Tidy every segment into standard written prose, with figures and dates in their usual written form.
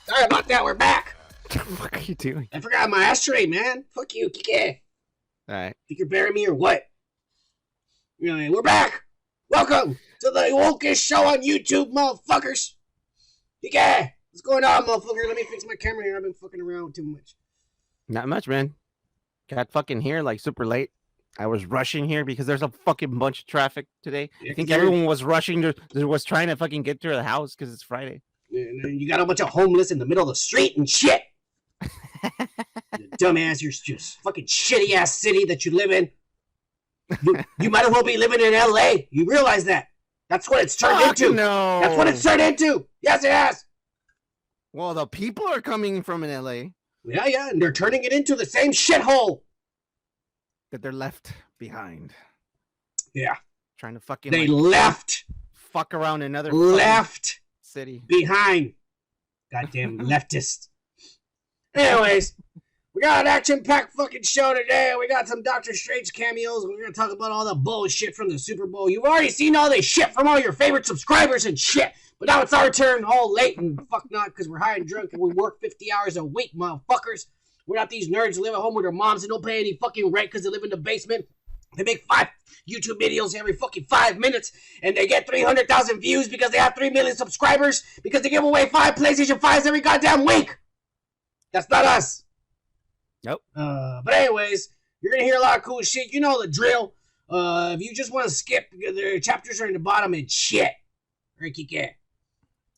Sorry about that, we're back. What the fuck are you doing? I forgot my ashtray, man. Fuck you, Kike. Alright. Think you're burying me or what? You know, we're back. Welcome to the wokest show on YouTube, motherfuckers. Kike, what's going on, motherfucker? Let me fix my camera here. I've been fucking around too much. Not much, man. Got fucking here like super late. I was rushing here because there's a fucking bunch of traffic today. Yeah, I think everyone was rushing was trying to fucking get to the house because it's Friday. And then you got a bunch of homeless in the middle of the street and shit. Dumbass, you're just fucking shitty ass city that you live in. You might as well be living in LA. You realize that? That's what it's turned into. No. That's what it's turned into. Yes, it has. Well, the people are coming from in LA. Yeah, and they're turning it into the same shithole that they're left behind. Yeah. Trying to fucking They left. Fuck around another left city. Behind. Goddamn leftist. Anyways, we got an action-packed fucking show today. We got some Doctor Strange cameos. We're going to talk about all the bullshit from the Super Bowl. You've already seen all this shit from all your favorite subscribers and shit. But now it's our turn, all late and fuck not, because we're high and drunk and we work 50 hours a week, motherfuckers. We're not these nerds who live at home with their moms and don't pay any fucking rent because they live in the basement. They make 5 YouTube videos every fucking 5 minutes, and they get 300,000 views because they have 3 million subscribers because they give away 5 PlayStation 5s every goddamn week. That's not us. Nope. But anyways, you're going to hear a lot of cool shit. You know the drill. If you just want to skip, the chapters are in the bottom and shit. Right, Kike?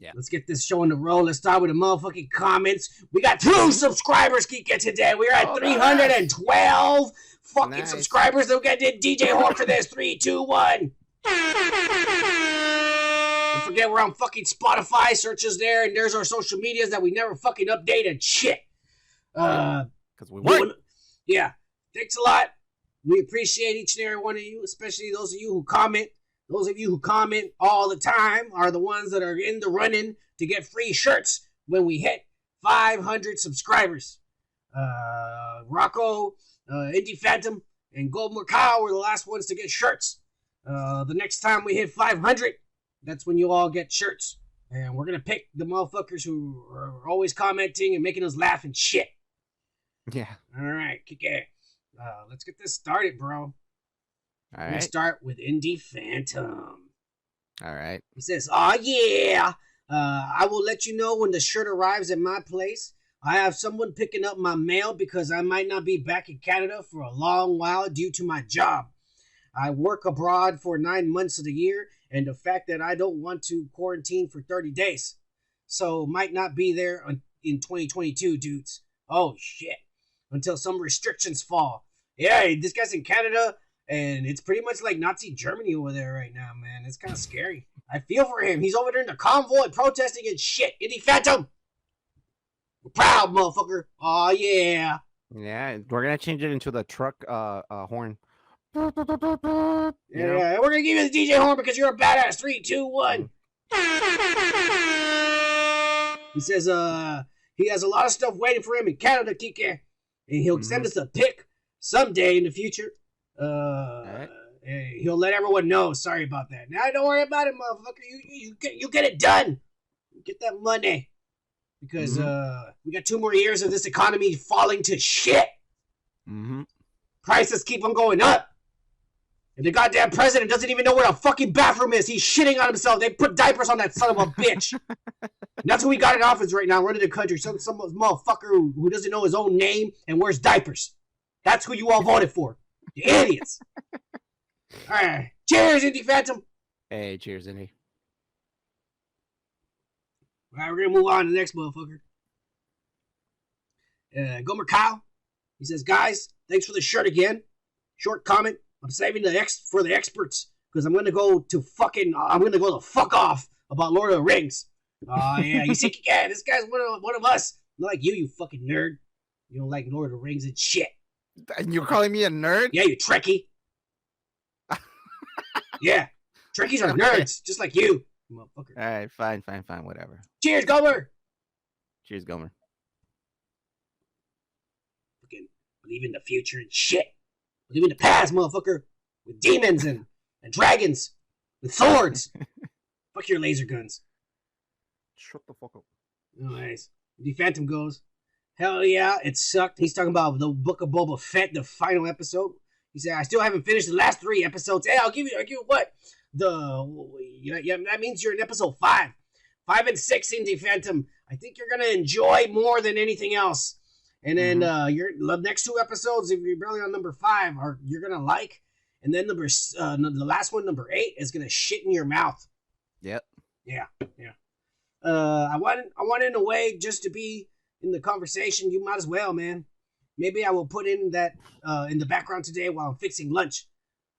Yeah. Let's get this show on the roll. Let's start with the motherfucking comments. We got 2 subscribers, Kike, today. We're at 312 fucking subscribers. Don't get DJ Horn for this. 3, 2, 1. Don't forget we're on fucking Spotify. Search us there, and there's our social medias that we never fucking update and shit. Because we work. Yeah. Thanks a lot. We appreciate each and every one of you, especially those of you who comment. Those of you who comment all the time are the ones that are in the running to get free shirts when we hit 500 subscribers. Rocco, Indie Phantom, and Gold Macau were the last ones to get shirts. The next time we hit 500, that's when you all get shirts. And we're going to pick the motherfuckers who are always commenting and making us laugh and shit. Yeah. All right, Kike. Let's get this started, bro. All right. We start with Indie Phantom. All right. He says, "Oh yeah, I will let you know when the shirt arrives at my place. I have someone picking up my mail because I might not be back in Canada for a long while due to my job. I work abroad for 9 months of the year, and the fact that I don't want to quarantine for 30 days. So might not be there in 2022, dudes. Oh shit. Until some restrictions fall. Yeah, this guy's in Canada." And it's pretty much like Nazi Germany over there right now, man. It's kind of scary. I feel for him. He's over there in the convoy protesting and shit. Indie Phantom. We're proud, motherfucker. Oh, yeah. Yeah, we're going to change it into the truck horn. Yeah, we're going to give you the DJ horn because you're a badass. 3, 2, 1. He says he has a lot of stuff waiting for him in Canada, Kike. And he'll send us a pic someday in the future. Right. He'll let everyone know. Sorry about that. Now don't worry about it, motherfucker. You get it done. Get that money. Because we got 2 more years of this economy falling to shit. Prices keep on going up. And the goddamn president doesn't even know where the fucking bathroom is. He's shitting on himself. They put diapers on that son of a bitch. And that's who we got in office right now, running the country. Some motherfucker who doesn't know his own name and wears diapers. That's who you all voted for. You idiots. All right. Cheers, Indie Phantom. Hey, cheers, Indie. All right, we're going to move on to the next motherfucker. Gomer Kyle. He says, guys, thanks for the shirt again. Short comment. I'm saving for the experts because I'm going to go the fuck off about Lord of the Rings. Oh yeah, you see, yeah, this guy's one of us. Not like you fucking nerd. You don't like Lord of the Rings and shit. And you're calling me a nerd? Yeah, you Trekkie. Yeah, Trekkies are nerds, just like you, motherfucker. All right, fine, whatever. Cheers, Gomer. Cheers, Gomer. Fucking believe in the future and shit. Believe in the past, motherfucker. With demons and dragons. With swords. Fuck your laser guns. Shut the fuck up. Nice. The Phantom goes, hell yeah, it sucked. He's talking about the Book of Boba Fett, the final episode. He said, I still haven't finished the last 3 episodes. Hey, I'll give you what? That means you're in episode 5. 5 and 6 in the Phantom. I think you're going to enjoy more than anything else. And then the next 2 episodes, if you're barely on number 5, you're going to like. And then the last one, number 8, is going to shit in your mouth. Yep. Yeah. I want in a way just to be in the conversation. You might as well, man. Maybe I will put in that in the background today while I'm fixing lunch.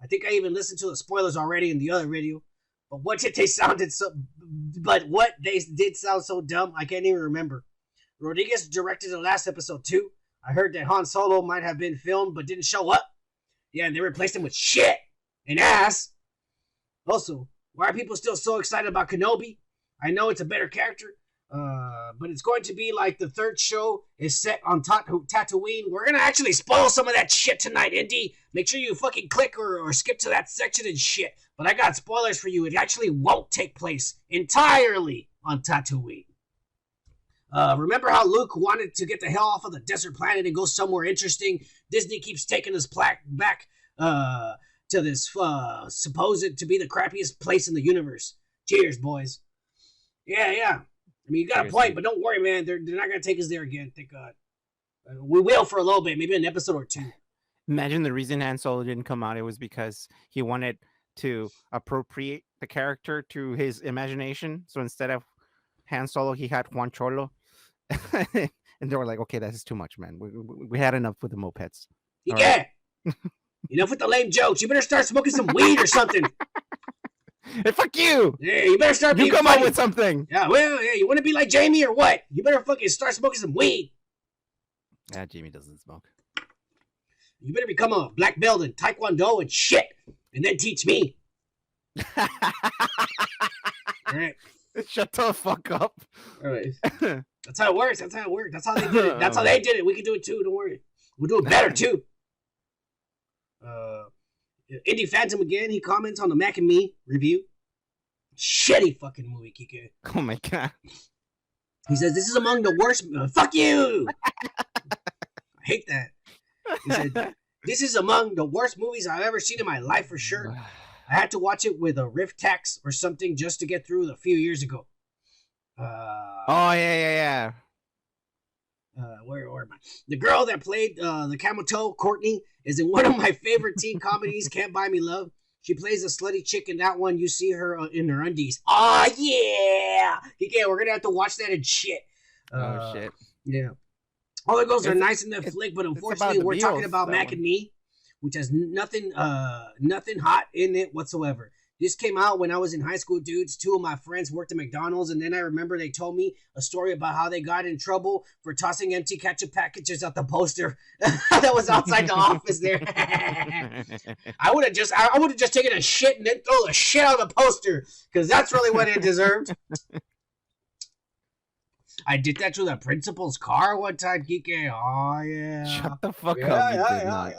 I think I even listened to the spoilers already in the other video. But what they did sound so dumb, I can't even remember. Rodriguez directed the last episode too. I heard that Han Solo might have been filmed but didn't show up. Yeah, and they replaced him with shit and ass. Also, why are people still so excited about Kenobi? I know it's a better character, but it's going to be like the 3rd show is set on Tatooine. We're going to actually spoil some of that shit tonight, Indy. Make sure you fucking click or skip to that section and shit. But I got spoilers for you. It actually won't take place entirely on Tatooine. Remember how Luke wanted to get the hell off of the desert planet and go somewhere interesting? Disney keeps taking us back to this supposed to be the crappiest place in the universe. Cheers, boys. Yeah. I mean, you got a point, but don't worry, man. They're not going to take us there again, thank God. We will for a little bit, maybe an episode or 2. Imagine the reason Han Solo didn't come out. It was because he wanted to appropriate the character to his imagination. So instead of Han Solo, he had Juan Cholo. And they were like, okay, that's too much, man. We had enough with the mopeds. Yeah. Right. Enough with the lame jokes. You better start smoking some weed or something. Hey, fuck you! Yeah, you better start. You come up with something. Yeah, well, yeah. You want to be like Jamie or what? You better fucking start smoking some weed. Yeah, Jamie doesn't smoke. You better become a black belt in Taekwondo and shit, and then teach me. All right. Shut the fuck up. All right. That's how it works. That's how they did it. That's how they did it. We can do it too. Don't worry. We'll do it better too. Indie Phantom again. He comments on the Mac and Me review. Shitty fucking movie, Kike. Oh my god. He says this is among the worst. Fuck you. I hate that. He said this is among the worst movies I've ever seen in my life for sure. I had to watch it with a Rift tax or something just to get through it a few years ago. Oh yeah. Where am I? The girl that played the camel toe, Courtney, is in one of my favorite teen comedies, Can't Buy Me Love. She plays a slutty chick in that one. You see her in her undies. Oh, yeah! Yeah, we're going to have to watch that and shit. Oh, shit. Yeah. All the girls are nice in the flick, but unfortunately, we're talking about Mac and Me, which has nothing hot in it whatsoever. This came out when I was in high school, dudes. 2 of my friends worked at McDonald's, and then I remember they told me a story about how they got in trouble for tossing empty ketchup packages at the poster that was outside the office there. I would have just taken a shit and then throw the shit on the poster, because that's really what it deserved. I did that to the principal's car one time, Kike. Oh, yeah. Shut the fuck up. Yeah.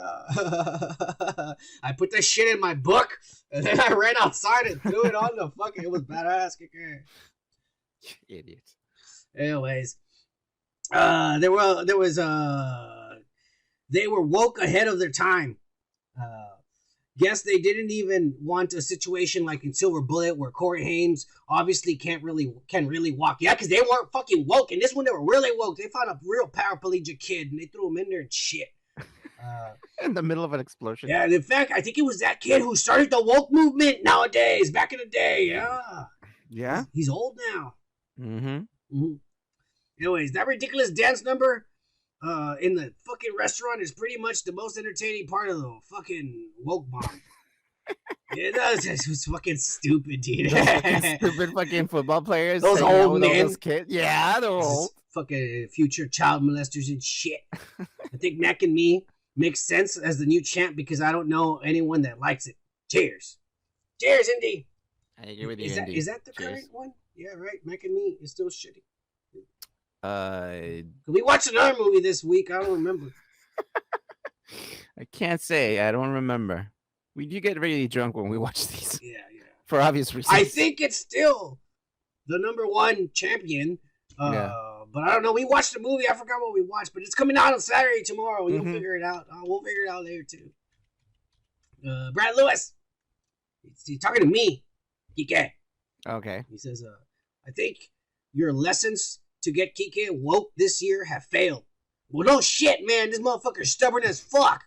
I put that shit in my book, and then I ran outside and threw it on the fucking... It was badass, Kike. Idiot. Anyways. They were woke ahead of their time. Guess they didn't even want a situation like in Silver Bullet where Corey Haim obviously can really walk. Yeah, because they weren't fucking woke. In this one, they were really woke. They found a real paraplegic kid and they threw him in there and shit. In the middle of an explosion. Yeah, and in fact, I think it was that kid who started the woke movement nowadays, back in the day. Yeah. Yeah? He's old now. Mm-hmm. Anyways, that ridiculous dance number in the fucking restaurant is pretty much the most entertaining part of the fucking woke bomb. Yeah, that was fucking stupid, dude. Those fucking stupid fucking football players. Those hanging out old with all men. those kids. Yeah, they're old. Fucking future child molesters and shit. I think Mac and Me makes sense as the new champ because I don't know anyone that likes it. Cheers. Cheers, Indy. I agree with you, Indy. Is that the current one? Yeah, right. Mac and Me is still shitty. We watched another movie this week. I don't remember. I can't say. I don't remember. We do get really drunk when we watch these. Yeah. For obvious reasons. I think it's still the #1 champion. But I don't know. We watched the movie. I forgot what we watched, but it's coming out on Saturday tomorrow. You'll figure it out. We'll figure it out later too. Brad Lewis. He's talking to me. Kike. Okay. He says, I think your lessons to get Kike woke this year have failed. Well, no shit, man. This motherfucker's stubborn as fuck.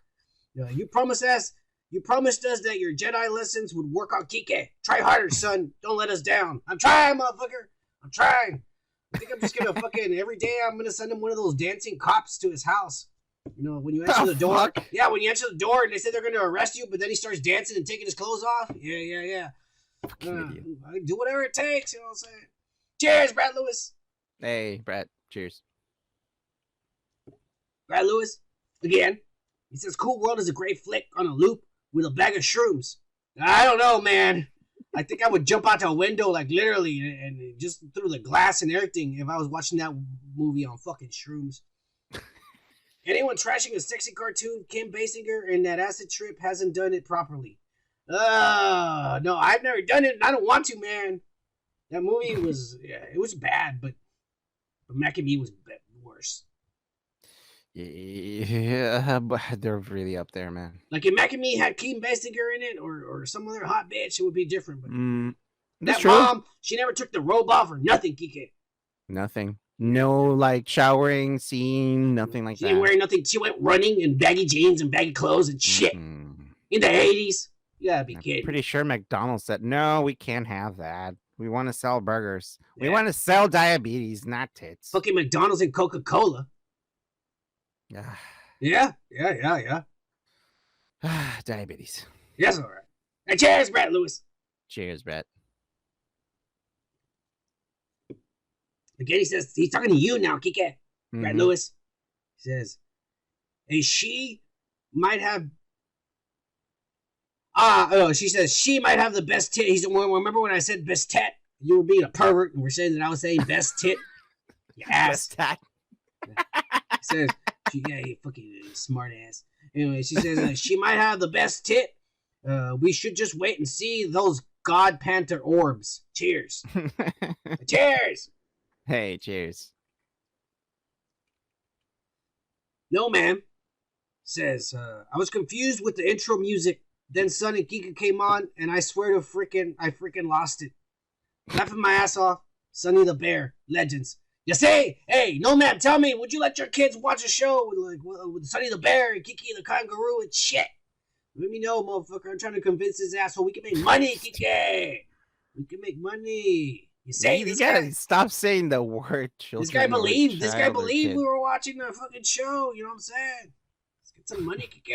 You promised us that your Jedi lessons would work on Kike. Try harder, son. Don't let us down. I'm trying, motherfucker. I'm trying. I think I'm just gonna fucking every day I'm gonna send him one of those dancing cops to his house. You know, when you enter the door. Fuck? Yeah, when you enter the door and they say they're gonna arrest you, but then he starts dancing and taking his clothes off. Yeah. I do whatever it takes, you know what I'm saying? Cheers, Brad Lewis. Hey, Brad. Cheers. Brad Lewis, again. He says, Cool World is a great flick on a loop with a bag of shrooms. I don't know, man. I think I would jump out a window, like literally, and just through the glass and everything if I was watching that movie on fucking shrooms. Anyone trashing a sexy cartoon, Kim Basinger, and that acid trip hasn't done it properly. No, I've never done it, and I don't want to, man. That movie was, it was bad, but Mac and Me was worse. Yeah, but they're really up there, man. Like if Mac and Me had Kim Basinger in it, or some other hot bitch, it would be different. But that's that true. mom, she never took the robe off or nothing, Kike. Nothing. No, like showering scene, nothing like that. She didn't wear nothing. She went running in baggy jeans and baggy clothes and shit. In the 80s. You gotta be kidding. Pretty sure McDonald's said, no, we can't have that. We want to sell burgers. Yeah. We want to sell diabetes, not tits. Fucking McDonald's and Coca-Cola. Yeah. Diabetes. Yes, all right. Hey, cheers, Brad Lewis. Cheers, Brad. Again, he says, he's talking to you now, Kike. Brad Lewis. He says, hey, she might have... she says, she might have the best tit. He's remember when I said best tit? You were being a pervert, and we're saying that I was saying best tit? You ass. Best tat. He says, you fucking smart ass. Anyway, she says, she might have the best tit. We should just wait and see those God Panther orbs. Cheers. Cheers. Hey, cheers. No, man. Says, I was confused with the intro music. Then Son and Kika came on, and I swear to I freaking lost it. Laughing my ass off. Sonny the Bear. Legends. You say, hey, no man, tell me, would you let your kids watch a show with Sonny the Bear and Kiki the Kangaroo and shit? Let me know, motherfucker. I'm trying to convince his asshole we can make money, Kiki. We can make money. You say this guy? Stop saying the word children. This guy believed we were watching the fucking show. You know what I'm saying? Let's get some money, Kiki.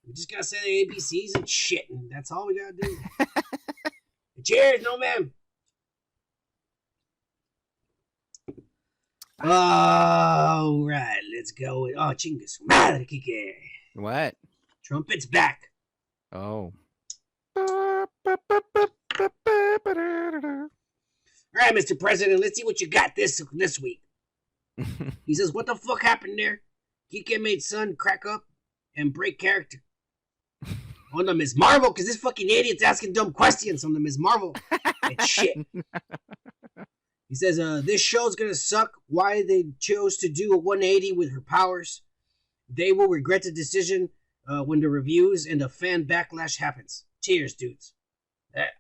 We just gotta say the ABCs and shit, and that's all we gotta do. Cheers, no man. All right, let's go. Oh, chingas madre, Kike. What? Trumpet's back. Oh. All right, Mr. President, let's see what you got this week. He says, what the fuck happened there? Kike made Son crack up and break character. On the Ms. Marvel, because this fucking idiot's asking dumb questions on the Ms. Marvel. And shit. He says, this show's gonna suck. Why they chose to do a 180 with her powers. They will regret the decision when the reviews and the fan backlash happens. Cheers, dudes.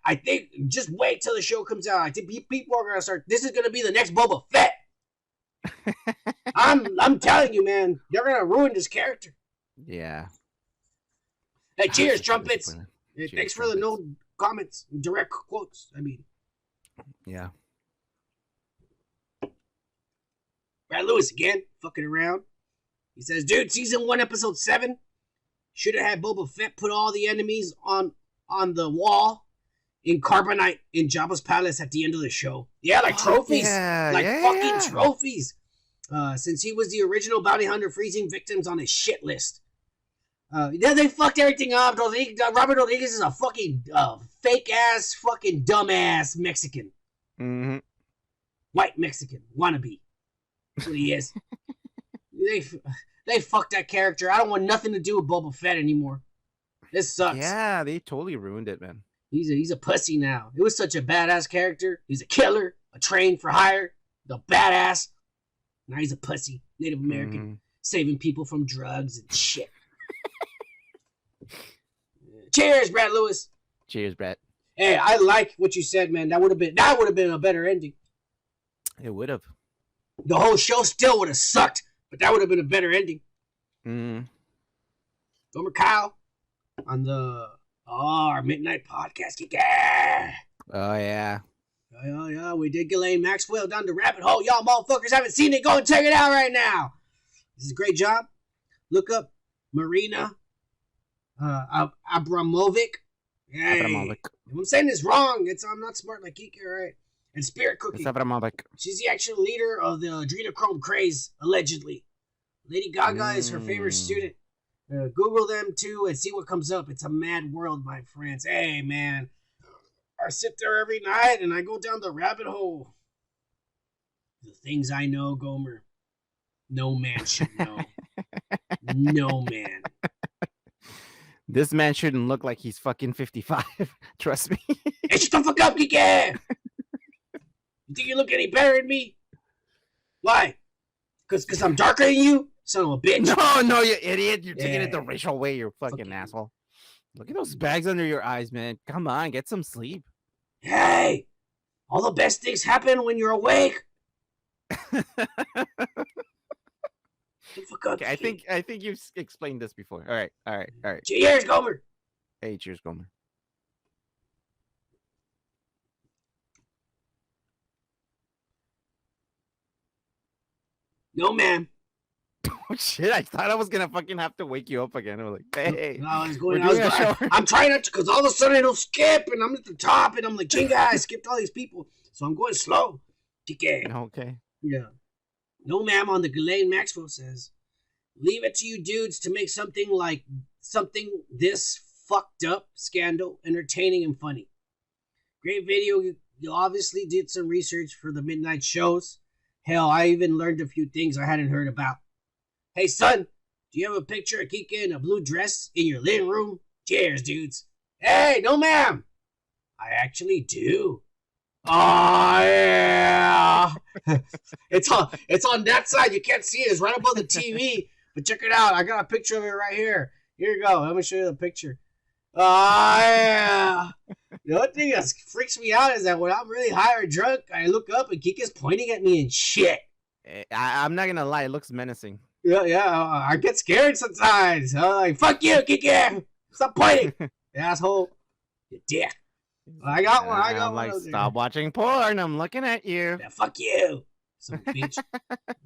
I think, just wait till the show comes out. I think people are gonna start, this is gonna be the next Boba Fett. I'm telling you, man, they're gonna ruin this character. Yeah. Hey, cheers, trumpets. Hey, Cheers, thanks for the no comments, direct quotes. I mean, yeah. Brad Lewis again, fucking around. He says, dude, season 1, episode 7. Should have had Boba Fett put all the enemies on the wall in carbonite in Jabba's palace at the end of the show. Yeah, like trophies. Fucking trophies. Since he was the original bounty hunter freezing victims on his shit list. Yeah, they fucked everything up. Robert Rodriguez is a fucking fake-ass, fucking dumbass Mexican. Mm-hmm. White Mexican. Wannabe. That's what he is. They fucked that character. I don't want nothing to do with Boba Fett anymore. This sucks. Yeah, they totally ruined it, man. He's a pussy now. It was such a badass character. He's a killer, a trained for hire, the badass. Now he's a pussy. Native American, saving people from drugs and shit. Cheers, Brad Lewis. Cheers, Brad. Hey, I like what you said, man. That would have been a better ending. It would have. The whole show still would have sucked, but that would have been a better ending. Gomer Kyle on our midnight podcast. Yeah. Oh yeah. Yeah. We did Ghislaine Maxwell down the rabbit hole. Y'all motherfuckers haven't seen it. Go and check it out right now. This is a great job. Look up Marina Abramovic. Hey, Abramovic. If I'm saying this wrong, I'm not smart like Kiki, right? And Spirit Cookie. It's Abramovic. She's the actual leader of the adrenochrome craze, allegedly. Lady Gaga is her favorite student. Google them too and see what comes up. It's a mad world, my friends. Hey, man. I sit there every night and I go down the rabbit hole. The things I know, Gomer, no man should know. No man. This man shouldn't look like he's fucking 55. Trust me. Hey, shut the fuck up, Kiki! You think you look any better than me? Why? Because I'm darker than you? Son of a bitch. No, you idiot. You're taking it the racial way, you fucking asshole. Look at those bags under your eyes, man. Come on, get some sleep. Hey, all the best things happen when you're awake. Okay, I think you've explained this before. All right. Cheers, Gomer. Hey, cheers, Gomer. No, ma'am. Oh shit! I thought I was gonna fucking have to wake you up again. I was like, hey, no, I'm trying not to, because all of a sudden it'll skip, and I'm at the top, and I'm like, chinga, I skipped all these people, so I'm going slow. Okay. Yeah. No, ma'am. On the Ghislaine Maxwell says, leave it to you dudes to make something this fucked up scandal entertaining and funny. Great video. You obviously did some research for the midnight shows. Hell, I even learned a few things I hadn't heard about. Hey, son, do you have a picture of Kika in a blue dress in your living room? Cheers, dudes. Hey, no, ma'am. I actually do. Oh, yeah. It's on that side. You can't see it. It's right above the TV. But check it out. I got a picture of it right here. Here you go. Let me show you the picture. Oh, yeah. The only thing that freaks me out is that when I'm really high or drunk, I look up and Kika's pointing at me and shit. I'm not going to lie. It looks menacing. Yeah. I get scared sometimes. I'm like, fuck you, Kika. Stop pointing. Asshole. You dick. I got one. I'm like, stop watching porn. I'm looking at you. Yeah, fuck you. Some bitch.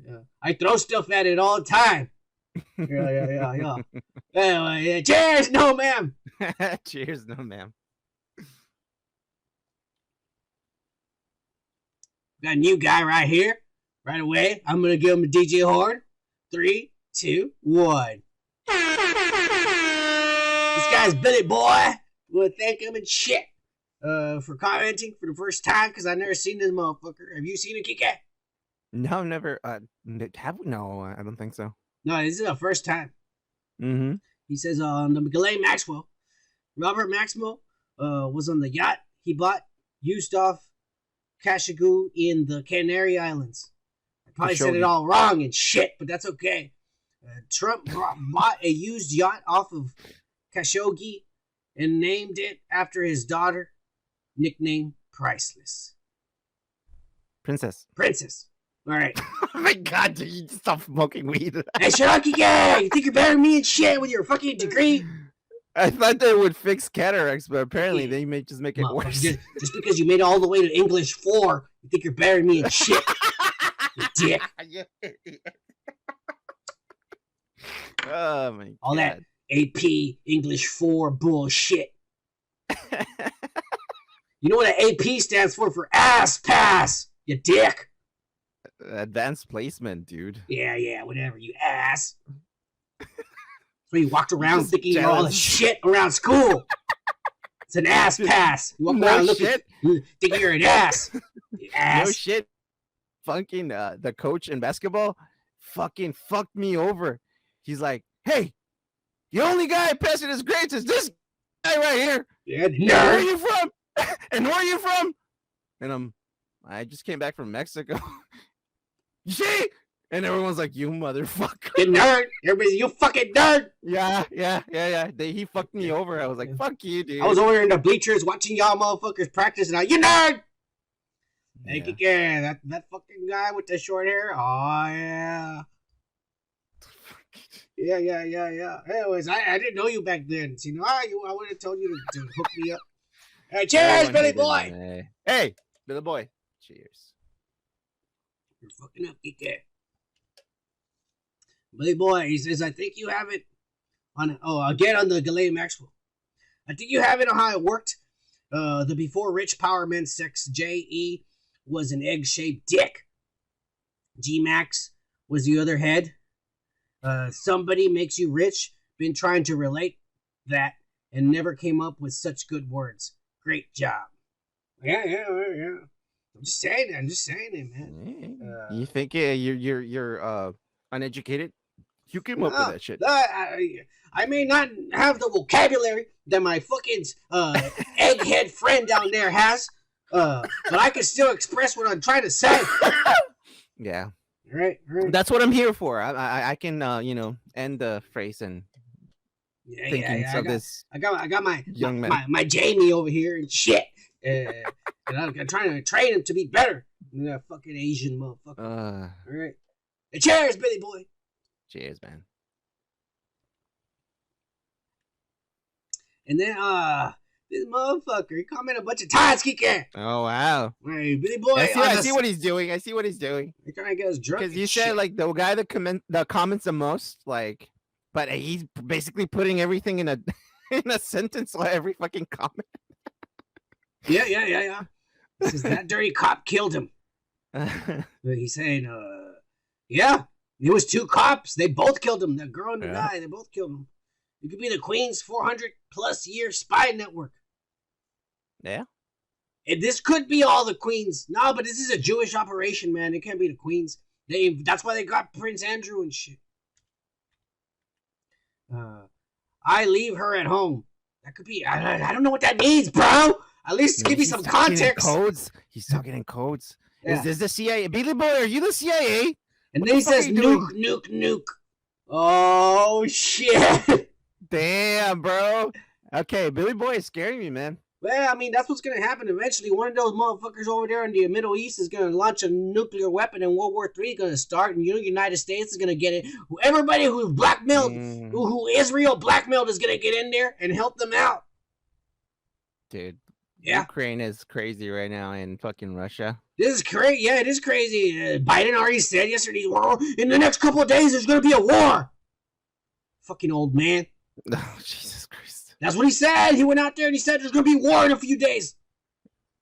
Yeah. I throw stuff at it all the time. Yeah. Anyway, yeah. Cheers, no, ma'am. Cheers, no, ma'am. Got a new guy right here. Right away. I'm going to give him a DJ horn. 3, 2, 1. This guy's Billy Boy. I want to thank him and shit for commenting for the first time because I've never seen this motherfucker. Have you seen it, Kike? No, never. No, I don't think so. No, this is the first time. Mm-hmm. He says on the Ghislaine Maxwell, Robert Maxwell was on the yacht he bought used off Khashoggi in the Canary Islands. I probably said it all wrong and shit, but that's okay. Trump bought a used yacht off of Khashoggi and named it after his daughter, nicknamed Priceless. Princess. All right. Oh my god, dude, you stop smoking weed. Hey, shut up, Kike! You think you're better than me and shit with your fucking degree? I thought they would fix cataracts, but apparently they may just make it worse. Just because you made it all the way to English 4, you think you're better than me and shit. You dick. Oh my god. All that AP English 4 bullshit. You know what an AP stands for ass pass, you dick. Advanced placement, dude. Yeah, whatever, you ass. So you walked around thinking you're all the shit around school. It's an ass pass. You walk around looking, thinking you're an ass. You ass. No shit. Fucking the coach in basketball fucking fucked me over. He's like, hey, the only guy passing his grades is this guy right here. Yeah, where are you from? And where are you from? And I just came back from Mexico. You see? And everyone's like, you motherfucker. You nerd. Everybody's, you fucking nerd. Yeah. He fucked me over. I was like, fuck you, dude. I was over there in the bleachers watching y'all motherfuckers practice, and you nerd. Yeah, that fucking guy with the short hair. Oh, yeah. Yeah. Anyways, I didn't know you back then. So, I would have told you to hook me up. Hey, cheers, Billy Boy. Hey, Billy Boy. Cheers. You're fucking up, Kike. Billy Boy, he says, I think you have it on, again on the Galay Maxwell. I think you have it on how it worked. The before rich power meant sex, J.E. was an egg-shaped dick. G-Max was the other head. Somebody makes you rich. Been trying to relate that and never came up with such good words. Great job. Yeah. I'm just saying it, man. You think you're uneducated? You came up with that shit. I may not have the vocabulary that my fucking egghead friend down there has, but I can still express what I'm trying to say. Yeah. Right. That's what I'm here for. I can end the phrase and I got my young man, my Jamie over here and shit, and I'm trying to train him to be better than that fucking Asian motherfucker. All right. Hey, cheers, Billy Boy. Cheers, man. And then this motherfucker, he commented a bunch of times, Kike. Oh wow. Hey, Billy Boy. I see what he's doing. He's trying to get us drunk. Because you said like the guy that comments the most, like, but he's basically putting everything in a sentence like every fucking comment. Yeah. This is that dirty cop killed him. He's saying, yeah, it was two cops. They both killed him. The girl and the guy, they both killed him. You could be the Queen's 400+ year spy network. Yeah. And this could be all the Queens. No, but this is a Jewish operation, man. It can't be the Queens. That's why they got Prince Andrew and shit. I leave her at home. That could be. I don't know what that means, bro. At least give me some context. He's talking in codes. Yeah. Is this the CIA? Billy Boy, are you the CIA? And then he says nuke. Oh shit. Damn, bro. Okay, Billy Boy is scaring me, man. Well, I mean, that's what's going to happen eventually. One of those motherfuckers over there in the Middle East is going to launch a nuclear weapon and World War III is going to start. And, United States is going to get it. Everybody who's blackmailed, who Israel blackmailed is going to get in there and help them out. Dude. Yeah. Ukraine is crazy right now in fucking Russia. This is crazy. Yeah, it is crazy. Biden already said yesterday, well, in the next couple of days, there's going to be a war. Fucking old man. Oh, Jesus Christ. That's what he said. He went out there and he said there's going to be war in a few days.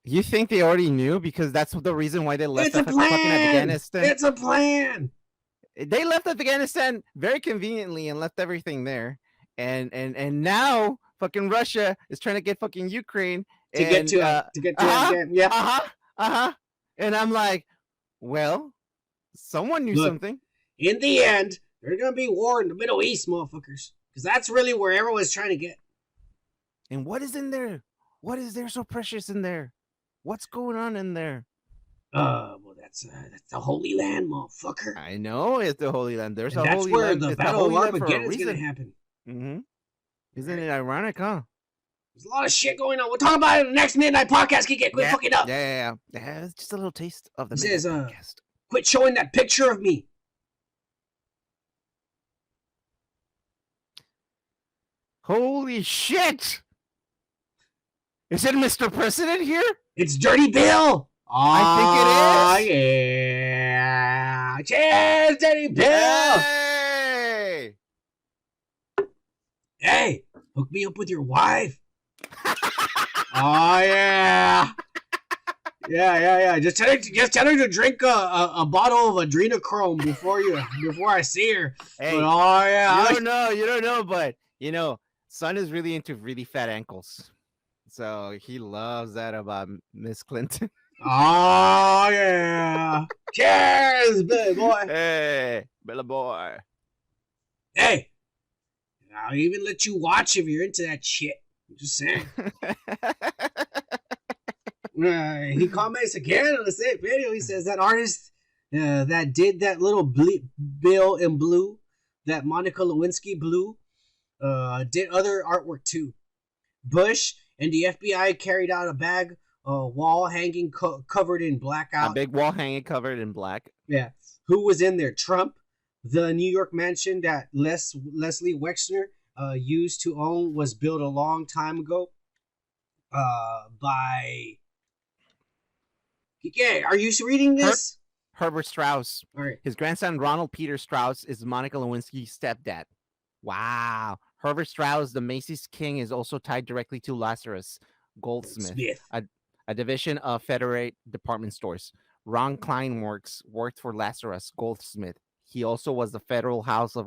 You think they already knew? Because that's the reason why they left fucking Afghanistan. It's a plan. They left Afghanistan very conveniently and left everything there. And now fucking Russia is trying to get fucking Ukraine to get to it again. Yeah. And I'm like, well, someone knew something. In the end, there's going to be war in the Middle East, motherfuckers. Because that's really where everyone's trying to get. And what is in there? What is there so precious in there? What's going on in there? Well, that's the Holy Land, motherfucker. I know it's the Holy Land. There's a Holy Land. That's where the Battle of Armageddon is going to happen. Mm-hmm. Isn't it ironic, huh? There's a lot of shit going on. We'll talk about it in the next Midnight Podcast. Quit fucking up. Yeah. It's just a little taste of the Midnight Podcast. Quit showing that picture of me. Holy shit! Is it Mr. President here? It's Dirty Bill. I think it is. Yeah. Cheers, Dirty Bill. Hey! Hey, hook me up with your wife. Oh yeah. Yeah. Just tell her to drink a bottle of adrenochrome before I see her. Hey, but, oh yeah. You don't know, but Son is really into really fat ankles, so he loves that about Miss Clinton. Oh yeah. Cheers, Billy boy. Hey, Billy boy. Hey, I'll even let you watch if you're into that shit. I'm just saying. He comments again on the same video. He says that artist that did that little Bill in blue, that Monica Lewinsky blue, did other artwork too. Bush and the FBI carried out a bag wall hanging covered in blackout. A big wall hanging covered in black. Yeah. Who was in there? Trump. The New York mansion that Leslie Wexner used to own was built a long time ago by... Okay, are you reading this? Herbert Strauss. All right. His grandson, Ronald Peter Strauss, is Monica Lewinsky's stepdad. Wow. Herbert Strauss, the Macy's king, is also tied directly to Lazarus Goldsmith, a division of Federate department stores. Ron Kleinworks worked for Lazarus Goldsmith. He also was the Federal House of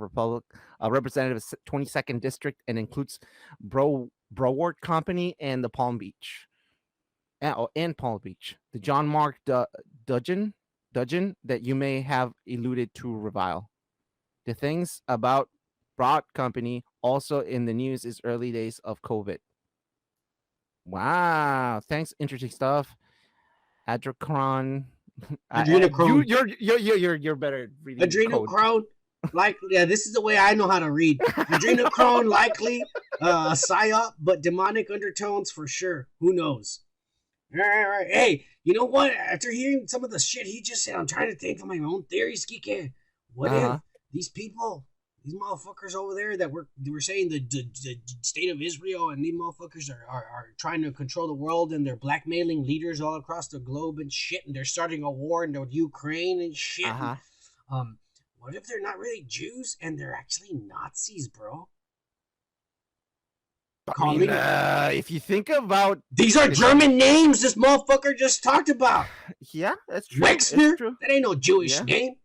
Representatives 22nd District and includes Broward Company and the Palm Beach. And Palm Beach. The John Mark Dudgeon that you may have alluded to revile. The things about Broad Company also in the news is early days of COVID. Wow. Thanks. Interesting stuff. Adrenochrome. You're better at reading. Adrenochrome. This is the way I know how to read. Adrenochrome, likely a psyop, but demonic undertones for sure. Who knows? All right. Hey, you know what? After hearing some of the shit he just said, I'm trying to think of my own theories, Kike. What if these motherfuckers over there that were saying the state of Israel and these motherfuckers are trying to control the world and they're blackmailing leaders all across the globe and shit, and they're starting a war in the Ukraine and shit. What if they're not really Jews and they're actually Nazis, bro? If you think about... These are German names this motherfucker just talked about. Yeah, that's true. Wexner? That ain't no Jewish name.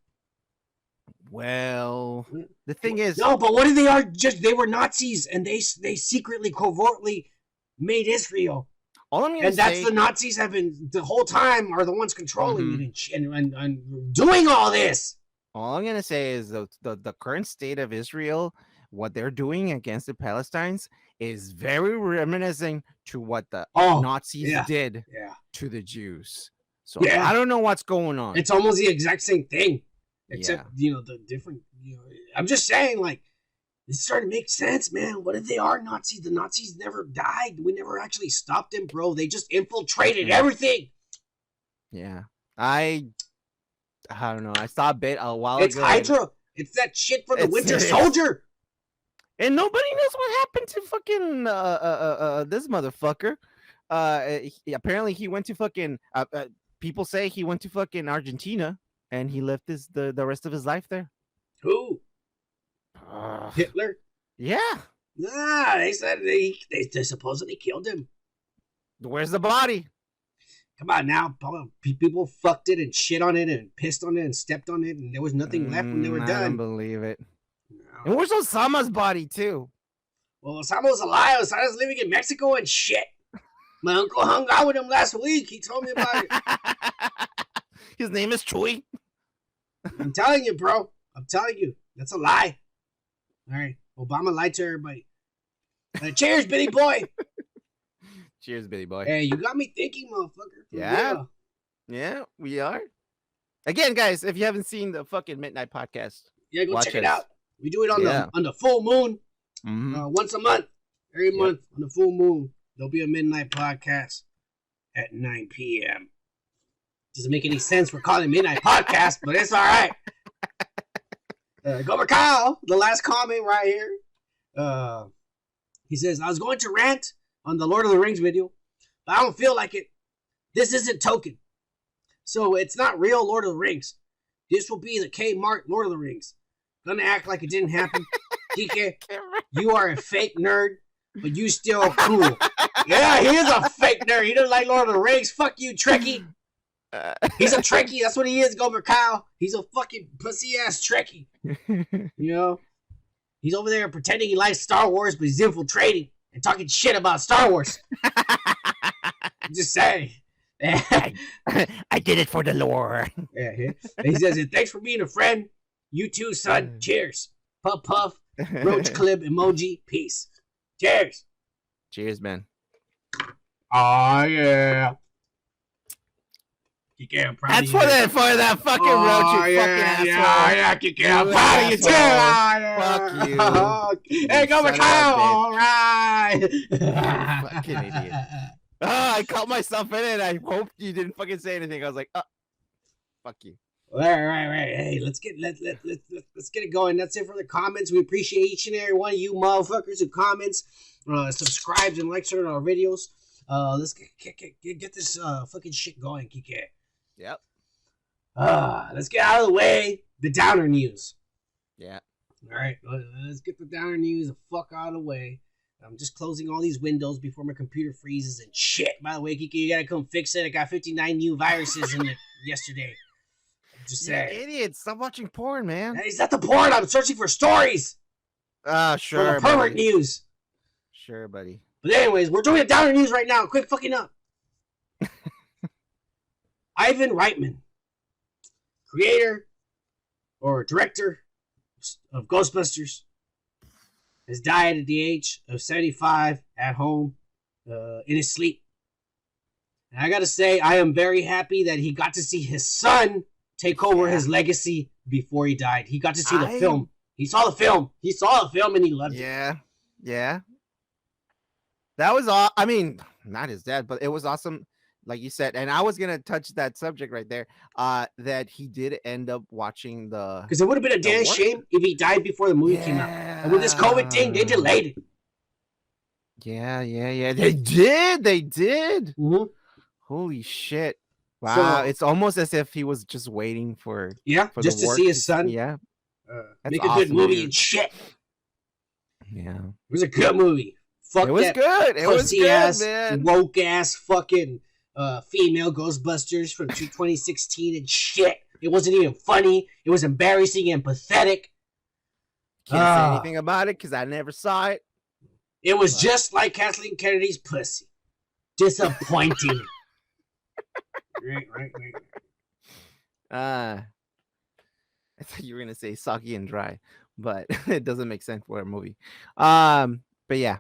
Well, the thing is... No, but what if they are they were Nazis and they secretly, covertly made Israel. All I'm gonna say... that's the Nazis have been, the whole time, are the ones controlling it and doing all this. All I'm going to say is the current state of Israel, what they're doing against the Palestinians is very reminiscent to what the Nazis did to the Jews. So I don't know what's going on. It's almost the exact same thing. Except, the different, I'm just saying, like, it's starting to make sense, man. What if they are Nazis? The Nazis never died. We never actually stopped them, bro. They just infiltrated everything. Yeah. I don't know. I saw a bit a while ago. It's Hydra. It's that shit from the Winter Soldier. And nobody knows what happened to fucking this motherfucker. Apparently he went to fucking people say he went to fucking Argentina and he lived the rest of his life there. Who? Hitler? Yeah. Nah, they said they supposedly killed him. Where's the body? Come on now. People fucked it and shit on it and pissed on it and stepped on it, and there was nothing left when they were done. I don't believe it. No. And where's Osama's body too? Well, Osama's alive. Osama's living in Mexico and shit. My uncle hung out with him last week. He told me about it. His name is Chuy. I'm telling you, bro. I'm telling you. That's a lie. All right. Obama lied to everybody. Cheers, Billy boy. Cheers, Billy boy. Hey, you got me thinking, motherfucker. Yeah, we are. Again, guys, if you haven't seen the fucking Midnight Podcast, go check it out. We do it on the full moon, once a month. Every month on the full moon, there'll be a Midnight Podcast at 9 p.m. Doesn't make any sense for calling Midnight Podcast, but it's all right. Gomer Kyle, the last comment right here. He says, I was going to rant on the Lord of the Rings video, but I don't feel like it. This isn't token. So it's not real Lord of the Rings. This will be the Kmart Lord of the Rings. Gonna act like it didn't happen. Kike, you are a fake nerd, but you still cool. Yeah, he is a fake nerd. He doesn't like Lord of the Rings. Fuck you, Trekkie. He's a Trekkie. That's what he is, Gomer Kyle. He's a fucking pussy-ass Trekkie. You know? He's over there pretending he likes Star Wars, but he's infiltrating and talking shit about Star Wars. I'm just saying. I did it for the lore. Yeah, he says, thanks for being a friend. You too, son. Cheers. Puff, puff. Roach clip emoji. Peace. Cheers. Cheers, man. Oh, yeah. Kike, I'm proud That's of you. for that fucking roach, you fucking asshole. Yeah, Kike, I'm proud of you, too. Fuck you. Hey, go Macau. All right. Fucking idiot. I caught myself in it. I hoped you didn't fucking say anything. I was like, fuck you. Right. Hey, let's get it going. That's it for the comments. We appreciate each and every one of you motherfuckers who comments, subscribes, and likes on our videos. Let's get this fucking shit going, Kike. Yep. Let's get out of the way the downer news. Yeah. All right, let's get the downer news the fuck out of the way. I'm just closing all these windows before my computer freezes and shit. By the way, Kike, you gotta come fix it. I got 59 new viruses in it yesterday. Just saying. You idiot. Stop watching porn, man. Hey, it's not the porn. I'm searching for stories. Sure. For the pervert news. Sure, buddy. But anyways, we're doing a downer news right now. Quick fucking up. Ivan Reitman, creator or director of Ghostbusters, has died at the age of 75 at home in his sleep. And I gotta say, I am very happy that he got to see his son take over his legacy before he died. He got to see the film. He saw the film. He saw the film and he loved it. Yeah. That was all. I mean, not his dad, but it was awesome, like you said. And I was gonna touch that subject right there. That he did end up watching the. Because it would have been a damn shame if he died before the movie came out. And with this COVID thing, they delayed it. Yeah. They did. Mm-hmm. Holy shit! Wow, it's almost as if he was just waiting for just to see his son. Yeah, make a good movie and shit. Yeah, it was a good movie. Fuck it was that good. It was good, ass, man. Woke ass fucking female Ghostbusters from 2016 and shit. It wasn't even funny. It was embarrassing and pathetic. Can't say anything about it because I never saw it. It was just like Kathleen Kennedy's pussy. Disappointing. Right. I thought you were gonna say soggy and dry, but it doesn't make sense for a movie. But yeah,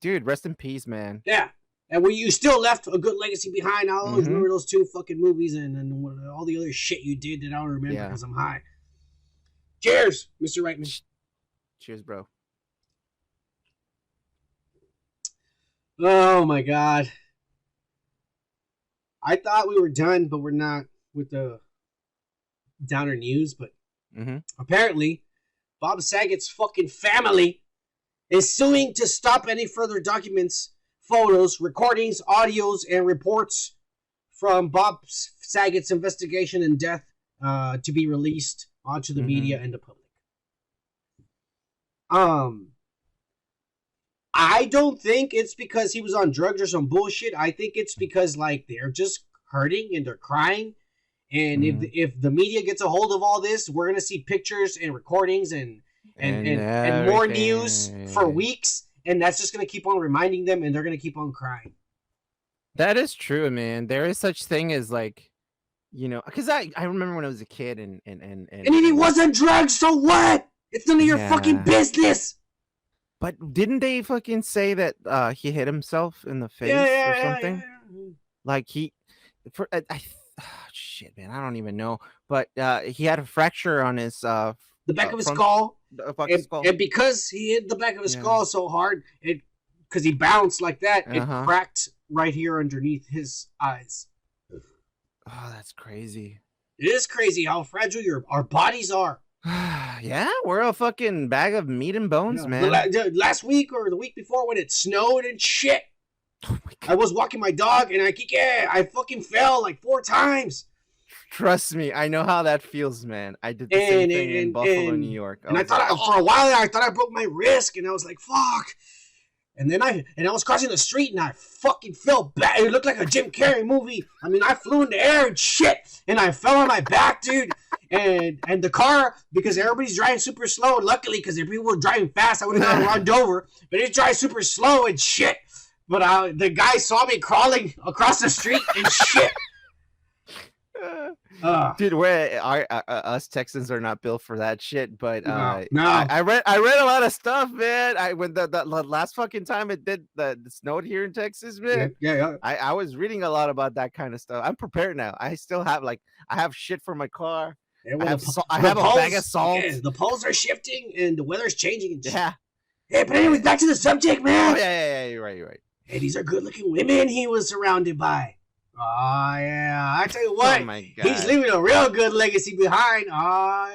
dude, rest in peace, man. Yeah, and you still left a good legacy behind. I always remember those two fucking movies and all the other shit you did that I don't remember because I'm high. Cheers, Mr. Reitman. Cheers, bro. Oh my god. I thought we were done, but we're not with the downer news. But apparently, Bob Saget's fucking family is suing to stop any further documents, photos, recordings, audios, and reports from Bob Saget's investigation and death to be released onto the media and the public. I don't think it's because he was on drugs or some bullshit. I think it's because like they're just hurting and they're crying. And if the media gets a hold of all this, we're gonna see pictures and recordings and more news for weeks, and that's just gonna keep on reminding them, and they're gonna keep on crying. That is true, man. There is such thing as like, you know, because I remember when I was a kid and if he wasn't drugs, so what? It's none of your fucking business. But didn't they fucking say that he hit himself in the face or something? Yeah. Like shit, man, I don't even know. But he had a fracture on his the back of his skull. Skull. And because he hit the back of his skull so hard, because he bounced like that, it cracked right here underneath his eyes. Oh, that's crazy. It is crazy how fragile our bodies are. Yeah, we're a fucking bag of meat and bones, man. Last week or the week before when it snowed and shit, I was walking my dog and I fucking fell like 4 times. Trust me, I know how that feels, man. I did the same thing in Buffalo, New York. And I thought for a while there, I thought I broke my wrist, and I was like, fuck. And then I was crossing the street, and I fucking fell back. It looked like a Jim Carrey movie. I mean, I flew in the air and shit, and I fell on my back, dude. And the car, because everybody's driving super slow, and luckily, because if people were driving fast, I would have gotten run over. But it drives super slow and shit. But the guy saw me crawling across the street and shit. Dude, us Texans are not built for that shit. But no. I read a lot of stuff, man. When the last fucking time it did the snowed here in Texas, man. Yeah. I was reading a lot about that kind of stuff. I'm prepared now. I still have I have shit for my car. Yeah, I have a bag of salt. Yeah, the poles are shifting and the weather's changing. And yeah. Hey, but anyways, back to the subject, man. Oh, yeah. You're right. Hey, these are good-looking women he was surrounded by. Oh, yeah. I tell you what, oh my God. He's leaving a real good legacy behind. Oh,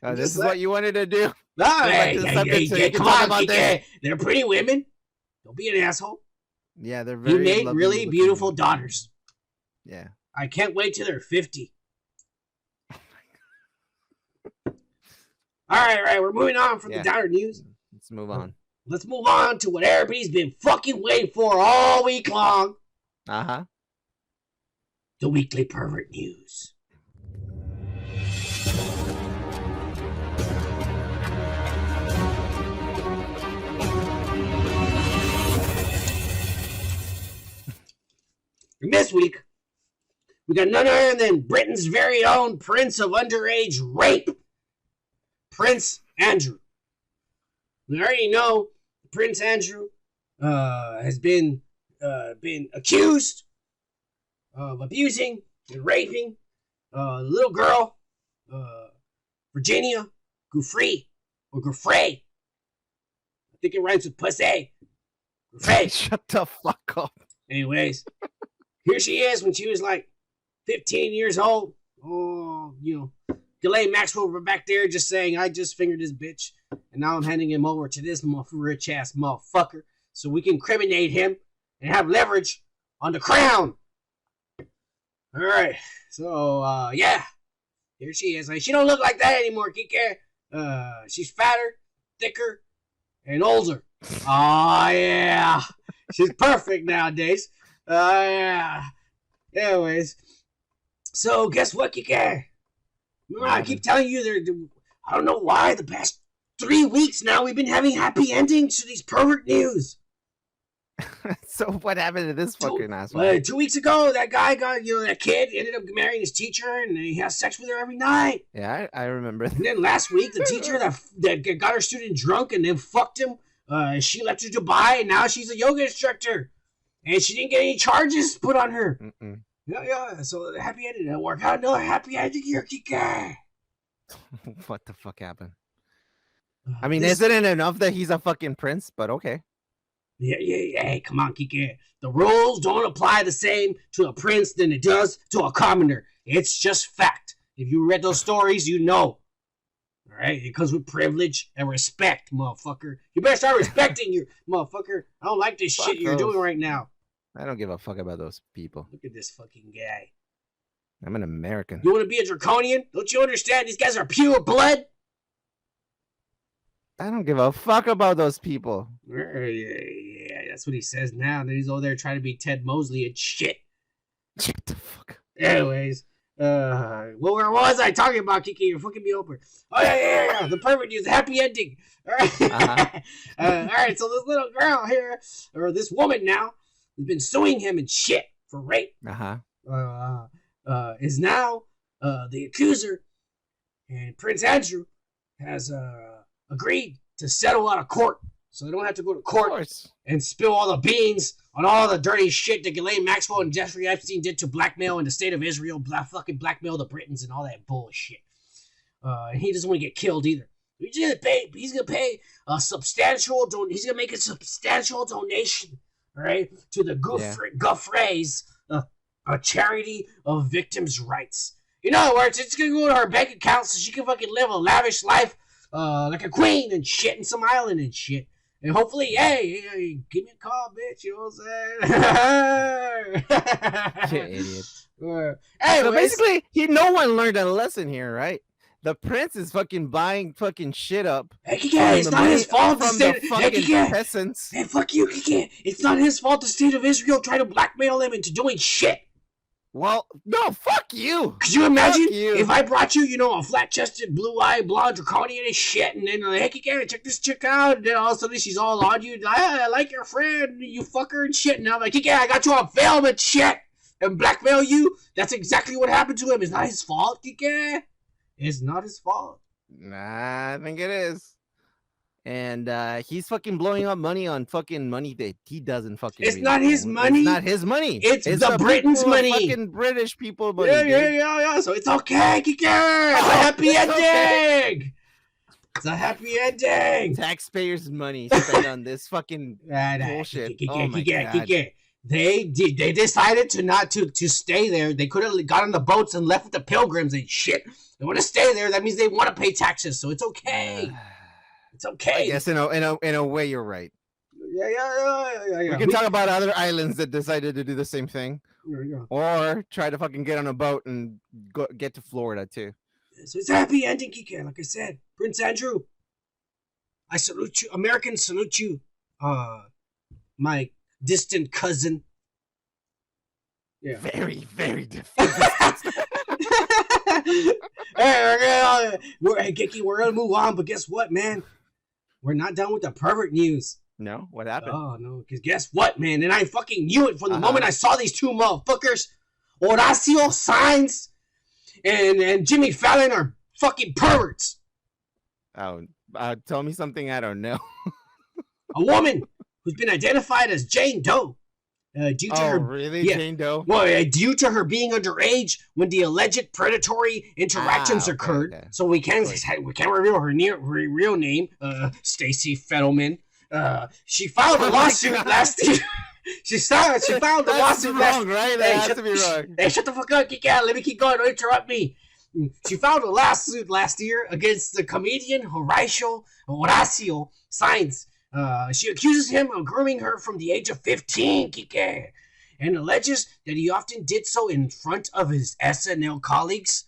yeah. This is what you wanted to do? No, hey, come on, they're pretty women. Don't be an asshole. Yeah, they're very He made really beautiful daughters. Yeah. I can't wait till they're 50. All right. We're moving on from the downer news. Let's move on. Let's move on to what everybody's been fucking waiting for all week long. Uh-huh. The weekly pervert news. And this week, we got none other than Britain's very own Prince of Underage Rape, Prince Andrew. We already know Prince Andrew has been accused of abusing and raping a little girl, Virginia Giuffre, or Giuffre. I think it rhymes with pussy. Giuffre. Shut the fuck up. Anyways, here she is when she was like 15 years old. Oh, Ghislaine Maxwell were back there just saying, I just fingered this bitch, and now I'm handing him over to this rich-ass motherfucker so we can incriminate him and have leverage on the crown. All right. So, here she is. She don't look like that anymore, Kike. She's fatter, thicker, and older. Oh, yeah. She's perfect nowadays. Yeah. Anyways. So, guess what, Kike? Remember, I keep telling you, I don't know why, the past 3 weeks now, we've been having happy endings to these pervert news. So what happened to this fucking asshole? 2 weeks ago, that guy got, that kid ended up marrying his teacher, and he has sex with her every night. Yeah, I remember. And then last week, the teacher that got her student drunk and then fucked him, she left to Dubai, and now she's a yoga instructor. And she didn't get any charges put on her. Mm-mm. Yeah, so the happy ending didn't work out. No happy ending here, Kike. What the fuck happened? I mean, isn't it enough that he's a fucking prince? But okay. Yeah. Hey, come on, Kike. The rules don't apply the same to a prince than it does to a commoner. It's just fact. If you read those stories, you know. All right? It comes with privilege and respect, motherfucker. You better start respecting your motherfucker. I don't like this shit you're doing right now. I don't give a fuck about those people. Look at this fucking guy. I'm an American. You want to be a draconian? Don't you understand? These guys are pure blood. I don't give a fuck about those people. Yeah, that's what he says now. Then he's over there trying to be Ted Mosley and shit. Shut the fuck up. Anyways, where was I talking about, Kike? You're fucking me over. Oh, yeah. The pervert news, happy ending. All right. All right, so this little girl here, or this woman now, has been suing him and shit for rape. Is now the accuser, and Prince Andrew has agreed to settle out of court, so they don't have to go to court and spill all the beans on all the dirty shit that Ghislaine Maxwell and Jeffrey Epstein did to blackmail in the state of Israel, fucking blackmail the Britons and all that bullshit. And he doesn't want to get killed either. He's gonna pay a substantial he's gonna make a substantial donation, all right, to the Giuffres, a charity of victims' rights. In other words, it's gonna go to her bank account so she can fucking live a lavish life, like a queen and shit in some island and shit. And hopefully, hey, give me a call, bitch. You know what I'm saying? You idiot. Anyways, so basically, no one learned a lesson here, right? The prince is fucking buying fucking shit up. It's not his fault. From the fucking peasants. Hey, fuck you, Kike. It's not his fault the state of Israel tried to blackmail him into doing shit. Well, no, fuck you. Could you imagine if I brought you, a flat-chested, blue-eyed, blonde, draconian and shit, and then, hey, Kike, check this chick out, and then all of a sudden she's all on you, I like your friend, you fucker and shit, and I'm like, Kike, I got you on film and shit, and blackmail you? That's exactly what happened to him. It's not his fault, Kike. It's not his fault. Nah, I think it is. And he's fucking blowing up money on fucking money that he doesn't fucking. It's not his money. It's not his money. It's the Britain's money. Fucking British people money. Yeah. So it's okay, Kike. It's a happy ending. It's a happy ending. Taxpayers' money spent on this fucking bullshit. Kike. They decided to stay there. They could have got on the boats and left with the pilgrims and shit. They want to stay there. That means they want to pay taxes. So it's okay. It's okay. I guess in a way you're right. Yeah. We can talk about other islands that decided to do the same thing, or try to fucking get on a boat and get to Florida too. So it's a happy ending, Kike. Like I said, Prince Andrew, I salute you. Americans salute you. My distant cousin. Yeah. Very, very different. Hey, Kike, we're gonna move on, but guess what, man? We're not done with the pervert news. No? What happened? Oh, no, because guess what, man? And I fucking knew it from the moment I saw these two motherfuckers. Horatio, Sanz, and Jimmy Fallon are fucking perverts. Oh, tell me something I don't know. A woman who's been identified as Jane Doe. Due to her, really? Yeah. Jane Doe? Well, due to her being underage when the alleged predatory interactions occurred. Okay. So we can't reveal her real name, Stacy Fettleman. She filed a lawsuit last year. She filed a lawsuit last year. Right? That has to be wrong. Hey, shut the fuck up, Kike. Let me keep going. Don't interrupt me. She filed a lawsuit last year against the comedian Horatio Sanz. She accuses him of grooming her from the age of 15, Kike, and alleges that he often did so in front of his SNL colleagues.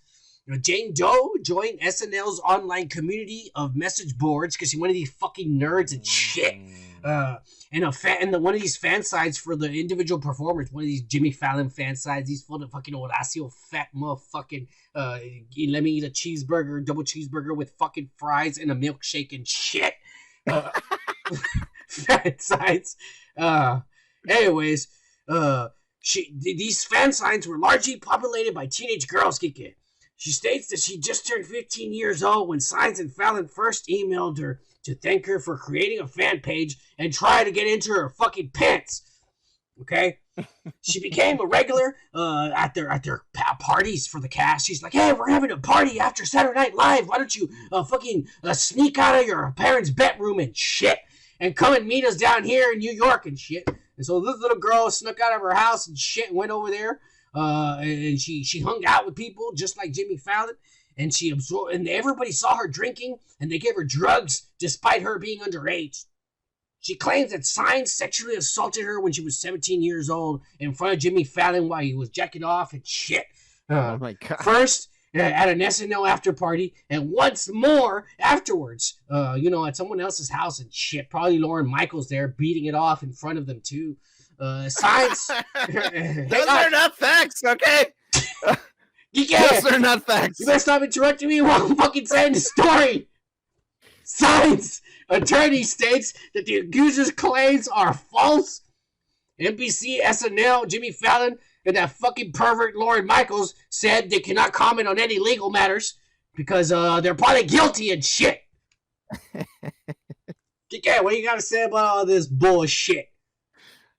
Jane Doe joined SNL's online community of message boards because she's one of these fucking nerds and shit. And one of these fan sites for the individual performers, one of these Jimmy Fallon fan sites, these fucking Horatio fat motherfucking, let me eat a cheeseburger, double cheeseburger with fucking fries and a milkshake and shit. Fan sites. Anyways, these fan signs were largely populated by teenage girls, Kike. She states that she just turned 15 years old when Sanz and Fallon first emailed her to thank her for creating a fan page and try to get into her fucking pants. Okay? She became a regular at their parties for the cast. She's like, hey, we're having a party after Saturday Night Live. Why don't you fucking sneak out of your parents' bedroom and shit and come and meet us down here in New York and shit. And so this little girl snuck out of her house and shit and went over there. And she hung out with people just like Jimmy Fallon. And she absorbed, and everybody saw her drinking and they gave her drugs despite her being underage. She claims that Sanz sexually assaulted her when she was 17 years old in front of Jimmy Fallon while he was jacking off and shit. Oh my God. First, at an SNL after party, and once more afterwards, at someone else's house and shit. Probably Lauren Michaels there beating it off in front of them too. Sanz. Those are not facts, okay? Those are not facts. You better stop interrupting me while I'm fucking saying the story. Sanz attorney states that the accuser's claims are false. NBC, SNL, Jimmy Fallon, and that fucking pervert Lauren Michaels said they cannot comment on any legal matters because they're probably guilty and shit. What do you got to say about all this bullshit?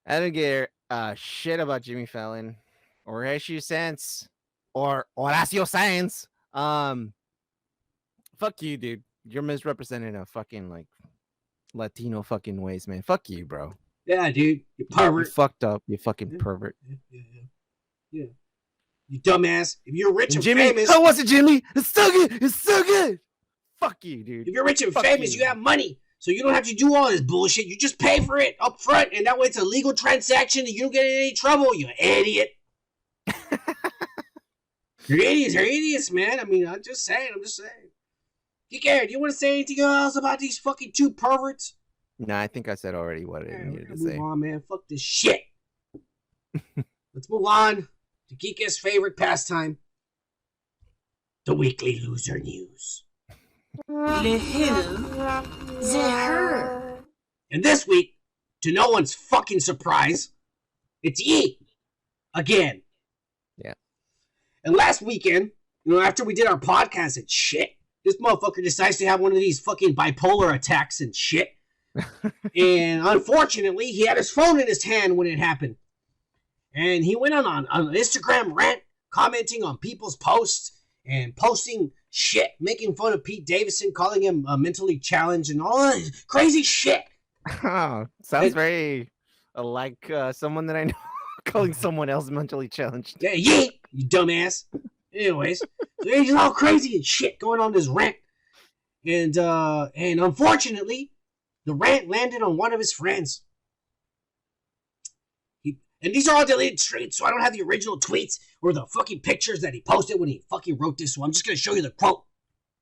I don't get shit about Jimmy Fallon or Horatio Sanz or Horatio Sanz. Fuck you, dude. You're misrepresenting a fucking like Latino fucking ways, man. Fuck you, bro. Yeah, dude. You pervert. You fucked up. You fucking pervert. Yeah. You dumbass. If you're rich and Jimmy, famous. How was it, Jimmy? It's so good. It's so good. Fuck you, dude. If you're rich and famous, you have money. So you don't have to do all this bullshit. You just pay for it up front, and that way it's a legal transaction, and you don't get in any trouble, you idiot. You're idiots. You're idiots, man. I mean, I'm just saying. Kike, do you want to say anything else about these fucking two perverts? No, I think I said already what I needed to say. Move on, man. Fuck this shit. Let's move on to Kike's favorite pastime, the weekly loser news. Le who? The her. And this week, to no one's fucking surprise, it's Ye. Again. Yeah. And last weekend, after we did our podcast and shit, this motherfucker decides to have one of these fucking bipolar attacks and shit. And unfortunately, he had his phone in his hand when it happened. And he went on an Instagram rant, commenting on people's posts and posting shit, making fun of Pete Davidson, calling him mentally challenged and all that crazy shit. Oh, sounds very like someone that I know calling someone else mentally challenged. Yeah, you dumbass. Anyways, so he's all crazy and shit going on this rant. And unfortunately, the rant landed on one of his friends. And these are all deleted straight, so I don't have the original tweets or the fucking pictures that he posted when he fucking wrote this. So I'm just going to show you the quote.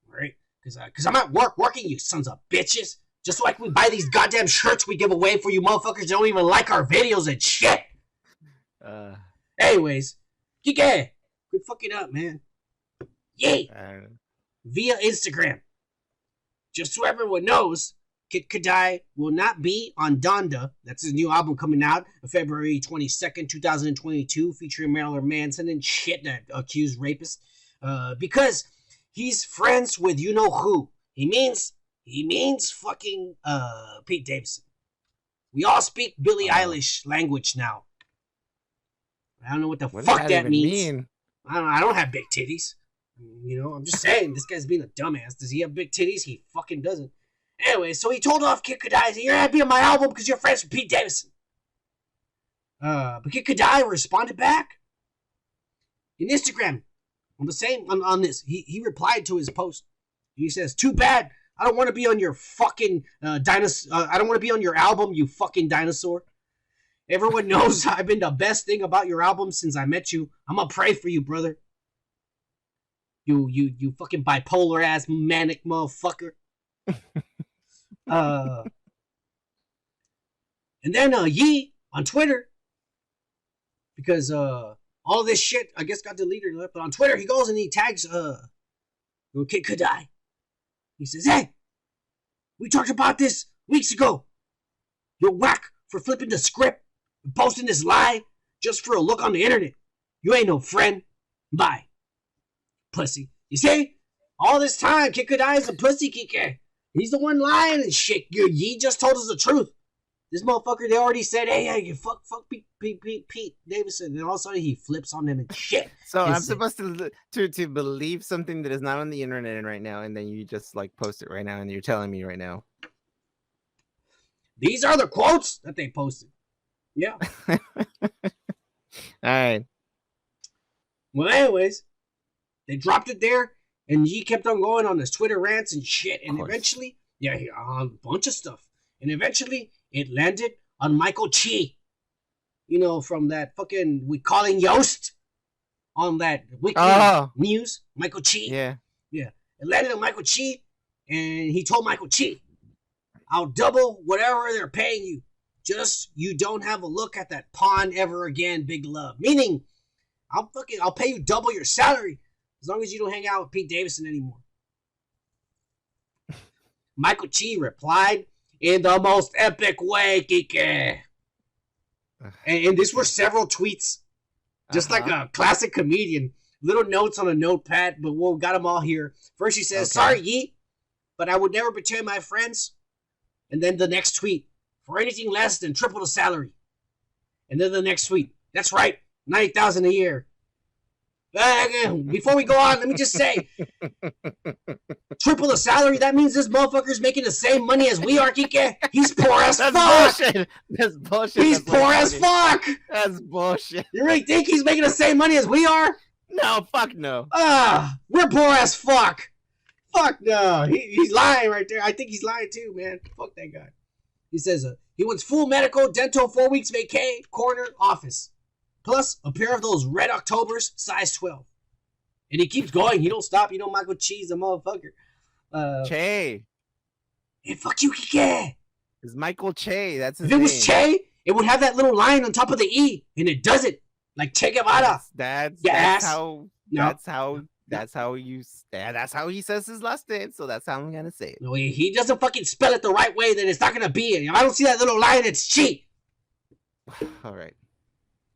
All right? Because I'm at work working, you sons of bitches. Just so I can buy these goddamn shirts we give away for you motherfuckers that don't even like our videos and shit. Anyways, Kike, quit fucking up, man. Yay. Via Instagram. Just so everyone knows, Kid Kadai will not be on Donda. That's his new album coming out on February 22nd, 2022, featuring Marilyn Manson and shit that accused rapists. Because he's friends with you-know-who. He means fucking Pete Davidson. We all speak Billie Eilish language now. I don't know what the fuck that means. I don't have big titties. I'm just saying, this guy's being a dumbass. Does he have big titties? He fucking doesn't. Anyway, so he told off Kid Kadai, you're going to be on my album because you're friends with Pete Davidson. But Kid Kadai responded back in Instagram on this. He replied to his post. He says, too bad. I don't want to be on your fucking dinosaur. I don't want to be on your album, you fucking dinosaur. Everyone knows I've been the best thing about your album since I met you. I'm going to pray for you, brother. You fucking bipolar ass manic motherfucker. And then Ye on Twitter, because all this shit I guess got deleted, but on Twitter he goes and he tags Kid Kadai. He says, hey, we talked about this weeks ago. You're whack for flipping the script and posting this lie just for a look on the internet. You ain't no friend. Bye. Pussy. You see? All this time, Kid Kadai is a pussy, Kike. He's the one lying and shit. Ye just told us the truth. This motherfucker, they already said, hey, you fuck Pete Davidson. And all of a sudden, he flips on them and shit. So I'm supposed to believe something that is not on the internet right now, and then you just like post it right now, and you're telling me right now. These are the quotes that they posted. Yeah. All right. Well, anyways, they dropped it there, and Ye kept on going on his Twitter rants and shit, and eventually, a bunch of stuff. And eventually, it landed on Michael Chi. From that fucking We Calling Yost on that weekly news. Michael Chi. Yeah. Yeah. It landed on Michael Chi, and he told Michael Chi, I'll double whatever they're paying you. Just you don't have a look at that pawn ever again, big love. Meaning, I'll pay you double your salary as long as you don't hang out with Pete Davidson anymore. Michael Chi replied in the most epic way, Kike. And these were several tweets. Just like a classic comedian. Little notes on a notepad, but we got them all here. First he says, sorry, Ye, but I would never betray my friends. And then the next tweet, for anything less than triple the salary. And then the next tweet, that's right, $90,000 a year. Before we go on, let me just say, triple the salary, that means this motherfucker's making the same money as we are, Kike. He's poor as fuck. Bullshit. That's bullshit. He's poor as fuck. That's bullshit. You really think he's making the same money as we are? No, fuck no. We're poor as fuck. Fuck no. He's lying right there. I think he's lying too, man. Fuck that guy. He says he wants full medical, dental, 4 weeks vacay, corner, office. Plus a pair of those red Octobers, size 12. And he keeps going. He don't stop. You know Michael Cheese, the motherfucker. Che. Hey, fuck you, Kike. It's Michael Che. That's his If it name. was Che, it would have that little line on top of the E, and it doesn't. Like Che Guevara. That's how he says his last name, so that's how I'm gonna say it. No, he doesn't fucking spell it the right way, then it's not gonna be it. If I don't see that little line, it's Che. All right.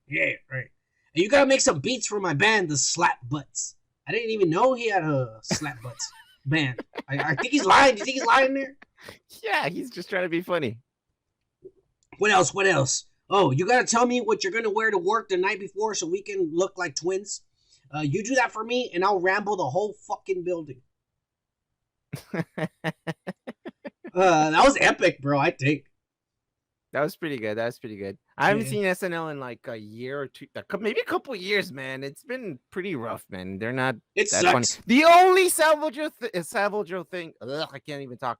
Yeah, right. And you gotta make some beats for my band, the Slap Butts. I didn't even know he had a Slap Butts band. I think he's lying. Do you think he's lying there? Yeah, he's just trying to be funny. What else? Oh, you gotta tell me what you're gonna wear to work the night before so we can look like twins. You do that for me, and I'll ramble the whole fucking building. That was epic, bro. I think that was pretty good. I haven't seen SNL in like a year or two, maybe a couple years, man. It's been pretty rough, man. They're not it that sucks. funny. The only Salvador thing, I can't even talk.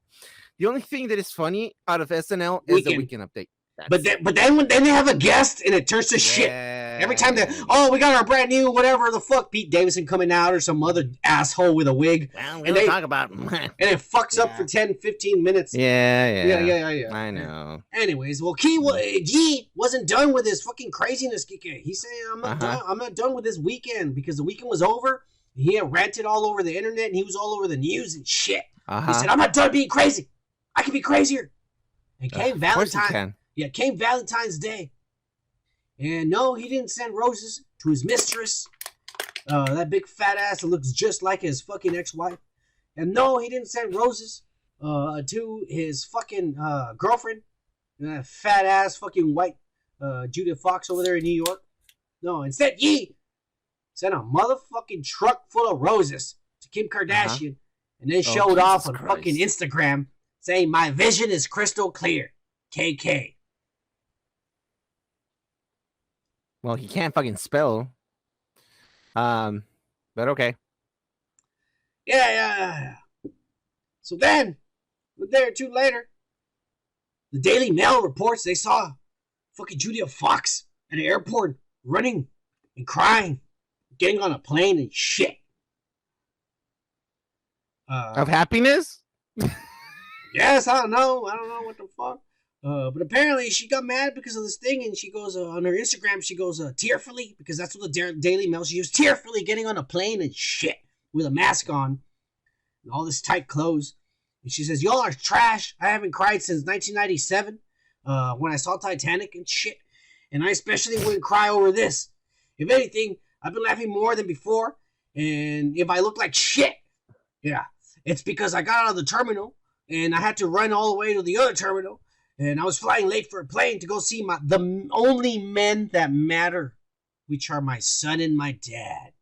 The only thing that is funny out of SNL is the weekend update. But then they have a guest and it turns to shit. Every time we got our brand new whatever the fuck Pete Davidson coming out or some other asshole with a wig. Well, we don't talk about and it fucks up for 10-15 minutes. Yeah. I know. Anyways, well, G wasn't done with his fuking craziness. He's saying I'm not done with this weekend because the weekend was over. He had ranted all over the internet and he was all over the news and shit. He said, I'm not done being crazy. I can be crazier. And came Valentine's Day. And no, he didn't send roses to his mistress. That big fat ass that looks just like his fucking ex-wife. And no, he didn't send roses to his fucking girlfriend. That fat ass fucking white Judith Fox over there in New York. No, instead he sent a motherfucking truck full of roses to Kim Kardashian. And then showed off on fucking Instagram saying, my vision is crystal clear. KK. Well, he can't fucking spell. But okay. Yeah. So then, a day or two later, the Daily Mail reports they saw fucking Julia Fox at an airport running and crying, getting on a plane and shit. Of happiness? Yes, I don't know what the fuck. But apparently she got mad because of this thing, and she goes on her Instagram. She goes tearfully because that's what the Daily Mail. She was tearfully getting on a plane and shit with a mask on and all this tight clothes. And she says, "Y'all are trash. I haven't cried since 1997 when I saw Titanic and shit, and I especially wouldn't cry over this. If anything, I've been laughing more than before. And if I look like shit, yeah, it's because I got out of the terminal and I had to run all the way to the other terminal." And I was flying late for a plane to go see the only men that matter, which are my son and my dad.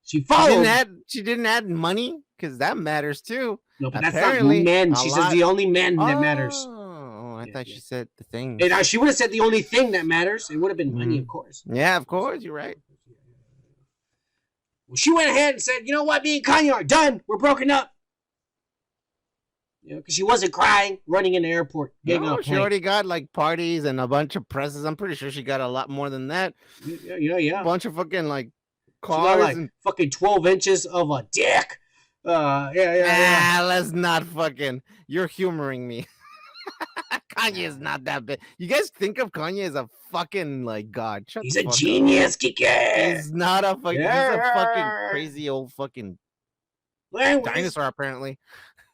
She didn't add money because that matters too. No, but that's not men. She says the only men that matters. Oh, I thought she said the thing. And she would have said the only thing that matters. It would have been money, of course. Yeah, of course. You're right. Well, she went ahead and said, "You know what? Me and Kanye are done. We're broken up." Because she wasn't crying, running in the airport. She already got like parties and a bunch of presses. I'm pretty sure she got a lot more than that. Yeah. A bunch of fucking like cars. She got like fucking 12 inches of a dick. Yeah. Let's not fucking. You're humoring me. Kanye is not that big. You guys think of Kanye as a fucking like god? He's a genius, Kike. He's not a fucking. He's a fucking crazy old fucking dinosaur, apparently.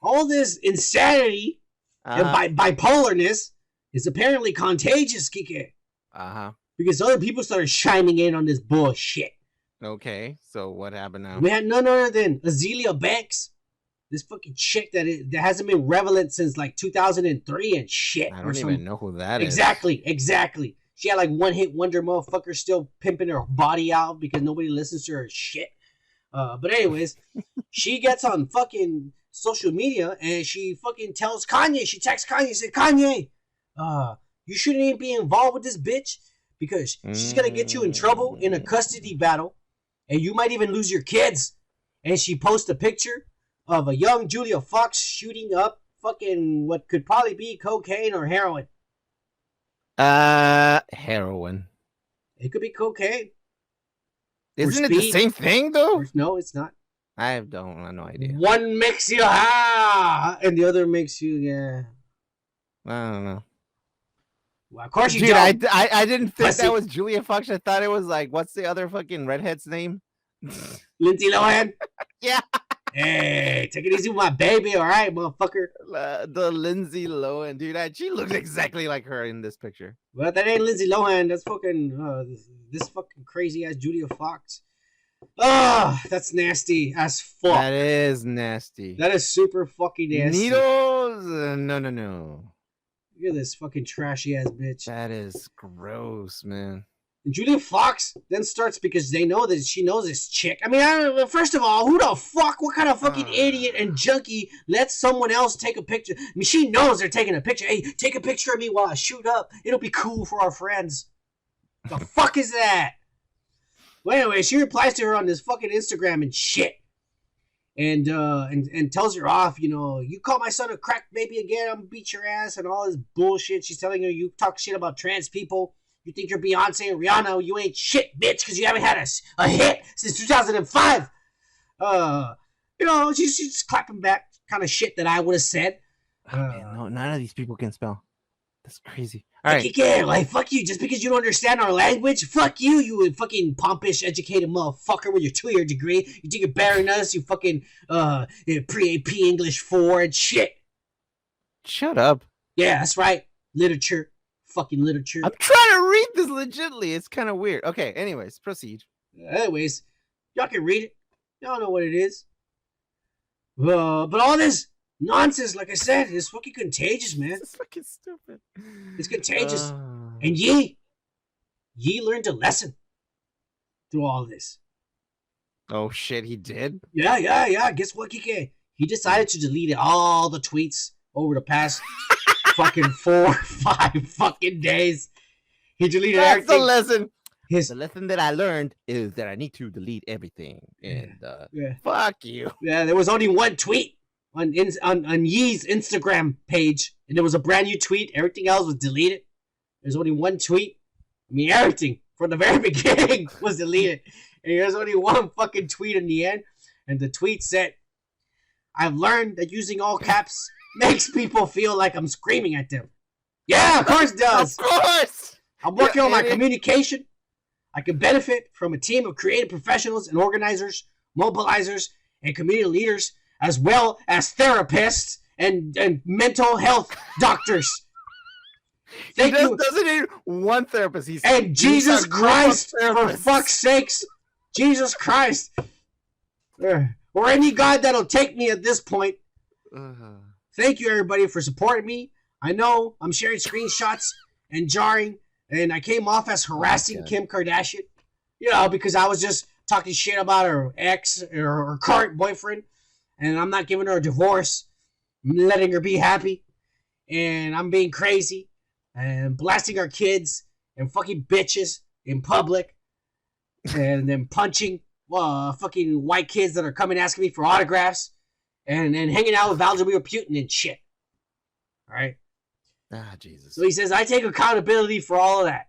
All this insanity and bipolarness is apparently contagious, Kike. Because other people started chiming in on this bullshit. Okay, so what happened now? We had none other than Azealia Banks, this fucking chick that hasn't been relevant since like 2003 and shit. I don't even know who that is. Exactly. She had like one hit wonder motherfucker still pimping her body out because nobody listens to her shit. But anyways, she gets on fucking social media and she fucking tells Kanye, she texts Kanye, said, "Kanye, you shouldn't even be involved with this bitch because she's gonna get you in trouble in a custody battle, and you might even lose your kids. And she posts a picture of a young Julia Fox shooting up fucking what could probably be cocaine or heroin. Heroin. It could be cocaine. Isn't it the same thing though? No, it's not. I have no idea. One makes you high, and the other makes you I don't know. Well, of course you Dude, don't. I didn't think Pussy. that was Julia Fox. I thought it was like, what's the other fucking redhead's name? Lindsay Lohan. Yeah. Hey, take it easy with my baby, all right, motherfucker. The Lindsay Lohan, dude. She looks exactly like her in this picture. Well, that ain't Lindsay Lohan. That's fucking this fucking crazy ass Julia Fox. Oh, that's nasty as fuck. That is nasty. That is super fucking nasty. Needles? No. Look at this fucking trashy ass bitch. That is gross, man. And Julia Fox then starts because they know that she knows this chick. I mean, first of all, who the fuck, what kind of fucking idiot and junkie lets someone else take a picture? I mean, she knows they're taking a picture. Hey, take a picture of me while I shoot up. It'll be cool for our friends. The fuck is that? Well, anyway, she replies to her on this fucking Instagram and shit. And tells her off, you call my son a crack baby again, I'm gonna beat your ass and all this bullshit. She's telling her you talk shit about trans people. You think you're Beyonce and Rihanna, you ain't shit, bitch, because you haven't had a hit since 2005. She's just clapping back kind of shit that I would have said. Man, no, none of these people can spell. That's crazy. All right. Like, fuck you. Just because you don't understand our language, fuck you, you fucking pompous, educated motherfucker with your 2-year degree. You think you're better than us, you fucking pre-AP English 4 and shit. Shut up. Yeah, that's right. Literature. Fucking literature. I'm trying to read this legitimately. It's kind of weird. Okay, anyways, proceed. Anyways, y'all can read it. Y'all know what it is. But all this nonsense, like I said, is fucking contagious, man. It's fucking stupid. It's contagious. And Ye learned a lesson through all this. Oh shit, he did? Yeah. Guess what, Kike? He decided to delete all the tweets over the past fucking 4 or 5 fucking days. He deleted everything. That's the lesson. The lesson that I learned is that I need to delete everything. And fuck you. Yeah, there was only one tweet on Yee's Instagram page, and it was a brand new tweet. Everything else was deleted. There's only one tweet. I mean, everything from the very beginning was deleted. And there's only one fucking tweet in the end. And the tweet said, I've learned that using all caps makes people feel like I'm screaming at them. Yeah, of course it does. Of course. I'm working on my communication. I can benefit from a team of creative professionals and organizers, mobilizers, and community leaders, as well as therapists and mental health doctors. Thank you. Doesn't need one therapist. And Jesus Christ, for fuck's sakes. Jesus Christ. Or any God that'll take me at this point. Thank you, everybody, for supporting me. I know I'm sharing screenshots and jarring, and I came off as harassing Kim Kardashian, because I was just talking shit about her ex or her current boyfriend, and I'm not giving her a divorce. I'm letting her be happy, and I'm being crazy and blasting our kids and fucking bitches in public, and then punching fucking white kids that are coming asking me for autographs. And hanging out with Vladimir Putin and shit. All right? Jesus. So he says, I take accountability for all of that.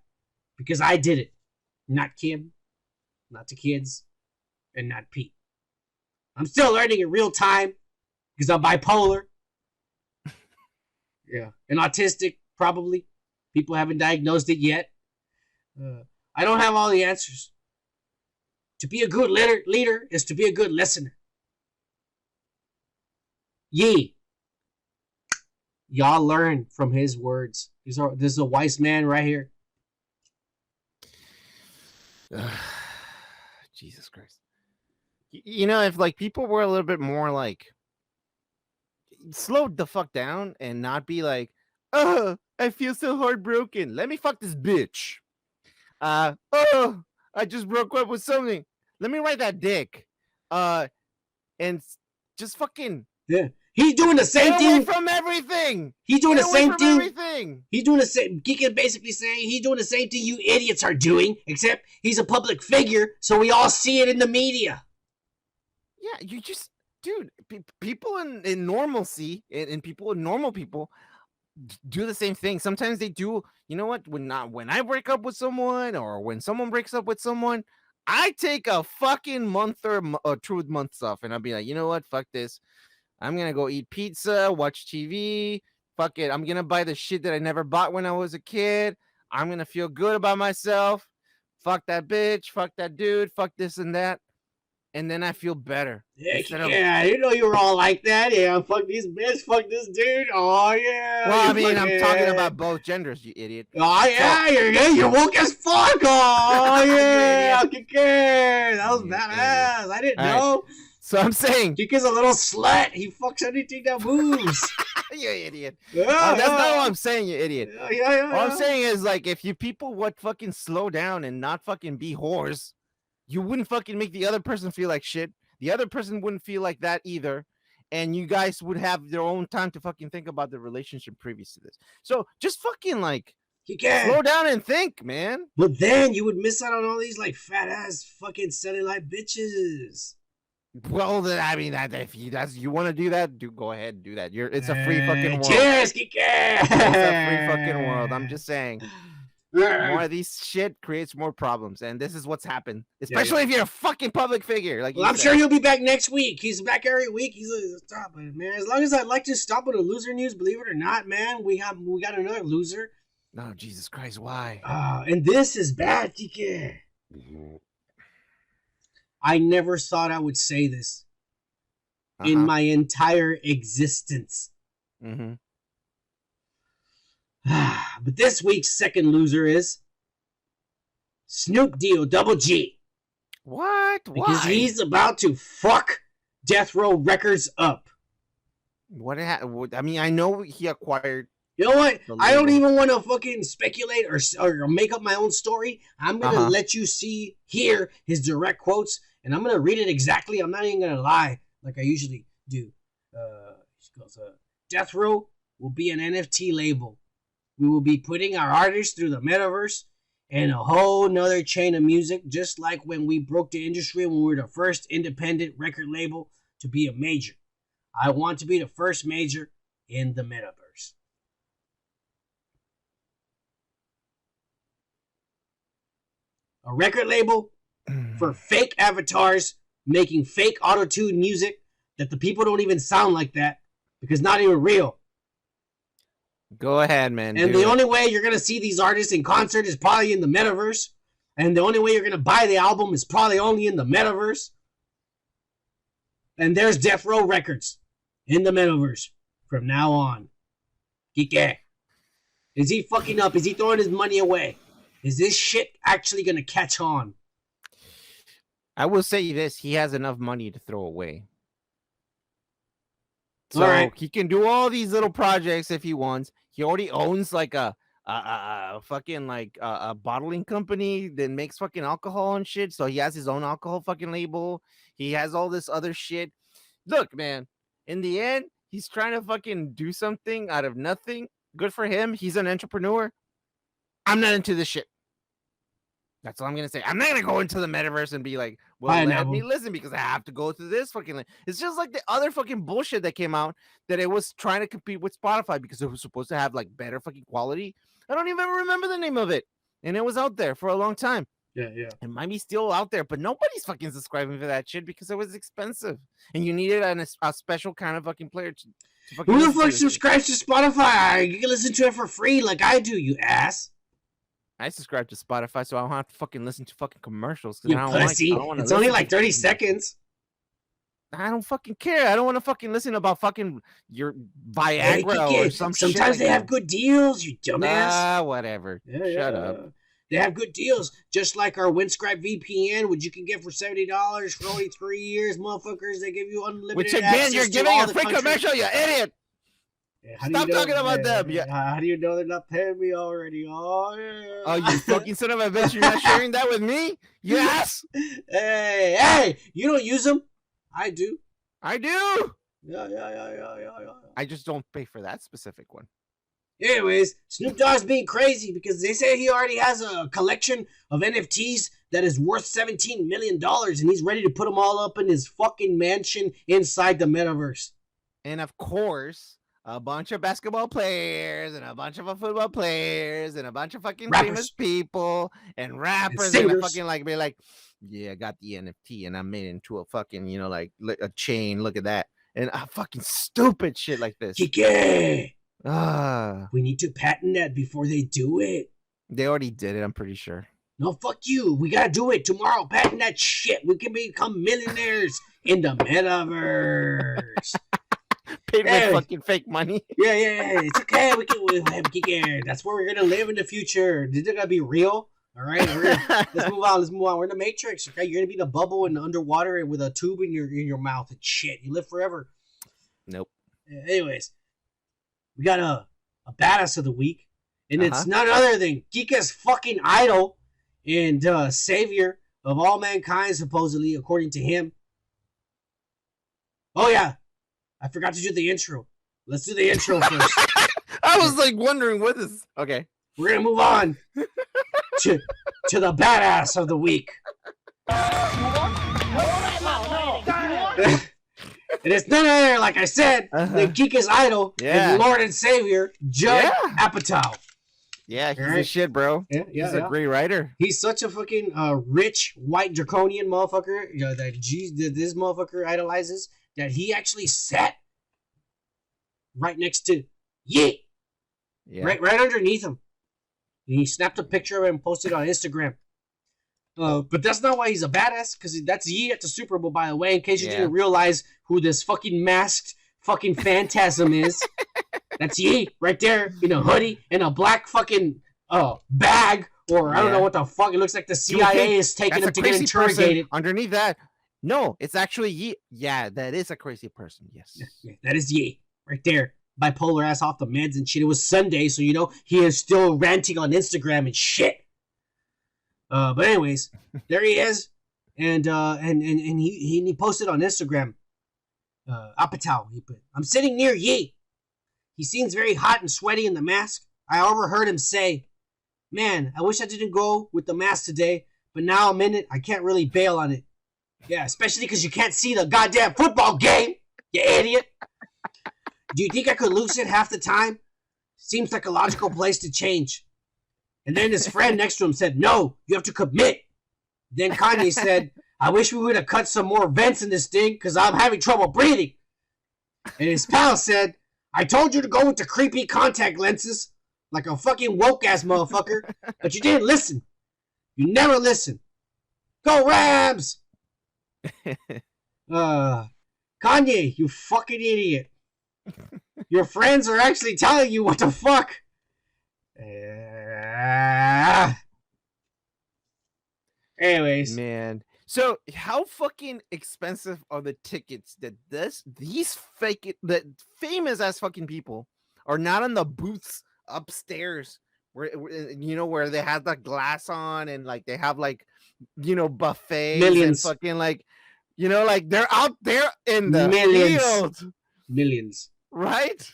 Because I did it. Not Kim. Not the kids. And not Pete. I'm still learning in real time. Because I'm bipolar. Yeah. And autistic, probably. People haven't diagnosed it yet. I don't have all the answers. To be a good leader is to be a good listener. Y'all learn from his words. This is a wise man right here. Jesus Christ. If like people were a little bit more like slowed the fuck down and not be like, oh, I feel so heartbroken. Let me fuck this bitch. I just broke up with something. Let me write that dick. And just fucking He's doing the same Get thing. away from everything. He's doing Get the away same from thing. Everything. He's doing the same. Geekin basically saying he's doing the same thing you idiots are doing, except he's a public figure, so we all see it in the media. Yeah, you just, dude. People in normalcy and people in normal people do the same thing. Sometimes they do. You know what? When I break up with someone, or when someone breaks up with someone, I take a fucking month or 2 months off, and I'll be like, you know what? Fuck this. I'm gonna go eat pizza, watch TV. Fuck it. I'm gonna buy the shit that I never bought when I was a kid. I'm gonna feel good about myself. Fuck that bitch. Fuck that dude. Fuck this and that. And then I feel better. Yeah, I didn't know you were all like that. Yeah, fuck these bitch, fuck this dude. Oh yeah. Well, I mean, I'm talking about both genders, you idiot. Oh yeah, you're woke as fuck. Oh yeah, Kike. That was badass. I didn't know. So I'm saying, Kike's a little slut. He fucks anything that moves. You idiot. Yeah, that's not what I'm saying, you idiot. Yeah. What I'm saying is, like, if you people would fucking slow down and not fucking be whores, you wouldn't fucking make the other person feel like shit. The other person wouldn't feel like that either. And you guys would have their own time to fucking think about the relationship previous to this. So just fucking, like, slow down and think, man. But then you would miss out on all these, like, fat ass fucking cellulite bitches. Well, then, I mean, if you want to do that, go ahead and do that. It's a free fucking world. Cheers, Kike. It's a free fucking world. I'm just saying. More of these shit creates more problems, and this is what's happened. Especially if you're a fucking public figure. Like, well, I'm sure he'll be back next week. He's back every week. He's like, stop it, man. As long as I'd like to stop with a loser news, believe it or not, man, we got another loser. No, Jesus Christ, why? And this is bad, Kike. I never thought I would say this in my entire existence. Mm-hmm. But this week's second loser is Snoop D-O-double-G. What? Why? Because he's about to fuck Death Row Records up. I mean, I know he acquired. You know what? I don't even want to fucking speculate or make up my own story. I'm going to let you hear his direct quotes, and I'm going to read it exactly. I'm not even going to lie like I usually do. She goes, Death Row will be an NFT label. We will be putting our artists through the metaverse and a whole nother chain of music, just like when we broke the industry when we were the first independent record label to be a major. I want to be the first major in the metaverse. A record label for fake avatars making fake auto-tune music that the people don't even sound like that because not even real. Go ahead, man. And the only way you're going to see these artists in concert is probably in the metaverse. And the only way you're going to buy the album is probably only in the metaverse. And there's Death Row Records in the metaverse from now on. Kike. Is he fucking up? Is he throwing his money away? Is this shit actually going to catch on? I will say this. He has enough money to throw away. So he can do all these little projects if he wants. He already owns like a fucking like a bottling company that makes fucking alcohol and shit. So he has his own alcohol fucking label. He has all this other shit. Look, man, in the end, he's trying to fucking do something out of nothing. Good for him. He's an entrepreneur. I'm not into this shit. That's all I'm gonna say. I'm not gonna go into the metaverse and be like, well, let me listen because I have to go through this fucking. It's just like the other fucking bullshit that came out that it was trying to compete with Spotify because it was supposed to have like better fucking quality. I don't even remember the name of it, and it was out there for a long time. Yeah. It might be still out there, but nobody's fucking subscribing for that shit because it was expensive, and you needed a special kind of fucking player to fucking. Who the fuck subscribes to Spotify? You can listen to it for free like I do, you ass. I subscribe to Spotify so I don't have to fucking listen to fucking commercials. You pussy. It's only like 30 seconds. I don't fucking care. I don't want to fucking listen about fucking your Viagra or some shit. Sometimes they have good deals, you dumbass. Whatever. Shut up. They have good deals, just like our Windscribe VPN, which you can get for $70 for only 3 years, motherfuckers. They give you unlimited access. Which again, you're giving a free commercial, you idiot. Stop talking about them. Yeah. How do you know they're not paying me already? Oh, yeah. Oh, you fucking son of a bitch. You're not sharing that with me? Yes. Hey, you don't use them. I do. I do. Yeah. I just don't pay for that specific one. Anyways, Snoop Dogg's being crazy because they say he already has a collection of NFTs that is worth $17 million, and he's ready to put them all up in his fucking mansion inside the metaverse. And of course, a bunch of basketball players and a bunch of football players and a bunch of fucking famous people and rappers and fucking like be like, yeah, I got the NFT and I made it into a fucking, you know, like a chain. Look at that. And fucking stupid shit like this. Kike! We need to patent that before they do it. They already did it, I'm pretty sure. No, fuck you. We gotta do it tomorrow. Patent that shit. We can become millionaires in the metaverse. Paid with fucking fake money. Yeah. It's okay. We can. That's where we're gonna live in the future. This is gonna be real. All right. Let's move on. We're in the Matrix. Okay. You're gonna be in a bubble and underwater and with a tube in your mouth and shit. You live forever. Nope. Anyways, we got a badass of the week, and it's none other than Kika's fucking idol and savior of all mankind, supposedly, according to him. Oh yeah, I forgot to do the intro. Let's do the intro first. I was like wondering what is. Okay, we're gonna move on to the badass of the week. And it's none other, like I said, than Kika's idol and Lord and Savior, Judd Apatow. Yeah, he's a shit, bro. Yeah, he's a great writer. He's such a fucking rich, white, draconian motherfucker that this motherfucker idolizes, that he actually sat right next to Ye. Yeah. Right underneath him. And he snapped a picture of it and posted it on Instagram. But that's not why he's a badass, because that's Ye at the Super Bowl, by the way, in case you didn't realize who this fucking masked fucking phantasm is. That's Ye right there in a hoodie and a black fucking bag, or I don't know what the fuck. It looks like the CIA is taking him to get interrogated. Underneath that, no, it's actually Ye. Yeah, that is a crazy person. Yes. Yeah, that is Ye right there. Bipolar ass off the meds and shit. It was Sunday, so you know he is still ranting on Instagram and shit. But anyways, there he is, and he posted on Instagram. Apatow, he put, "I'm sitting near Ye. He seems very hot and sweaty in the mask. I overheard him say, 'Man, I wish I didn't go with the mask today, but now I'm in it. I can't really bail on it.' Yeah, especially because you can't see the goddamn football game, you idiot. Do you think I could lose it half the time? Seems like a logical place to change." And then his friend next to him said, "No, you have to commit." Then Kanye said, "I wish we would have cut some more vents in this thing because I'm having trouble breathing." And his pal said, "I told you to go with the creepy contact lenses like a fucking woke-ass motherfucker, but you didn't listen. You never listen. Go Rams!" Kanye, you fucking idiot. Your friends are actually telling you what the fuck. Anyways, man, so how fucking expensive are the tickets that these famous ass fucking people are not in the booths upstairs where you know where they have the glass on and like they have like, you know, buffets millions. And fucking like, you know, like they're out there in the field. Millions, right?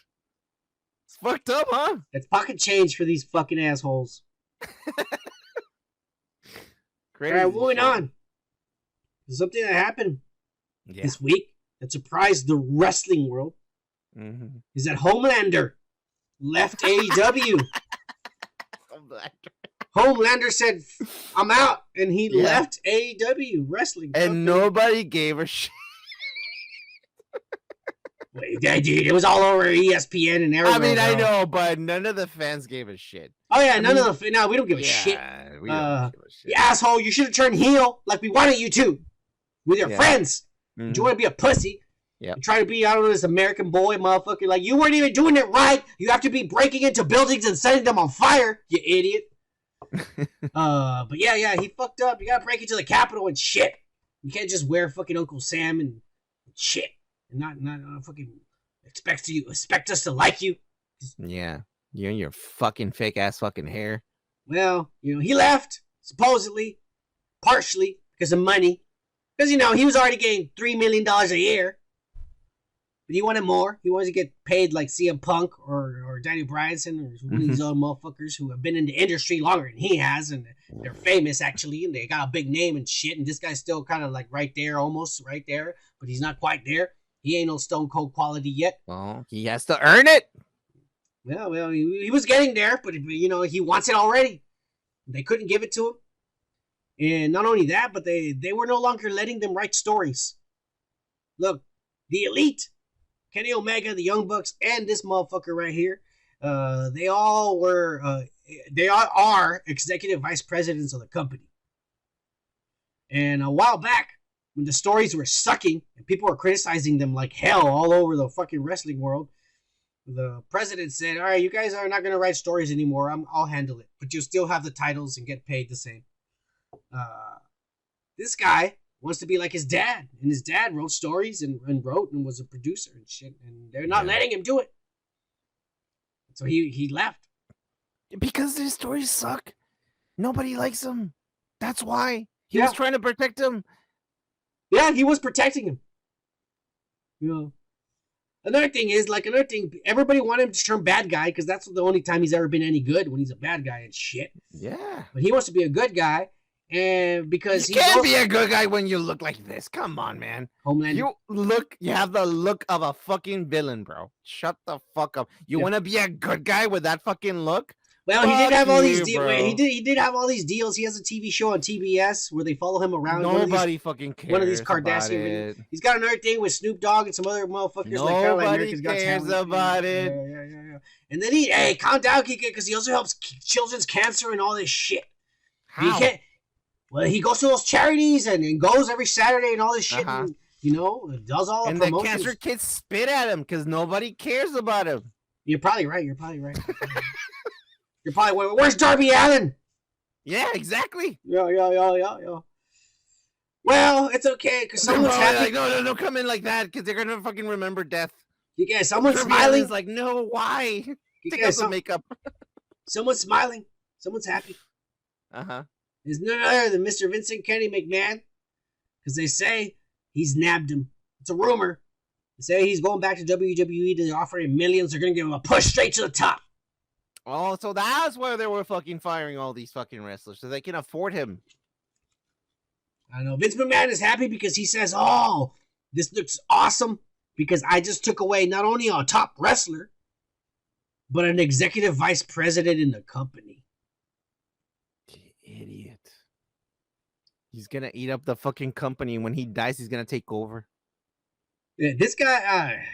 It's fucked up, huh? It's pocket change for these fucking assholes. Crazy. All right, moving on. There's something that happened this week that surprised the wrestling world. Is that Homelander left AEW. Homelander said, "I'm out," and he left AEW wrestling. And nobody gave a shit. Wait, dude, it was all over ESPN and everywhere. I mean, I know, but none of the fans gave a shit. Oh yeah, no, we don't give a shit. We don't give a shit. You asshole, you should have turned heel like we wanted you to with your friends. Do you want to be a pussy? Yeah. Try to be, I don't know, this American boy motherfucker. Like, you weren't even doing it right. You have to be breaking into buildings and setting them on fire, you idiot. But yeah, he fucked up. You gotta break into the Capitol and shit. You can't just wear fucking Uncle Sam and shit. And not fucking expect us to like you. Yeah. You and your fucking fake ass fucking hair. Well, you know, he left, supposedly, partially, because of money. Because, you know, he was already getting $3 million a year. But he wanted more. He wanted to get paid like CM Punk or Daniel Bryanson or one of these other motherfuckers who have been in the industry longer than he has, and they're famous actually, and they got a big name and shit. And this guy's still kind of like right there, almost right there, but he's not quite there. He ain't no Stone Cold quality yet. Well, he has to earn it. Well, he was getting there, but he wants it already. They couldn't give it to him. And not only that, but they were no longer letting them write stories. Look, the Elite, Kenny Omega, the Young Bucks, and this motherfucker right here, they all are executive vice presidents of the company. And a while back, when the stories were sucking and people were criticizing them like hell all over the fucking wrestling world, the president said, all right, you guys are not going to write stories anymore. I'll handle it. But you'll still have the titles and get paid the same. This guy wants to be like his dad. And his dad wrote stories and wrote and was a producer and shit. And they're not letting him do it. So he left. Because his stories suck. Nobody likes him. That's why. He was trying to protect him. Yeah, he was protecting him. Another thing, everybody wanted him to turn bad guy because that's the only time he's ever been any good, when he's a bad guy and shit. Yeah. But he wants to be a good guy, and because you can't be a good guy when you look like this. Come on, man. Homelander. You have the look of a fucking villain, bro. Shut the fuck up. You want to be a good guy with that fucking look? Well, he did have all these deals. He did have all these deals. He has a TV show on TBS where they follow him around. Nobody fucking cares. One of these Kardashian. He's got another thing with Snoop Dogg and some other motherfuckers. Nobody cares about it. Yeah. And then calm down, Kika, because he also helps children's cancer and all this shit. How? He goes to those charities and goes every Saturday and all this shit. And, does all the promotions. And the cancer kids spit at him because nobody cares about him. You're probably right. You're probably wondering, where's Darby Allin? Yeah, exactly. Yeah. Well, it's okay because someone's happy. Like, no, come in like that because they're gonna fucking remember death. Yeah, someone's smiling. Like, no, why? Take off some makeup. Someone's smiling. Someone's happy. There's none other than Mr. Vincent Kennedy McMahon, because they say he's nabbed him. It's a rumor. They say he's going back to WWE. They're offering millions. They're gonna give him a push straight to the top. Oh, so that's why they were fucking firing all these fucking wrestlers, so they can afford him. I know. Vince McMahon is happy because he says, oh, this looks awesome because I just took away not only a top wrestler, but an executive vice president in the company. Idiot. He's going to eat up the fucking company. When he dies, he's going to take over. Yeah, this guy,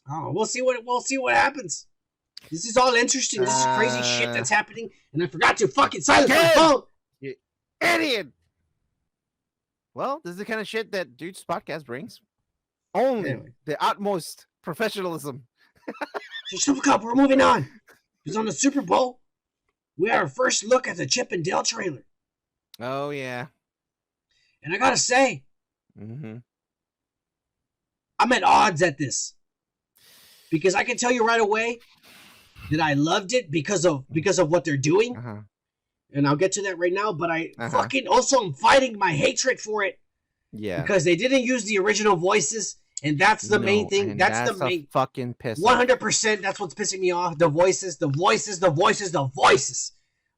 Oh, we'll see what happens. This is all interesting. This is crazy shit that's happening, and I forgot to fucking silence my phone. You idiot. Well, this is the kind of shit that Dude's podcast brings. Only the utmost professionalism. So, Super Cup, we're moving on. Because on the Super Bowl, we had our first look at the Chip and Dale trailer. Oh, yeah. And I gotta say, I'm at odds at this. Because I can tell you right away that I loved it because of what they're doing. And I'll get to that right now, but I fucking also am fighting my hatred for it. Yeah. Because they didn't use the original voices, and that's the main thing. That's the main fucking piss. 100%. That's what's pissing me off. The voices.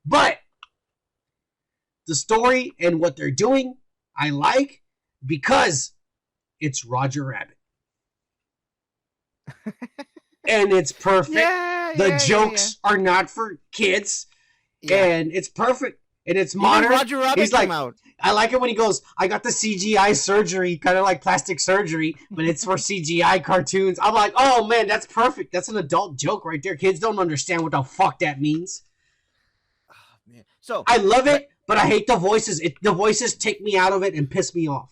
But the story and what they're doing, I like because it's Roger Rabbit. And it's perfect. The jokes are not for kids. And it's perfect. And it's modern. Roger Rabbit He's like, came out. I like it when he goes, I got the CGI surgery, kind of like plastic surgery, but it's for CGI cartoons. I'm like, oh man, that's perfect. That's an adult joke right there. Kids don't understand what the fuck that means. Oh, man. So I love it, but I hate the voices. The voices take me out of it and piss me off.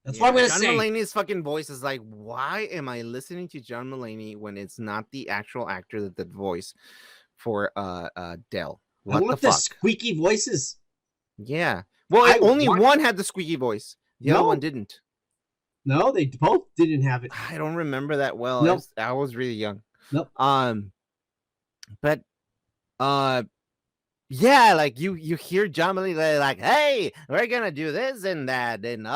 That's what I'm going to say. John Mulaney's fucking voice is like, why am I listening to John Mulaney when it's not the actual actor that did voice for Dell? What I want the squeaky voices. Yeah. Well, only one had the squeaky voice. The other one didn't. No, they both didn't have it. I don't remember that well. Nope. I was really young. Nope. But yeah, like you hear John Mulaney like, hey, we're gonna do this and that, and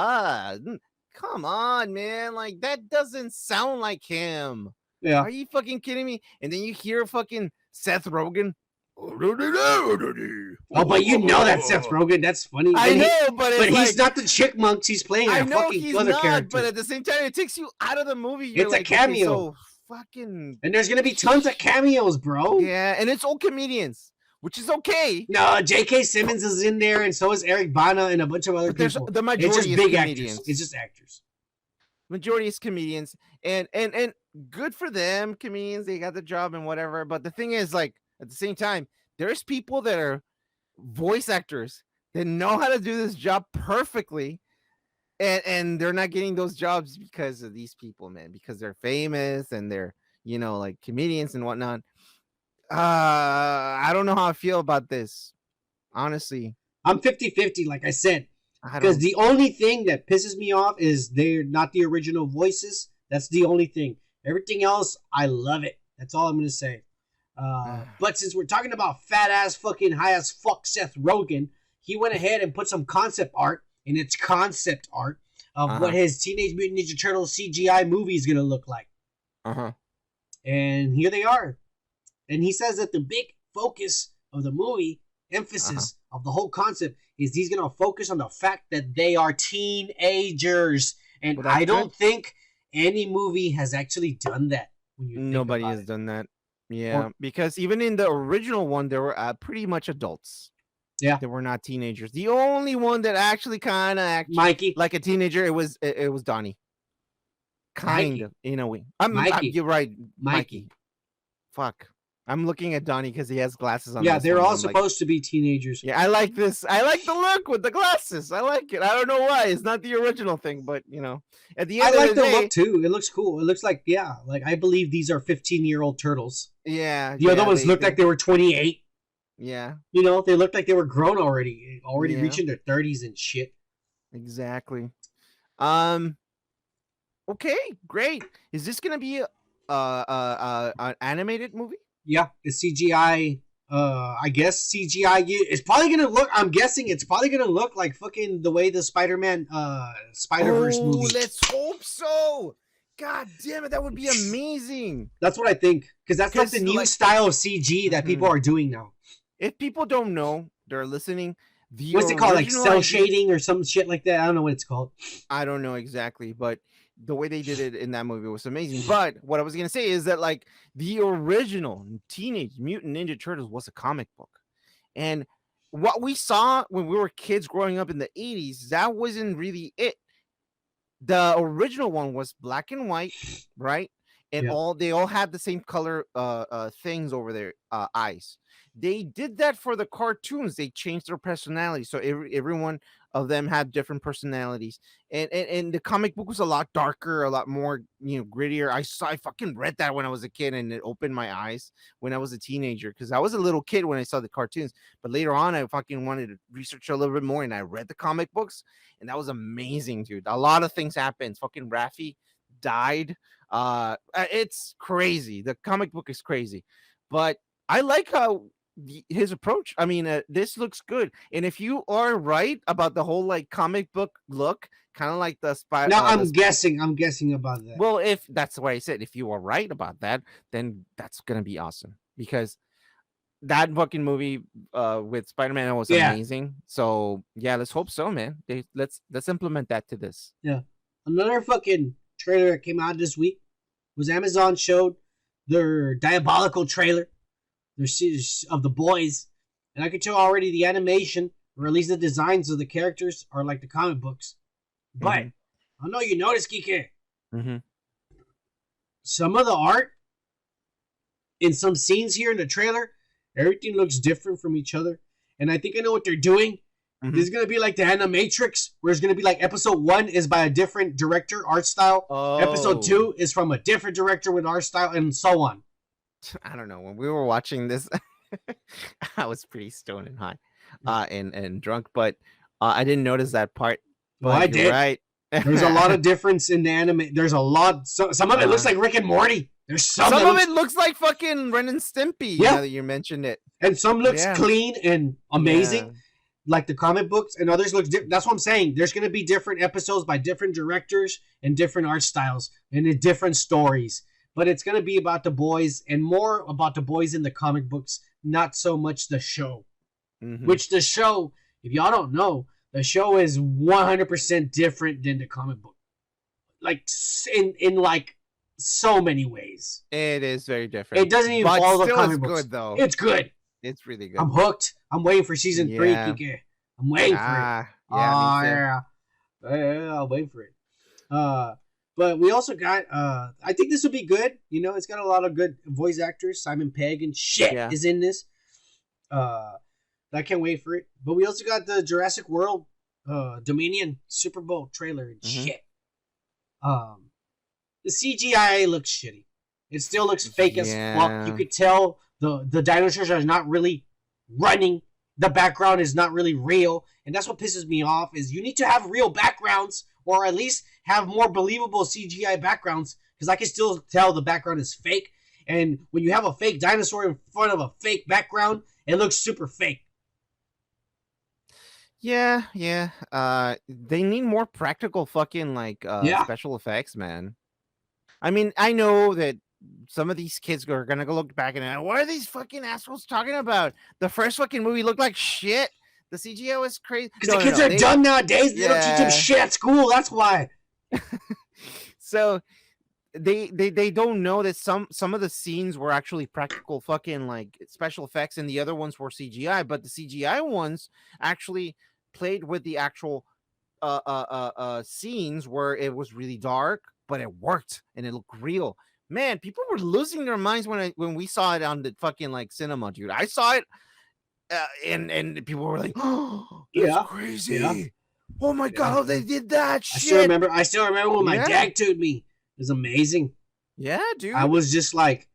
come on, man. Like, that doesn't sound like him. Yeah. Are you fucking kidding me? And then you hear fucking Seth Rogen. Oh, but you know that's Seth Rogen. That's funny. I know, but he's not the chipmunks. He's playing a fucking other character. But at the same time, it takes you out of the movie. It's like, a cameo. Okay, so fucking. And there's gonna be tons of cameos, bro. Yeah, and it's old comedians, which is okay. No, J.K. Simmons is in there, and so is Eric Bana and a bunch of other people. The majority it's just is big comedians. actors. It's just actors. Majority is comedians, and good for them, comedians. They got the job and whatever. But the thing is, like, at the same time, there's people that are voice actors that know how to do this job perfectly, and they're not getting those jobs because of these people, man, because they're famous and they're, you know, like comedians and whatnot. I don't know how I feel about this, honestly. I'm 50-50, like I said, because the only thing that pisses me off is they're not the original voices. That's the only thing. Everything else, I love it. That's all I'm gonna say. But since we're talking about fat ass fucking high as fuck Seth Rogen, he went ahead and put some concept art, and it's concept art of what his Teenage Mutant Ninja Turtles CGI movie is gonna look like. And here they are. And he says that the big focus of the movie, emphasis of the whole concept, is he's gonna focus on the fact that they are teenagers. And I don't think any movie has actually done that. When you Nobody has done that. Yeah, because even in the original one, they were pretty much adults. Yeah, they were not teenagers. The only one that actually kind of acted Mikey, like a teenager, it was Donnie. Kind of, in a way. You're right, Mikey. Fuck. I'm looking at Donnie because he has glasses on. Yeah, they're all supposed to be teenagers. Yeah, I like this. I like the look with the glasses. I like it. I don't know why. It's not the original thing, but you know, at the end I of like the the day, look too. It looks cool. It looks like like I believe these are 15-year-old turtles. Yeah. The other ones looked like they were 28. Yeah. You know, they looked like they were grown already reaching their 30s and shit. Exactly. Okay, great. Is this gonna be an animated movie? Yeah, it's CGI. I guess CGI. It's probably gonna look. I'm guessing it's probably gonna look like fucking the way the Spider-Man Spider-Verse movie. Let's hope so. God damn it, that would be amazing. That's what I think, because that's like the new style of CG that people are doing now. If people don't know, they're listening. What's it called? Like cell shading or some shit like that? I don't know what it's called. I don't know exactly, but the way they did it in that movie was amazing. But what I was going to say is that, like, the original Teenage Mutant Ninja Turtles was a comic book. And what we saw when we were kids growing up in the 80s, that wasn't really it. The original one was black and white, right? And they all had the same color things over their eyes. They did that for the cartoons. They changed their personality, so every one of them had different personalities. And the comic book was a lot darker, a lot more, you know, grittier. I fucking read that when I was a kid, and it opened my eyes when I was a teenager, because I was a little kid when I saw the cartoons. But later on, I fucking wanted to research a little bit more, and I read the comic books, and that was amazing, dude. A lot of things happened. Fucking Raffi died. It's crazy. The comic book is crazy, but I like how his approach. I mean, this looks good. And if you are right about the whole like comic book look, kind of like the spy. Now I'm guessing about that. Well, if that's what I said, if you are right about that, then that's gonna be awesome, because that fucking movie with Spider-Man was amazing. So yeah, let's hope so, man. Let's implement that to this. Yeah, another fucking trailer that came out this week was Amazon showed their Diabolical trailer, their series of the BOYZ, and I could tell already the animation, or at least the designs of the characters, are like the comic books. But I know you noticed, Kike. Some of the art in some scenes here in the trailer, everything looks different from each other, and I think I know what they're doing. This is gonna be like the Animatrix, where it's gonna be like episode 1 is by a different director, art style. Episode 2 is from a different director with art style, and so on. I don't know. When we were watching this, I was pretty stoned and high, and drunk, but I didn't notice that part. But I did. Right. There's a lot of difference in the anime. There's a lot. Some of it looks like Rick and Morty. There's some of it looks like fucking Ren and Stimpy. Yeah, now that you mentioned it. And some looks clean and amazing. like the comic books, and others look different. That's what I'm saying. There's going to be different episodes by different directors and different art styles and different stories. But it's going to be about the boys and more about the boys in the comic books, not so much the show. Mm-hmm. Which the show, if y'all don't know, the show is 100% different than the comic book. Like, in like so many ways. It is very different. It doesn't even follow the comic books. Good, though. It's good. It's really good. I'm hooked. I'm waiting for season 3, Kike. I'm waiting for it. Yeah. I'll wait for it. But we also got, I think this will be good. You know, it's got a lot of good voice actors. Simon Pegg and shit is in this. I can't wait for it. But we also got the Jurassic World Dominion Super Bowl trailer and shit. The CGI looks shitty. It still looks fake as fuck. You could tell the dinosaurs are not really running. The background is not really real. And that's what pisses me off is you need to have real backgrounds or at least have more believable CGI backgrounds because I can still tell the background is fake. And when you have a fake dinosaur in front of a fake background, it looks super fake. Yeah. They need more practical fucking special effects, man. I mean, I know that some of these kids are gonna go look back and what are these fucking assholes talking about? The first fucking movie looked like shit. The CGI was crazy. Because the kids are dumb nowadays. They don't teach them shit at school. That's why. So they don't know that some of the scenes were actually practical fucking like special effects and the other ones were CGI, but the CGI ones actually played with the actual scenes where it was really dark, but it worked and it looked real. Man, people were losing their minds when we saw it on the fucking like cinema, dude. I saw it, and people were like, "Oh, that's crazy! Yeah. Oh my god, how they did that shit!" I still remember when my dad told me. It was amazing. Yeah, dude. I was just like,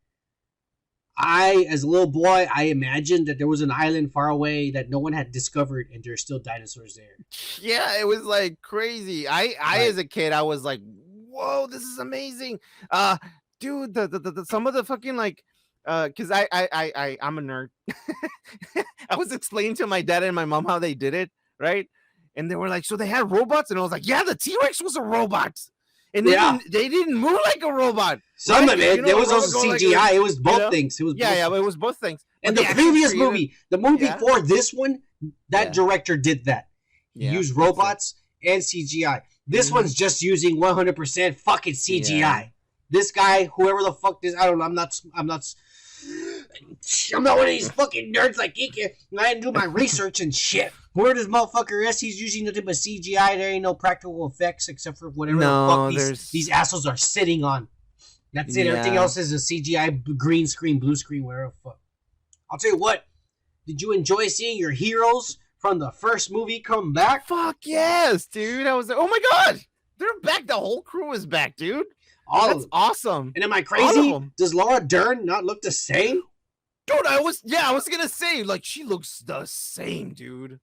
as a little boy, I imagined that there was an island far away that no one had discovered, and there's still dinosaurs there. Yeah, it was like crazy. I as a kid, I was like, "Whoa, this is amazing!" Dude, the some of the fucking like, because I'm a nerd. I was explaining to my dad and my mom how they did it, right? And they were like, "So they had robots?" And I was like, "Yeah, the T-Rex was a robot." And they didn't move like a robot. Some of it, there was also CGI. Like it was both things. It was it was both things. And the previous movie, the movie before this one, that director did that. He used robots and CGI. This one's just using 100% fucking CGI. Yeah. This guy, whoever the fuck this, I don't know. I'm not one of these fucking nerds like Ike. I didn't do my research and shit. Where this motherfucker is, he's using nothing but CGI. There ain't no practical effects except for whatever the fuck these assholes are sitting on. That's it. Everything else is a CGI green screen, blue screen, whatever the fuck. I'll tell you what. Did you enjoy seeing your heroes from the first movie come back? Fuck yes, dude. I was like, oh my god, they're back. The whole crew is back, dude. That's awesome. And am I crazy? Does Laura Dern not look the same? Dude, I was gonna say, like, she looks the same, dude.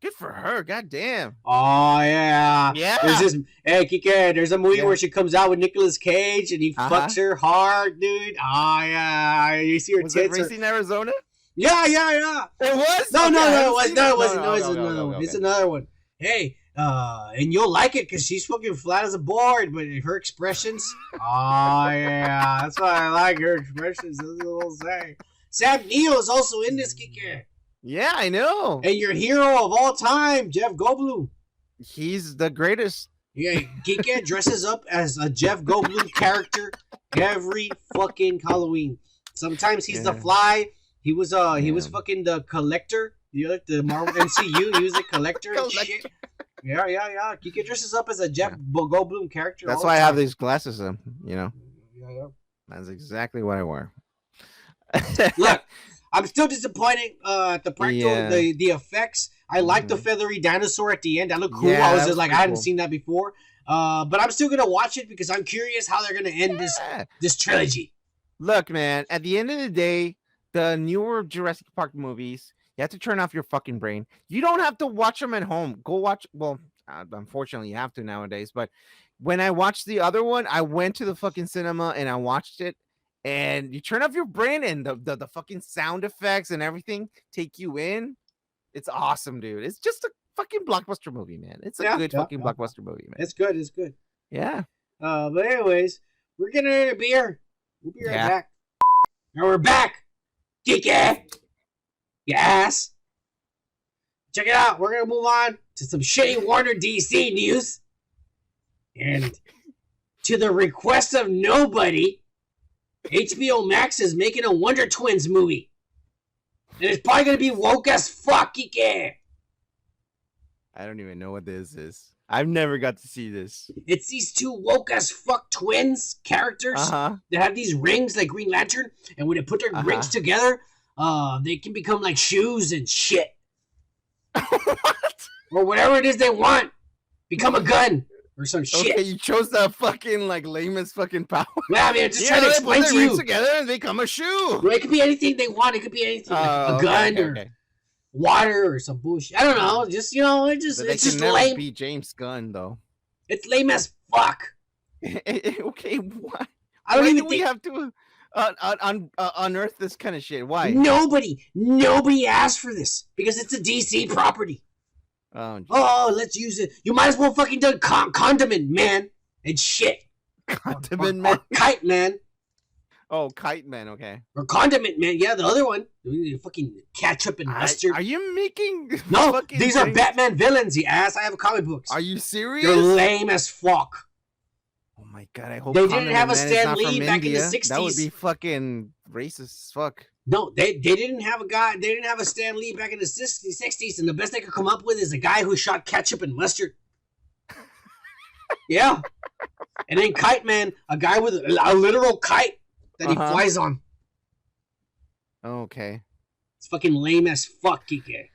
Good for her, goddamn. Oh yeah. Yeah. There's this Kike, there's a movie where she comes out with Nicolas Cage and he fucks her hard, dude. Oh yeah. You see her was tits. It Racing Arizona? Yeah. It was? No, it wasn't. It's another one. It's another one. Hey, and you'll like it because she's fucking flat as a board, but her expressions, oh yeah, that's why I like her expressions. That's what I'll say. Sam Neill is also in this, Kike. Yeah, I know. And your hero of all time, Jeff Goldblum. He's the greatest. Yeah, Kike dresses up as a Jeff Goldblum character every fucking Halloween. Sometimes he's the Fly. He was fucking the Collector. The Marvel MCU. He was a collector and shit. Yeah. Kike dresses up as a Jeff Goldblum character. That's why I have these glasses on, Yeah. That's exactly what I wear. Look, I'm still disappointed at the practical, the effects. I like the feathery dinosaur at the end. That looked cool. I was just like, I hadn't seen that before. But I'm still going to watch it because I'm curious how they're going to end this trilogy. Look, man, at the end of the day, the newer Jurassic Park movies, you have to turn off your fucking brain. You don't have to watch them at home. Go watch. Well, unfortunately, you have to nowadays. But when I watched the other one, I went to the fucking cinema and I watched it. And you turn off your brain and the fucking sound effects and everything take you in. It's awesome, dude. It's just a fucking blockbuster movie, man. It's a good fucking blockbuster movie, man. It's good. It's good. Yeah. But anyways, we're getting a beer. We'll be right back. And we're back. Geeky. Yes. Check it out. We're going to move on to some shitty Warner DC news. And to the request of nobody, HBO Max is making a Wonder Twins movie. And it's probably going to be woke as fuck, Geeky. I don't even know what this is. I've never got to see this. It's these two woke as fuck twins characters that have these rings like Green Lantern, and when they put their rings together, they can become like shoes and shit. What? Or whatever it is they want. Become a gun or some shit. Okay, you chose the fucking like lamest fucking power. Well, I mean, I'm just trying to explain to you. Rings together and they become a shoe. Well, it could be anything they want. It could be anything, like a gun or water or some bullshit. I don't know. Just it's just never lame. Be James Gunn though. It's lame as fuck. Okay, why? I don't even think we have to unearth this kind of shit. Why? Nobody asked for this because it's a DC property. Oh, let's use it. You might as well fucking done Condiment Man and shit. Condiment Man? Or Kite Man. Oh, Kite Man, okay. Or Condiment Man, yeah, the other one. Fucking ketchup and mustard. Are you making... No, these are Batman villains, you ass. I have comic books. Are you serious? They're lame as fuck. Oh my god, I hope they didn't have a Stan Lee back in the 60s. That would be fucking racist as fuck. No, they didn't have they didn't have a Stan Lee back in the 60s, and the best they could come up with is a guy who shot ketchup and mustard. Yeah. And then Kite Man, a guy with a literal kite that he flies on. Okay. It's fucking lame as fuck, Kike.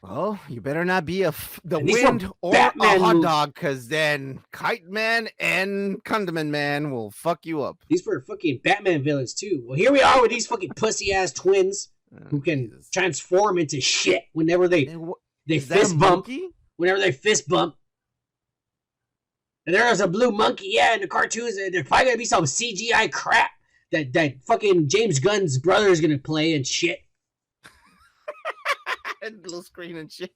Well, you better not be the wind or Batman a hot dog, because then Kite Man and Condiment Man will fuck you up. These were fucking Batman villains, too. Well, here we are with these fucking pussy-ass twins who can transform into shit whenever they fist bump. Whenever they fist bump. And there's a blue monkey, yeah, in the cartoons. There's probably going to be some CGI crap that fucking James Gunn's brother is going to play and shit. And blue screen and shit.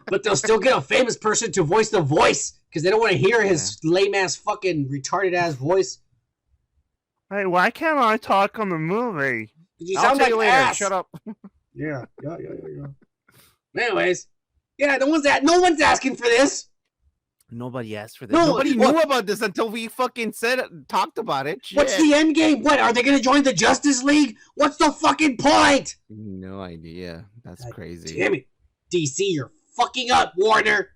But they'll still get a famous person to voice the voice because they don't want to hear his lame ass fucking retarded ass voice. Hey, why can't I talk on the movie? You sound like later. Ass. Shut up. Yeah. Anyways, yeah, no one's asking for this. Nobody asked for this. Nobody knew about this until we fucking talked about it. Shit. What's the end game? What, are they going to join the Justice League? What's the fucking point? No idea. That's crazy. Damn it. DC, you're fucking up, Warner.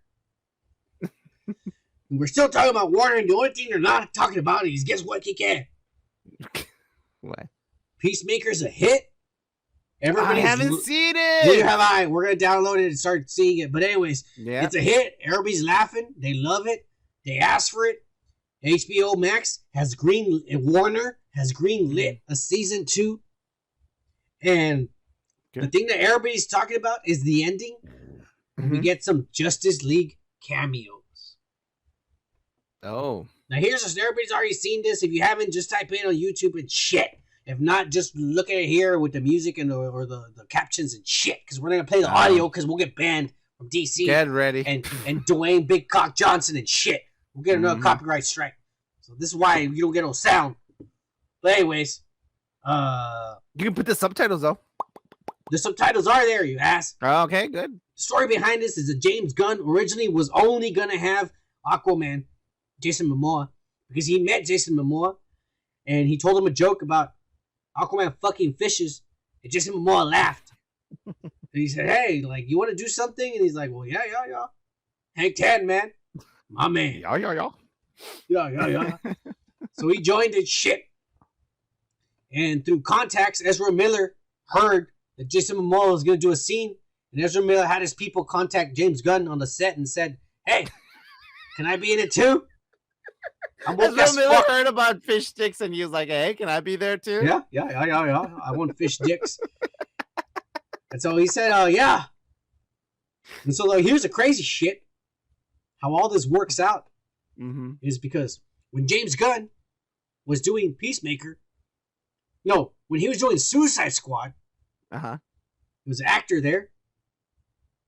We're still talking about Warner, and the only thing they're not talking about is, guess what, Kike? What? Peacemaker's a hit. I haven't seen it. Neither have I. We're going to download it and start seeing it. But anyways, It's a hit. Everybody's laughing. They love it. They asked for it. HBO Max has Warner has greenlit a season 2. And the thing that everybody's talking about is the ending. We get some Justice League cameos. Oh. Now everybody's already seen this. If you haven't, just type in on YouTube and shit. If not, just look at it here with the music and or the captions and shit. Because we're going to play the audio because we'll get banned from DC. Get ready. And Dwayne Big Cock Johnson and shit. We'll get another copyright strike. So this is why you don't get no sound. But anyways. You can put the subtitles though. The subtitles are there, you ass. Okay, good. The story behind this is that James Gunn originally was only going to have Aquaman, Jason Momoa. Because he met Jason Momoa. And he told him a joke about Aquaman fucking fishes, and Jason Momoa laughed. And he said, hey, like, you want to do something? And he's like, well, yeah. Hank 10, man. My man. Yeah. So he joined and shit. And through contacts, Ezra Miller heard that Jason Momoa was going to do a scene. And Ezra Miller had his people contact James Gunn on the set and said, hey, can I be in it too? Ezra Miller heard about fish sticks and he was like, hey, can I be there too? Yeah. I want fish dicks. And so he said, yeah. And so here's the crazy shit. How all this works out is because when James Gunn was doing Peacemaker, when he was doing Suicide Squad, there was an actor there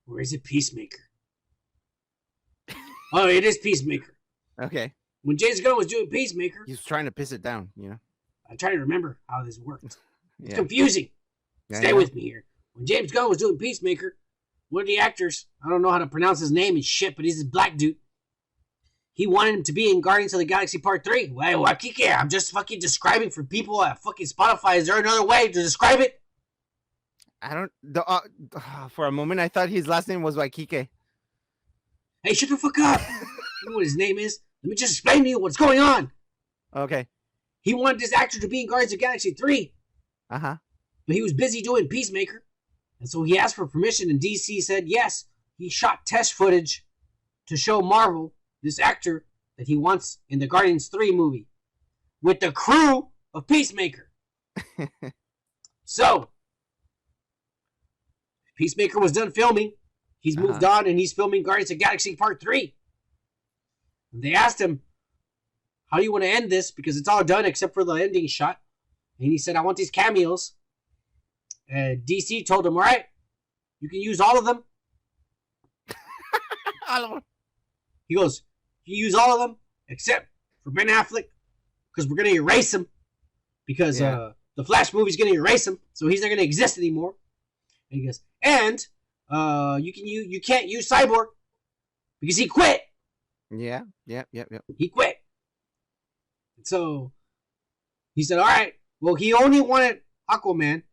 Or is it Peacemaker? Oh, it is Peacemaker. Okay. When James Gunn was doing Peacemaker, He was trying to piss it down, you know? I'm trying to remember how this worked. It's Yeah. confusing. Yeah, Stay yeah. with me here. When James Gunn was doing Peacemaker, one of the actors, I don't know how to pronounce his name and shit, but he's this black dude. He wanted him to be in Guardians of the Galaxy Part 3. Well, Wakike, I'm just fucking describing for people at fucking Spotify. Is there another way to describe it? I don't. For a moment, I thought his last name was Waikike. Hey, shut the fuck up. I don't know what his name is. Let me just explain to you what's going on. Okay. He wanted this actor to be in Guardians of the Galaxy 3, Uh-huh. but he was busy doing Peacemaker. And so he asked for permission, and DC said yes. He shot test footage to show Marvel this actor that he wants in the Guardians 3 movie with the crew of Peacemaker. So, Peacemaker was done filming. He's moved on, and he's filming Guardians of the Galaxy Part 3. And they asked him, how do you want to end this? Because it's all done except for the ending shot. And he said, I want these cameos. And DC told him, all right, you can use all of them. He goes, you use all of them except for Ben Affleck because we're going to erase him because the Flash movie's going to erase him, so he's not going to exist anymore. And he goes, and you can't use Cyborg because he quit. Yeah. He quit. So he said, all right, well, he only wanted Aquaman.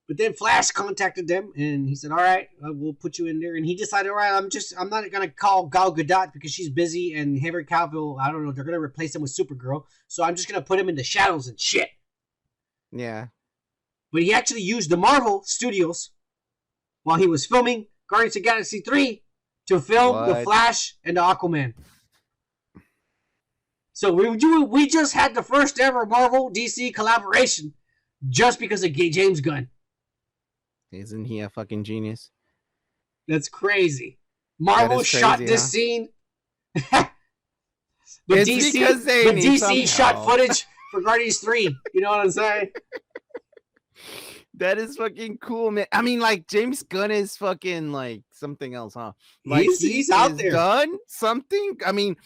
But then Flash contacted them, and he said, all right, we'll put you in there. And he decided, all right, I'm not going to call Gal Gadot because she's busy, and Henry Cavill, I don't know, they're going to replace him with Supergirl. So I'm just going to put him in the shadows and shit. Yeah. But he actually used the Marvel Studios while he was filming Guardians of the Galaxy 3 to film the Flash and the Aquaman. So we just had the first ever Marvel DC collaboration just because of James Gunn. Isn't he a fucking genius? That's crazy. Marvel shot this scene. But DC shot footage for Guardians 3. You know what I'm saying? That is fucking cool, man. I mean, like, James Gunn is fucking, like, something else, huh? Like, he's out there. Done something? I mean,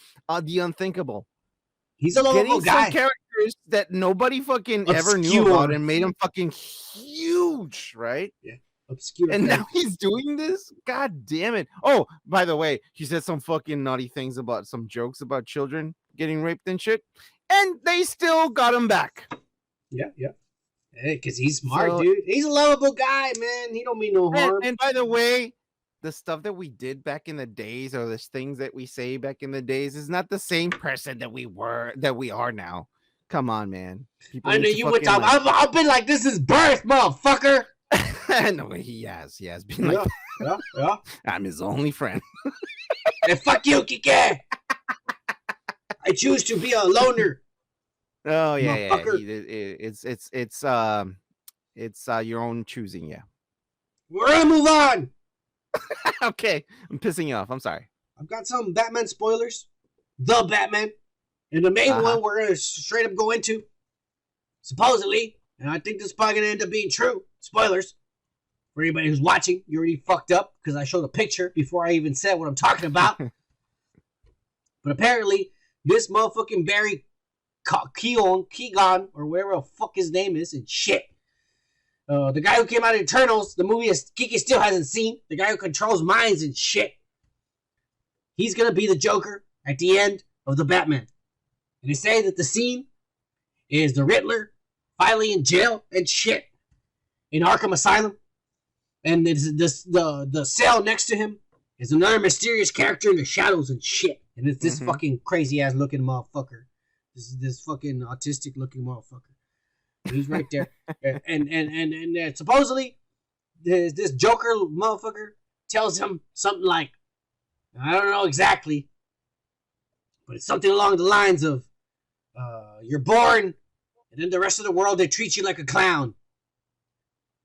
the unthinkable. He's a lovable guy. Some characters that nobody fucking ever knew about and made him fucking huge, right? Yeah. Obscure. And now he's doing this? God damn it. Oh, by the way, he said some fucking naughty things about some jokes about children getting raped and shit. And they still got him back. Yeah. Hey, because he's smart, dude. He's a lovable guy, man. He don't mean no harm. And by the way, the stuff that we did back in the days, or the things that we say back in the days, is not the same person that we are now. Come on, man. People I know you would talk. I've been like this since birth, motherfucker. No, he has been like yeah. I'm his only friend. And fuck you, Kike. I choose to be a loner. Oh yeah. It's your own choosing. Yeah. We're gonna move on. Okay, I'm pissing you off. I'm sorry. I've got some Batman spoilers. The Batman, and the main one we're gonna straight up go into. Supposedly, and I think this is probably gonna end up being true. Spoilers for anybody who's watching. You already fucked up because I showed a picture before I even said what I'm talking about. But apparently, this motherfucking Barry Keoghan, or whatever the fuck his name is, and shit. The guy who came out of Eternals, the movie Kiki still hasn't seen. The guy who controls minds and shit. He's gonna be the Joker at the end of the Batman. And they say that the scene is the Riddler finally in jail and shit in Arkham Asylum. And the cell next to him is another mysterious character in the shadows and shit. And it's this fucking crazy ass looking motherfucker. This fucking autistic looking motherfucker. And he's right there. and supposedly this Joker motherfucker tells him something like, I don't know exactly, but it's something along the lines of, you're born, and then the rest of the world, they treat you like a clown.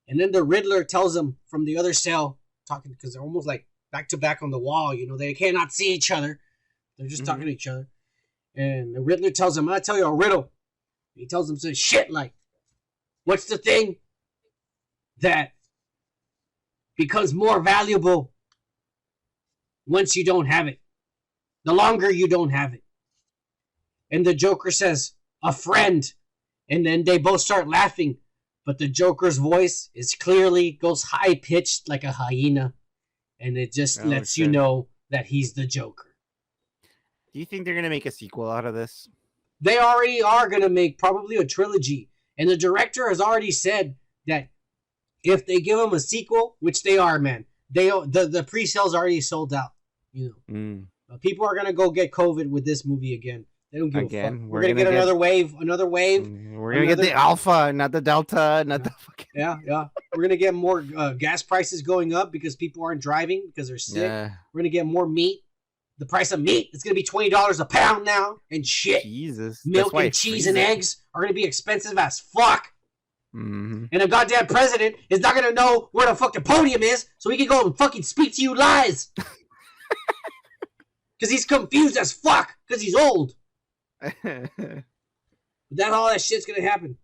And then the Riddler tells him from the other cell, talking, because they're almost like back to back on the wall, you know, they cannot see each other. They're just talking to each other. And the Riddler tells him, I'm going to tell you a riddle. He tells him some shit like, what's the thing that becomes more valuable once you don't have it. The longer you don't have it. And the Joker says, a friend. And then they both start laughing. But the Joker's voice goes high-pitched like a hyena. And it just lets you know that he's the Joker. Do you think they're going to make a sequel out of this? They already are going to make probably a trilogy. And the director has already said that if they give him a sequel, which they are, man, the pre-sales already sold out. You know, people are going to go get COVID with this movie again. They don't give a fuck. We're going to get another wave. We're going to get the alpha, not the delta, not the fucking... Yeah. We're going to get more gas prices going up because people aren't driving because they're sick. Yeah. We're going to get more meat. The price of meat is going to be $20 a pound now and shit. Jesus. Milk and cheese and eggs are going to be expensive as fuck. Mm-hmm. And a goddamn president is not going to know where the fucking podium is so he can go and fucking speak to you lies. Because he's confused as fuck because he's old. That's all that shit's gonna happen.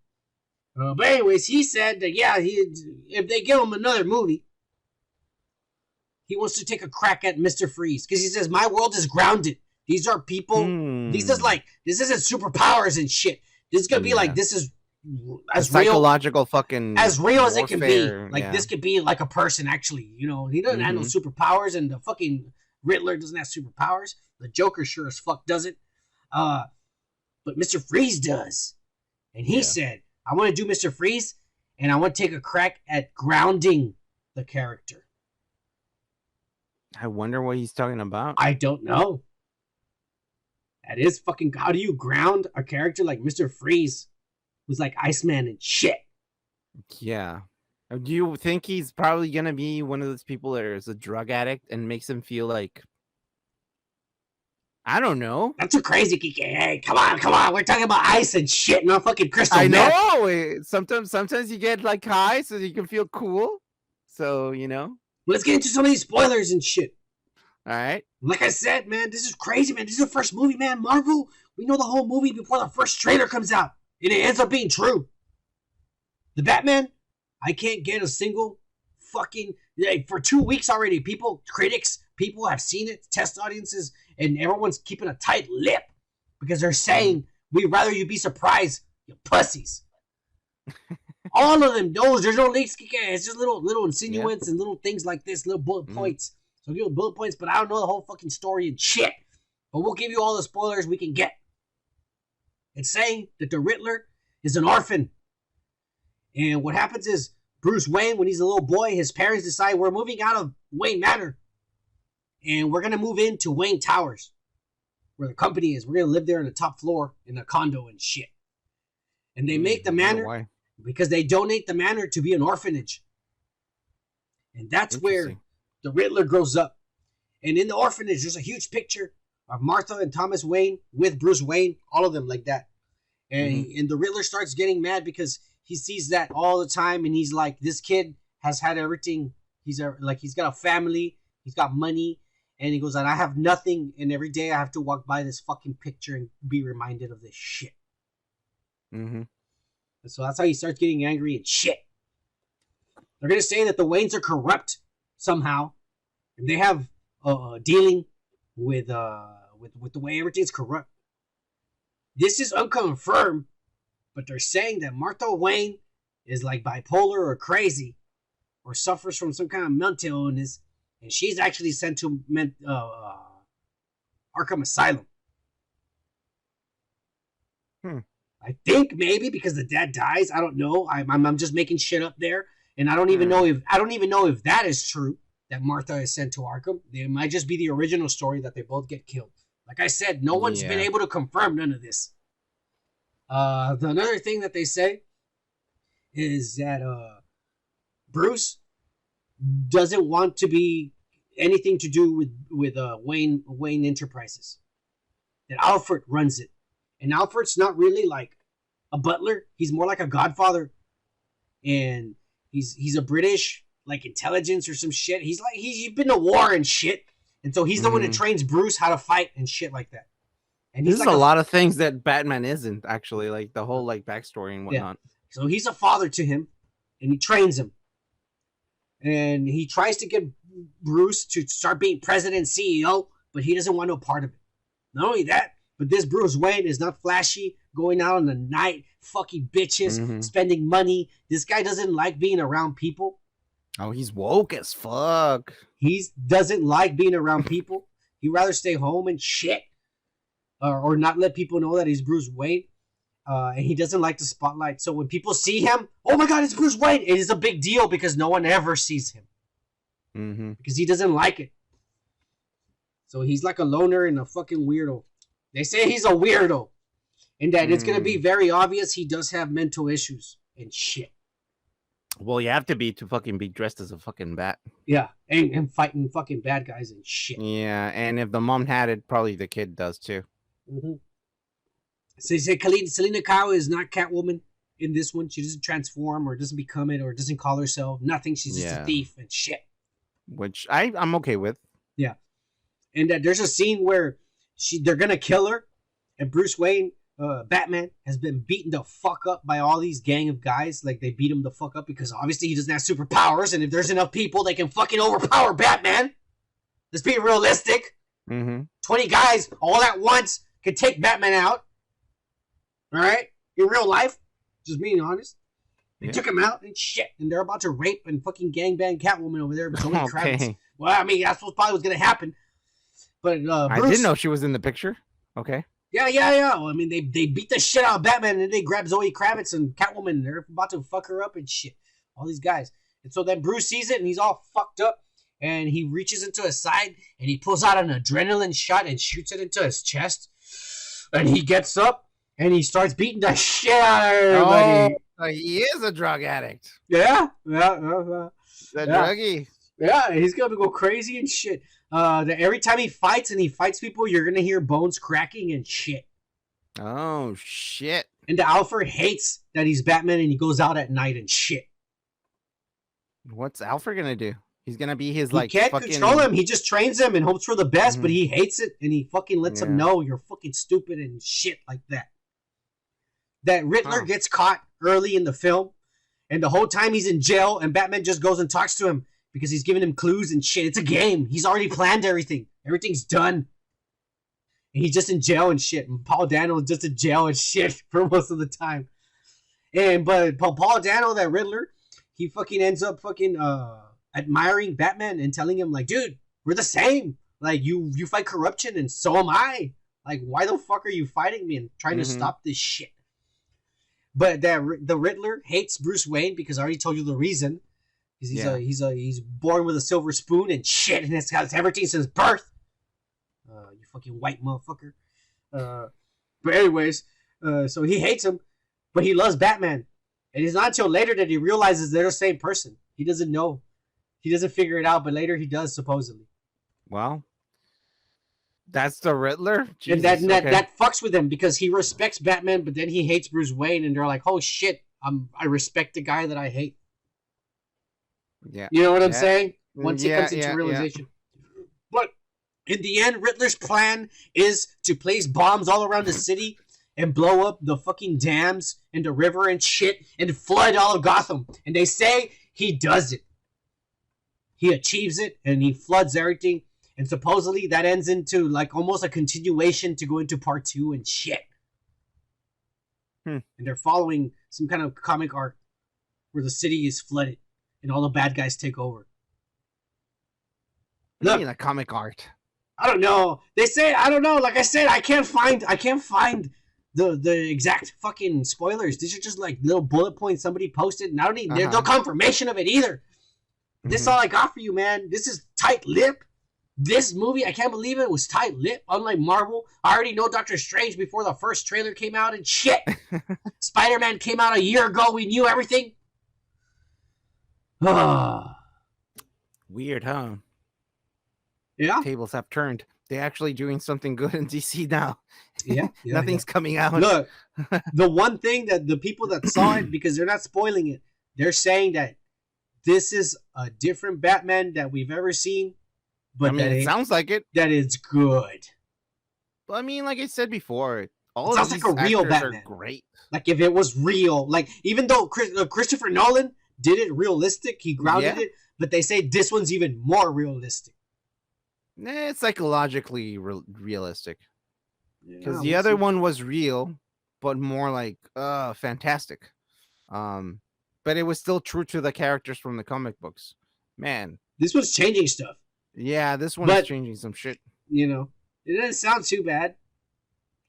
But anyways, he said that if they give him another movie, he wants to take a crack at Mr. Freeze because he says my world is grounded. These are people. This isn't superpowers and shit. This is gonna be like this is as psychological fucking as real as it can be. Like this could be like a person actually. You know, he doesn't have no superpowers, and the fucking Riddler doesn't have superpowers. The Joker sure as fuck doesn't. But Mr. Freeze does. And he said, I want to do Mr. Freeze, and I want to take a crack at grounding the character. I wonder what he's talking about. I don't know. That is fucking... How do you ground a character like Mr. Freeze, who's like Iceman and shit? Yeah. Do you think he's probably going to be one of those people that is a drug addict and makes him feel like... I don't know. That's too crazy, Kike. Hey, come on. We're talking about ice and shit, not fucking crystal. I know. Sometimes you get like high so you can feel cool. So, you know. Let's get into some of these spoilers and shit. All right. Like I said, man, this is crazy, man. This is the first movie, man. Marvel, we know the whole movie before the first trailer comes out. And it ends up being true. The Batman, I can't get a single fucking... For 2 weeks already, critics have seen it, test audiences, and everyone's keeping a tight lip because they're saying, we'd rather you be surprised, you pussies. All of them knows there's no leaks. It's just little insinuants and little things like this, little bullet points. So give bullet points, but I don't know the whole fucking story and shit. But we'll give you all the spoilers we can get. It's saying that the Riddler is an orphan. And what happens is, Bruce Wayne, when he's a little boy, his parents decide we're moving out of Wayne Manor. And we're going to move into Wayne Towers, where the company is. We're going to live there on the top floor in a condo and shit. And they make the manor because they donate the manor to be an orphanage. And that's where the Riddler grows up. And in the orphanage, there's a huge picture of Martha and Thomas Wayne with Bruce Wayne, all of them like that. And, and the Riddler starts getting mad because he sees that all the time. And he's like, this kid has had everything. He's got a family. He's got money. And he goes, and I have nothing. And every day I have to walk by this fucking picture and be reminded of this shit. And so that's how he starts getting angry and shit. They're going to say that the Waynes are corrupt somehow. And they have dealing with the way everything's corrupt. This is unconfirmed. But they're saying that Martha Wayne is like bipolar or crazy. Or suffers from some kind of mental illness. And she's actually sent to Arkham Asylum. I think maybe because the dad dies. I don't know. I'm just making shit up there, and I don't even know if that is true. That Martha is sent to Arkham. It might just be the original story that they both get killed. Like I said, no one's been able to confirm none of this. Another thing that they say is that Bruce doesn't want to be anything to do with Wayne Enterprises. That Alfred runs it. And Alfred's not really like a butler. He's more like a godfather. And he's a British like intelligence or some shit. He's been to war and shit. And so he's the one that trains Bruce how to fight and shit like that. And he's like a lot of things that Batman isn't actually, like the whole like backstory and whatnot. Yeah. So he's a father to him and he trains him. And he tries to get Bruce to start being president and CEO, but he doesn't want no part of it. Not only that, but this Bruce Wayne is not flashy, going out in the night, fucking bitches, spending money. This guy doesn't like being around people. Oh, he's woke as fuck. He doesn't like being around people. He'd rather stay home and shit. Or not let people know that he's Bruce Wayne. And he doesn't like the spotlight. So when people see him, oh my God, it's Bruce Wayne. It is a big deal because no one ever sees him. Because he doesn't like it. So he's like a loner and a fucking weirdo. They say he's a weirdo. And that it's going to be very obvious he does have mental issues and shit. Well, you have to be dressed as a fucking bat. Yeah, and fighting fucking bad guys and shit. Yeah, and if the mom had it, probably the kid does too. So he said Selena Kyle is not Catwoman in this one. She doesn't transform or doesn't become it or doesn't call herself. Nothing. She's just a thief and shit. Which I'm okay with. Yeah. And there's a scene where they're going to kill her. And Bruce Wayne, Batman, has been beaten the fuck up by all these gang of guys. Like, they beat him the fuck up because obviously he doesn't have superpowers. And if there's enough people, they can fucking overpower Batman. Let's be realistic. 20 guys all at once can take Batman out. All right? In real life. Just being honest. They took him out and shit. And they're about to rape and fucking gangbang Catwoman over there. But Zoe Kravitz. Well, I mean, that's what probably was going to happen. But Bruce, I didn't know she was in the picture. Okay. Yeah. Well, I mean, they beat the shit out of Batman and then they grab Zoe Kravitz and Catwoman. They're about to fuck her up and shit. All these guys. And so then Bruce sees it and he's all fucked up. And he reaches into his side and he pulls out an adrenaline shot and shoots it into his chest. And he gets up and he starts beating the shit out of everybody. Oh, he is a drug addict. Yeah. The druggie. Yeah, he's going to go crazy and shit. Every time he fights people, you're going to hear bones cracking and shit. Oh, shit. And the Alfred hates that he's Batman and he goes out at night and shit. What's Alfred going to do? He's going to be his, he can't control him. He just trains him and hopes for the best, but he hates it and he fucking lets him know you're fucking stupid and shit like that. That Riddler gets caught early in the film and the whole time he's in jail and Batman just goes and talks to him because he's giving him clues and shit. It's a game. He's already planned everything. Everything's done. And he's just in jail and shit. And Paul Dano is just in jail and shit for most of the time. But Paul Dano, that Riddler, he fucking ends up fucking admiring Batman and telling him, like, dude, we're the same. Like, you fight corruption and so am I. Like, why the fuck are you fighting me and trying to stop this shit? But the Riddler hates Bruce Wayne because I already told you the reason. He's born with a silver spoon and shit, and it's has everything since birth. You fucking white motherfucker. But anyways, so he hates him, but he loves Batman. And it's not until later that he realizes they're the same person. He doesn't know. He doesn't figure it out, but later he does, supposedly. Well, that's the Riddler? Jesus, and that fucks with him because he respects Batman, but then he hates Bruce Wayne, and they're like, oh shit, I respect the guy that I hate. Yeah. You know what I'm saying? Once it comes into realization. Yeah. But in the end, Riddler's plan is to place bombs all around the city and blow up the fucking dams and the river and shit and flood all of Gotham. And they say he does it. He achieves it and he floods everything. And supposedly that ends into like almost a continuation to go into part 2 and shit. And they're following some kind of comic arc where the city is flooded and all the bad guys take over. Look, I mean, like comic art. I don't know. They say I don't know. Like I said, I can't find the exact fucking spoilers. These are just like little bullet points somebody posted, and I don't need there's no confirmation of it either. This is all I got for you, man. This is tight lip. This movie, I can't believe it was tight lip. Unlike Marvel, I already know Doctor Strange before the first trailer came out and shit. Spider-Man came out a year ago. We knew everything. Weird, huh? Yeah. Tables have turned. They're actually doing something good in DC now. Yeah. Nothing's coming out. Look, the one thing that the people that saw it, because they're not spoiling it, they're saying that this is a different Batman that we've ever seen. But I mean, it sounds like it. That it's good. But I mean, like I said before, all it of sounds these like a real actors Batman. are great. Like if it was real, like even though Christopher Nolan did it realistic, he grounded it, but they say this one's even more realistic. It's psychologically realistic. Because Yeah, the other one was real, but more like fantastic. But it was still true to the characters from the comic books. Man, this was changing stuff. Yeah, this one is changing some shit. You know, it doesn't sound too bad.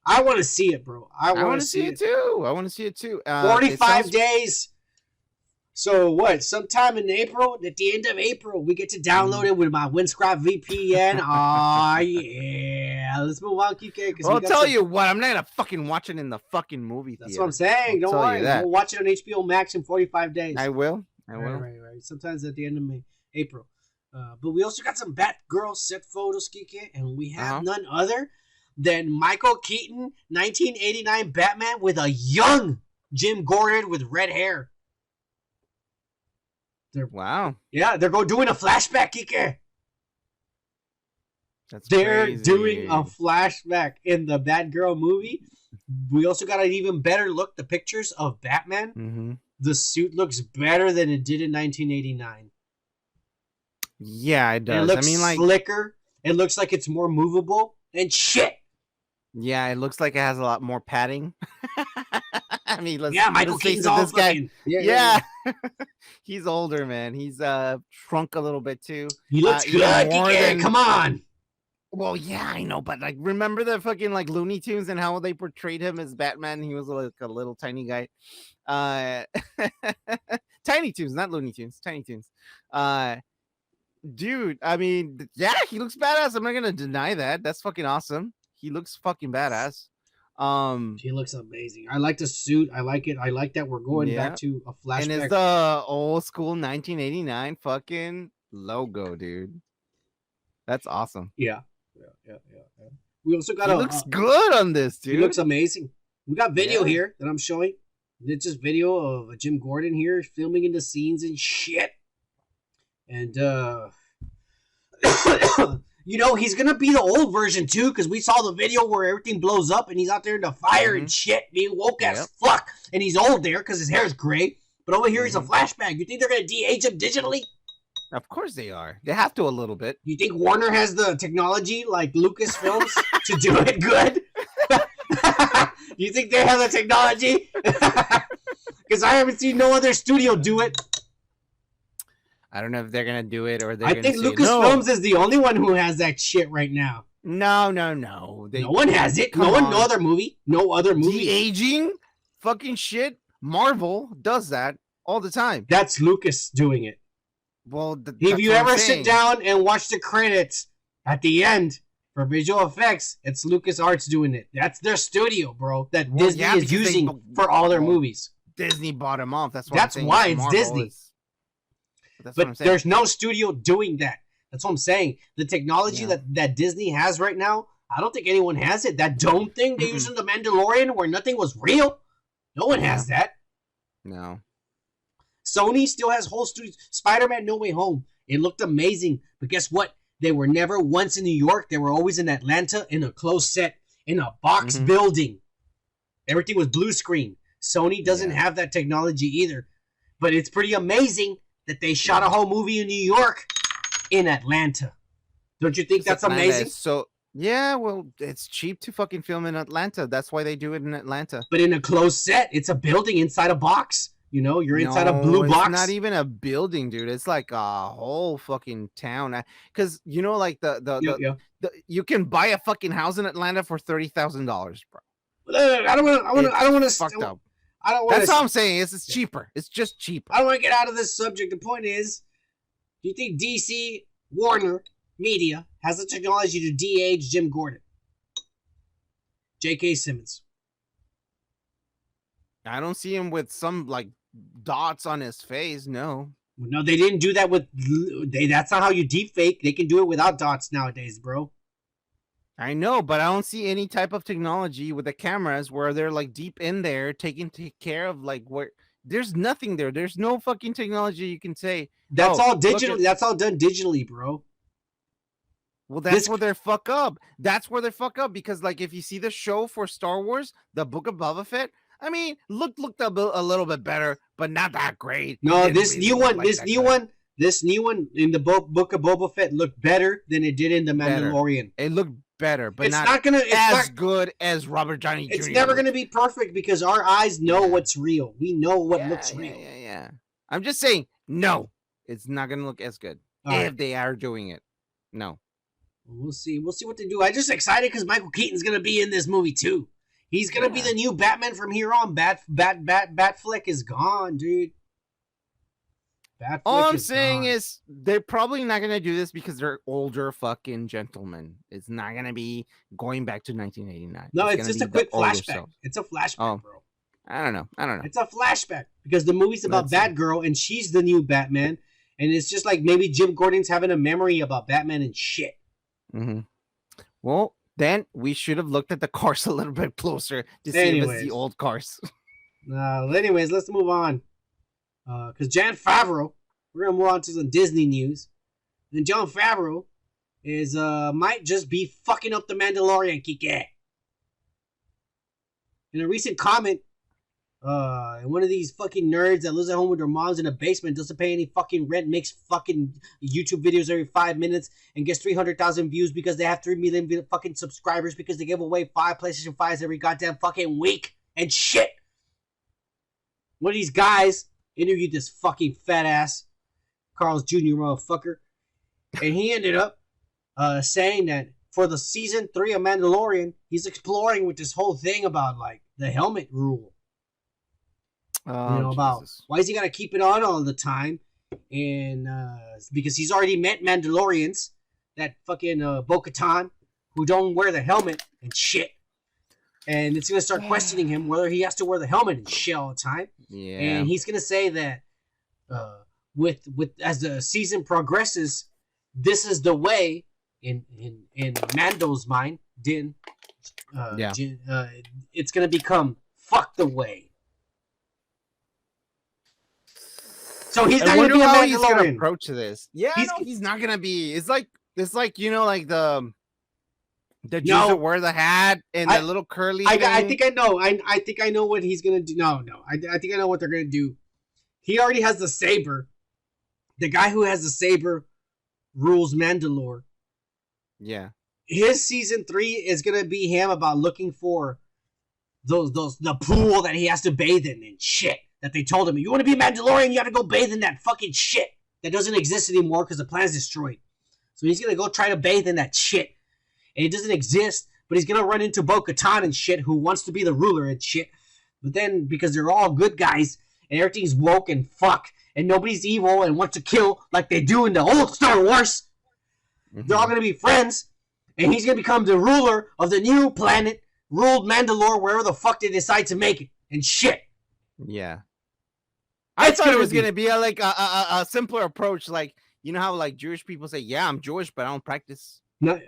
I want to see it, bro. I want to see it too. I want to see it too. 45 days. So what? Sometime in April, at the end of April, we get to download it with my Windscribe VPN. Oh yeah, let's move on, Kike. I'll tell you what, I'm not gonna fucking watch it in the fucking movie theater. That's what I'm saying. Don't worry, we'll watch it on HBO Max in 45 days. I will. Right. Sometimes at the end of April. But we also got some Batgirl set photos, Kike, and we have none other than Michael Keaton, 1989 Batman with a young Jim Gordon with red hair. Wow. Yeah, they're doing a flashback, Kike. They're crazy. Doing a flashback in the Batgirl movie. We also got an even better look. The pictures of Batman. Mm-hmm. The suit looks better than it did in 1989. Yeah, it does. It looks slicker. It looks like it's more movable and shit. Yeah, it looks like it has a lot more padding. I mean, Michael Keaton's all this guy. fucking, yeah. He's older, man. He's shrunk a little bit too. He looks good. Come on. Well, yeah, I know, but like, remember the fucking like Looney Tunes and how they portrayed him as Batman? He was like a little tiny guy. Tiny Toons, not Looney Tunes. Tiny Toons. Dude, I mean, yeah, he looks badass. I'm not gonna deny that. That's fucking awesome. He looks fucking badass. He looks amazing. I like the suit. I like it. I like that we're going back to a flashback. And it's the old school 1989 fucking logo, dude. That's awesome. Yeah. We also got he looks good on this, dude. He looks amazing. We got video here that I'm showing. It's just video of Jim Gordon here filming in the scenes and shit. And you know, he's gonna be the old version too, because we saw the video where everything blows up and he's out there in the fire and shit, being woke as fuck, and he's old there because his hair is gray. But over here he's a flashback. You think they're gonna de-age him digitally? Of course they are. They have to a little bit. You think Warner has the technology like Lucasfilms to do it good? You think they have the technology? Because I haven't seen no other studio do it. I don't know if they're gonna do it or I think Lucasfilms is the only one who has that shit right now. No. No one has it. No other movie. De-aging? Fucking shit. Marvel does that all the time. That's Lucas doing it. Well, if you ever sit down and watch the credits at the end for visual effects, it's LucasArts doing it. That's their studio, bro. That Disney is using for all their movies. Disney bought them off. That's why it's Disney. But there's no studio doing that. That's what I'm saying. The technology that Disney has right now, I don't think anyone has it. That dome thing they used in The Mandalorian where nothing was real, no one has that. No. Sony still has whole studios. Spider-Man No Way Home. It looked amazing. But guess what? They were never once in New York. They were always in Atlanta in a closed set, in a box building. Everything was blue screen. Sony doesn't have that technology either. But it's pretty amazing that they shot a whole movie in New York in Atlanta. Don't you think that's amazing? So, yeah, well, it's cheap to fucking film in Atlanta. That's why they do it in Atlanta. But in a closed set, it's a building inside a box. You know, you're inside a blue box. It's not even a building, dude. It's like a whole fucking town. Because, you know, like you can buy a fucking house in Atlanta for $30,000, bro. I don't want to. Fucked up. I don't want. That's all I'm saying. It's cheaper. It's just cheaper. I don't want to get out of this subject. The point is, do you think DC Warner Media has the technology to de-age Jim Gordon? J.K. Simmons. I don't see him with some like dots on his face. No, they didn't do that with. That's not how you deep fake. They can do it without dots nowadays, bro. I know, but I don't see any type of technology with the cameras where they're like deep in there taking care of like where there's nothing there. There's no fucking technology you can say. That's all digital. That's all done digitally, bro. Well, that's where they fuck up. That's where they fuck up because like if you see the show for Star Wars, the Book of Boba Fett, I mean, looked a little bit better, but not that great. No, this new one, this new one in the Book of Boba Fett looked better than it did in the Mandalorian. It looked better, but it's not gonna good as Robert Downey Jr. It's never gonna be perfect because our eyes know what's real. We know what looks real. Yeah. I'm just saying, no, it's not gonna look as good if they are doing it. No. We'll see. We'll see what they do. I'm just excited because Michael Keaton's gonna be in this movie too. He's gonna be the new Batman from here on. Batfleck is gone, dude. All I'm saying is they're probably not gonna do this because they're older fucking gentlemen. It's not gonna be going back to 1989. No, it's just a quick flashback. It's a flashback, bro. I don't know. It's a flashback because the movie's about Batgirl and she's the new Batman, and it's just like maybe Jim Gordon's having a memory about Batman and shit. Mm-hmm. Well, then we should have looked at the cars a little bit closer to see if it's the old cars. Anyways, let's move on. Because Jon Favreau, we're gonna move on to some Disney news. And Jon Favreau is might just be fucking up the Mandalorian, Kike. In a recent comment, one of these fucking nerds that lives at home with their moms in a basement, doesn't pay any fucking rent, makes fucking YouTube videos every 5 minutes, and gets 300,000 views because they have 3 million fucking subscribers because they give away 5 PlayStation 5s every goddamn fucking week and shit. One of these guys interviewed this fucking fat ass Carl's Jr. motherfucker, and he ended up saying that for the season 3 of Mandalorian, he's exploring with this whole thing about like the helmet rule. About why is he gotta keep it on all the time, and because he's already met Mandalorians, that fucking Bo-Katan, who don't wear the helmet and shit. And it's gonna start questioning him whether he has to wear the helmet and shit all the time. Yeah. And he's gonna say that with as the season progresses, this is the way in Mando's mind. It's gonna become fuck the way. So he's not gonna be a Mandalorian. He's gonna approach this. Yeah, he's not gonna be. It's like like the dudes that wear the hat and the little curly thing. I think I know. I think I know what he's gonna do. No. I think I know what they're gonna do. He already has the saber. The guy who has the saber rules Mandalore. Yeah. His season 3 is gonna be him about looking for the pool that he has to bathe in and shit. That they told him, you want to be a Mandalorian, you got to go bathe in that fucking shit that doesn't exist anymore because the planet's destroyed. So he's gonna go try to bathe in that shit. And it doesn't exist, but he's gonna run into Bo-Katan and shit, who wants to be the ruler and shit. But then, because they're all good guys, and everything's woke and fuck, and nobody's evil and wants to kill like they do in the old Star Wars, they're all gonna be friends, and he's gonna become the ruler of the new planet, ruled Mandalore, wherever the fuck they decide to make it, and shit. Yeah. I thought it was gonna be a simpler approach, like, you know how like Jewish people say, yeah, I'm Jewish, but I don't practice. No,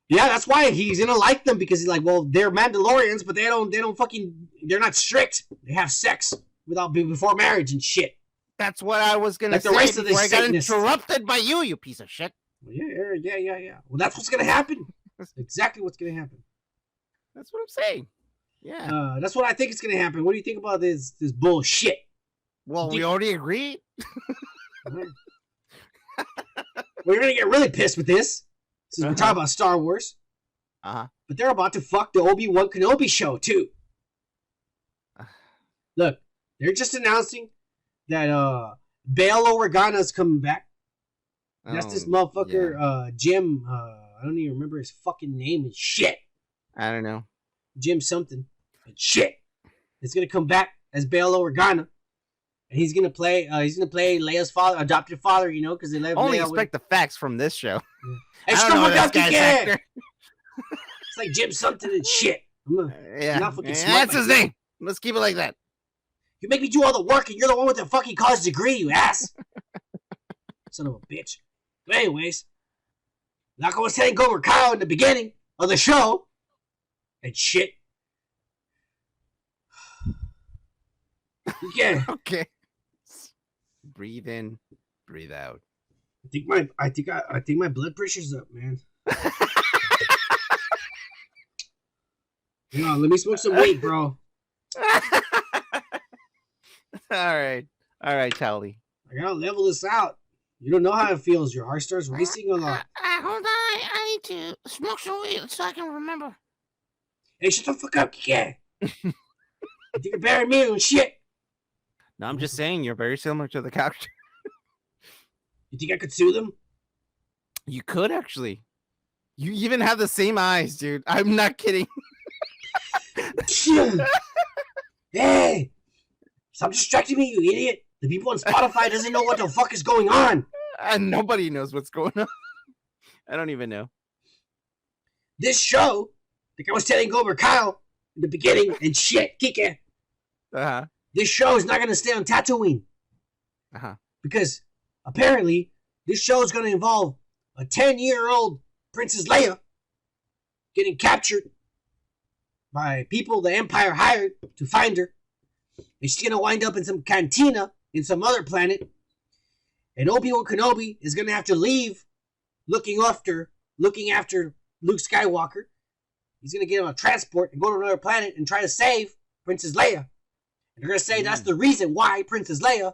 yeah, that's why he's gonna like them, because he's like, well, they're Mandalorians, but they're not strict. They have sex before marriage and shit. That's what I was gonna say. The rest of the I got interrupted by you piece of shit. Yeah. Well, that's what's gonna happen. That's exactly what's gonna happen. That's what I'm saying. Yeah. That's what I think is gonna happen. What do you think about this bullshit? Well, we already agreed. We're gonna get really pissed with this since we're talking about Star Wars. But they're about to fuck the Obi-Wan Kenobi show too. Look, they're just announcing that Bail Organa's coming back. That's this motherfucker, Jim. I don't even remember his fucking name and shit. I don't know. Jim something. But shit. He's gonna come back as Bail Organa. And he's gonna play Leia's adopted father, you know, because they let only expect the facts from this show. Yeah. I don't know this guy's actor. It's like Jim something and shit. That's his name. Let's keep it like that. You make me do all the work, and you're the one with the fucking college degree, you ass. Son of a bitch. But anyways, like I was saying, Gomer Kyle in the beginning of the show, and shit. Yeah. Okay. Breathe in, breathe out. I think my blood pressure's up, man. Hang on, let me smoke some weed, bro. All right, Tally. I gotta level this out. You don't know how it feels. Your heart starts racing a lot. Hold on. I need to smoke some weed so I can remember. Hey, shut the fuck up, Kike. You think you're better than me and shit. No, I'm just saying you're very similar to the character. You think I could sue them? You could actually. You even have the same eyes, dude. I'm not kidding. Hey! Stop distracting me, you idiot! The people on Spotify doesn't know what the fuck is going on! Nobody knows what's going on. I don't even know. This show, like I was telling Gomer Kyle in the beginning, and shit, Kike, this show is not going to stay on Tatooine. Because apparently, this show is going to involve a 10-year-old Princess Leia getting captured by people the Empire hired to find her. And she's going to wind up in some cantina in some other planet. And Obi-Wan Kenobi is going to have to leave looking after Luke Skywalker. He's going to get on a transport and go to another planet and try to save Princess Leia. And they're going to say that's the reason why Princess Leia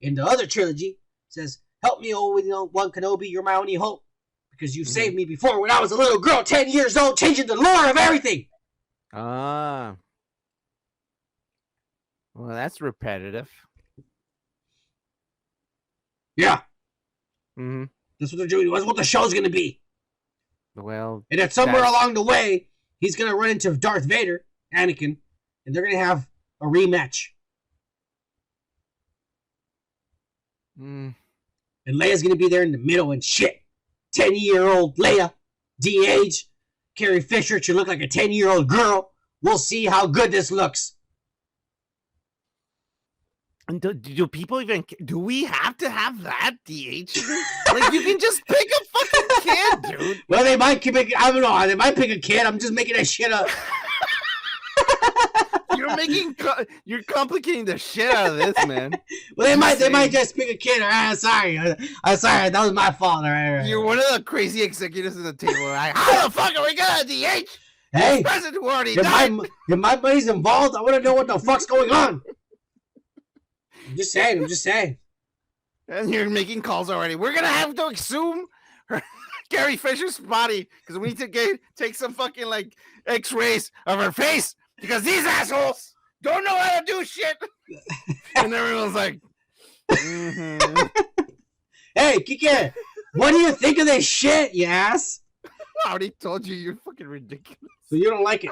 in the other trilogy says, help me, Obi-Wan Kenobi, you're my only hope. Because you saved me before when I was a little girl, 10 years old, changing the lore of everything. Well, that's repetitive. Yeah. Mm-hmm. That's what they're doing. That's what the show's going to be. Well, and that somewhere along the way, he's going to run into Darth Vader, Anakin, and they're going to have a rematch. And Leia's going to be there in the middle and shit. 10-year-old Leia, de-age. Carrie Fisher should look like a 10-year-old girl. We'll see how good this looks. And do people even... Do we have to have that de-age? Like, you can just pick a fucking kid, dude. Well, they might pick... I don't know. They might pick a kid. I'm just making that shit up. You're complicating the shit out of this, man. Well, they might just pick a kid. I'm sorry. That was my fault. All right. You're one of the crazy executives at the table. Like, how the fuck are we gonna DH? Hey, president who already died. If my money's involved, I want to know what the fuck's going on. I'm just saying. And you're making calls already. We're gonna have to exhume Carrie Fisher's body because we need to take some fucking like X-rays of her face. Because these assholes don't know how to do shit. And everyone's like, Hey, Kike, what do you think of this shit, you ass? I already told you you're fucking ridiculous. So you don't like it?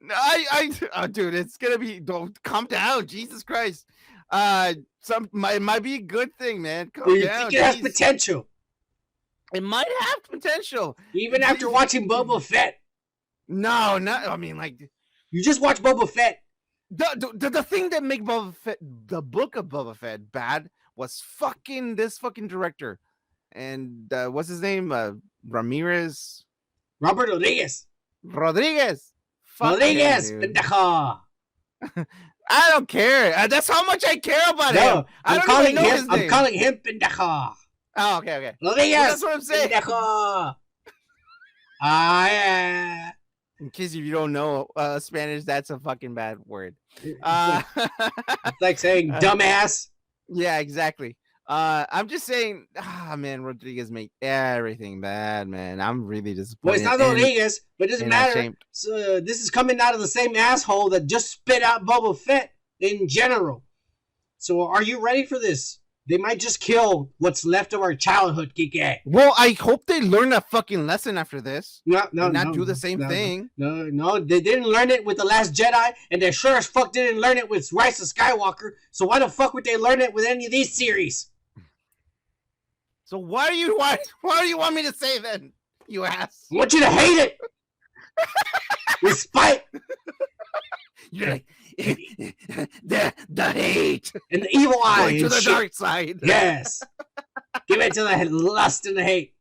No, dude, it's gonna be. Don't calm down, Jesus Christ. It might be a good thing, man. Calm down. Think it has potential? It might have potential, even after watching Boba Fett. No, not. I mean, like. You just watch Boba Fett. The thing that made Boba Fett, the book of Boba Fett, bad was this fucking director. And what's his name? Ramirez? Robert Rodriguez. Rodriguez, pendejo. I don't care. That's how much I care about him. I'm calling him pendejo. Oh, okay. Rodriguez. Well, that's what I'm saying. Pendejo. Yeah. In case you don't know Spanish, that's a fucking bad word. It's like saying dumbass. Yeah, exactly. I'm just saying, man, Rodriguez made everything bad, man. I'm really disappointed. Well, it's not Rodriguez, but it doesn't matter. So, this is coming out of the same asshole that just spit out Boba Fett in general. So are you ready for this? They might just kill what's left of our childhood, Kike. Well, I hope they learn a fucking lesson after this. Not do the same thing. No, they didn't learn it with The Last Jedi, and they sure as fuck didn't learn it with Rise of Skywalker. So why the fuck would they learn it with any of these series? So why do you want me to say then, you ass? I want you to hate it with spite. You're like the hate and the evil eye going to the dark side. Yes, give it to the lust and the hate.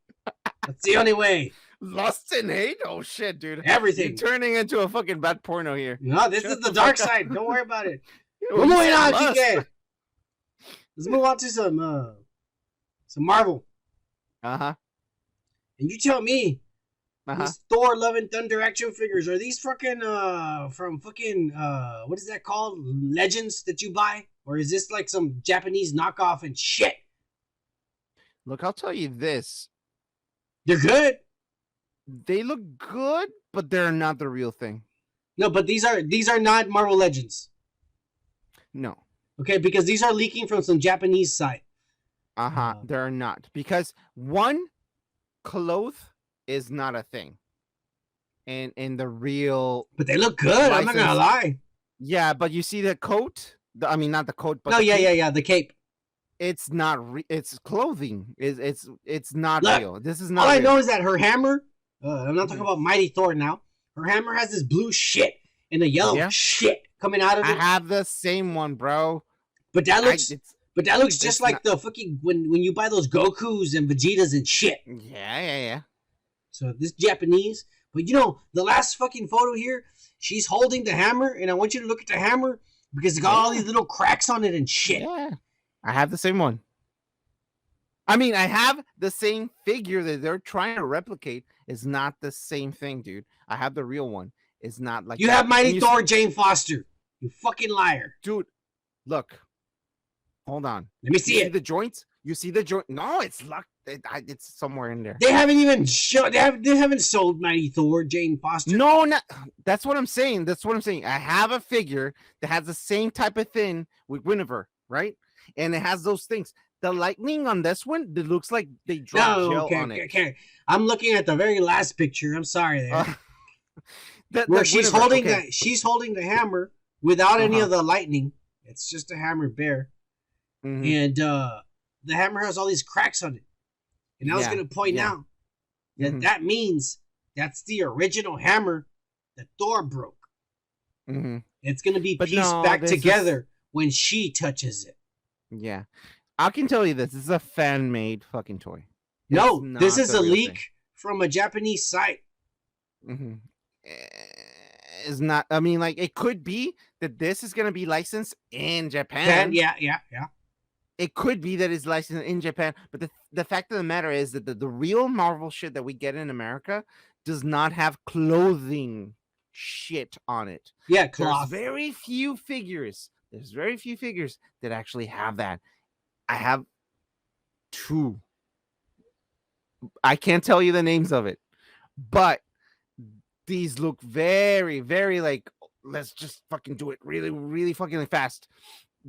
That's the only way. Lust and hate? Oh shit, dude! Everything. You're turning into a fucking bad porno here. No, this is the dark side. Don't worry about it. We're moving on, Kike. Let's move on to some Marvel. And you tell me. These Thor Love and Thunder action figures, are these fucking from fucking what is that called? Legends that you buy? Or is this like some Japanese knockoff and shit? Look, I'll tell you this. They're good. They look good, but they're not the real thing. No, but these are not Marvel Legends. No. Okay, because these are leaking from some Japanese site. They're not. Because one, cloth is not a thing. And in the real... But they look good, I'm not gonna lie. Yeah, but you see the coat? I mean, not the coat, but no, the yeah, the cape. It's not. It's clothing. It's not Look, real. This is not. All I real. know is that her hammer. I'm not talking about Mighty Thor now. Her hammer has this blue shit and a yellow shit coming out of it. I have the same one, bro. But that looks just like the fucking when you buy those Gokus and Vegetas and shit. Yeah. So this Japanese, but you know the last fucking photo here, she's holding the hammer, and I want you to look at the hammer because it got all these little cracks on it and shit. Yeah. I have the same one. I mean, I have the same figure that they're trying to replicate. Is not the same thing, dude. I have the real one. It's not like you have Mighty Thor, Jane Foster. You fucking liar, dude. Look, hold on. Let me see it. See the joints? You see the joint? No, it's locked. It's somewhere in there. They haven't even shown. They haven't sold Mighty Thor, Jane Foster. No, not. That's what I'm saying. I have a figure that has the same type of thing with Guinevere, right? And it has those things. The lightning on this one, it looks like they dropped gel on it. Okay. I'm looking at the very last picture. I'm sorry there. Where she's holding the hammer without any of the lightning. It's just a hammer bare. Mm-hmm. And the hammer has all these cracks on it. And I was going to point out that that means that's the original hammer that Thor broke. Mm-hmm. It's going to be pieced back together when she touches it. Yeah. I can tell you this. This is a fan-made fucking toy. No, this is a leak from a Japanese site. Mm-hmm. It's not... I mean, like, it could be that this is going to be licensed in Japan. Yeah. It could be that it's licensed in Japan, but the fact of the matter is that the real Marvel shit that we get in America does not have clothing shit on it. Yeah, cloth. There's very few figures that actually have that. I have 2. I can't tell you the names of it, but these look very, very like, let's just fucking do it really, really fucking fast.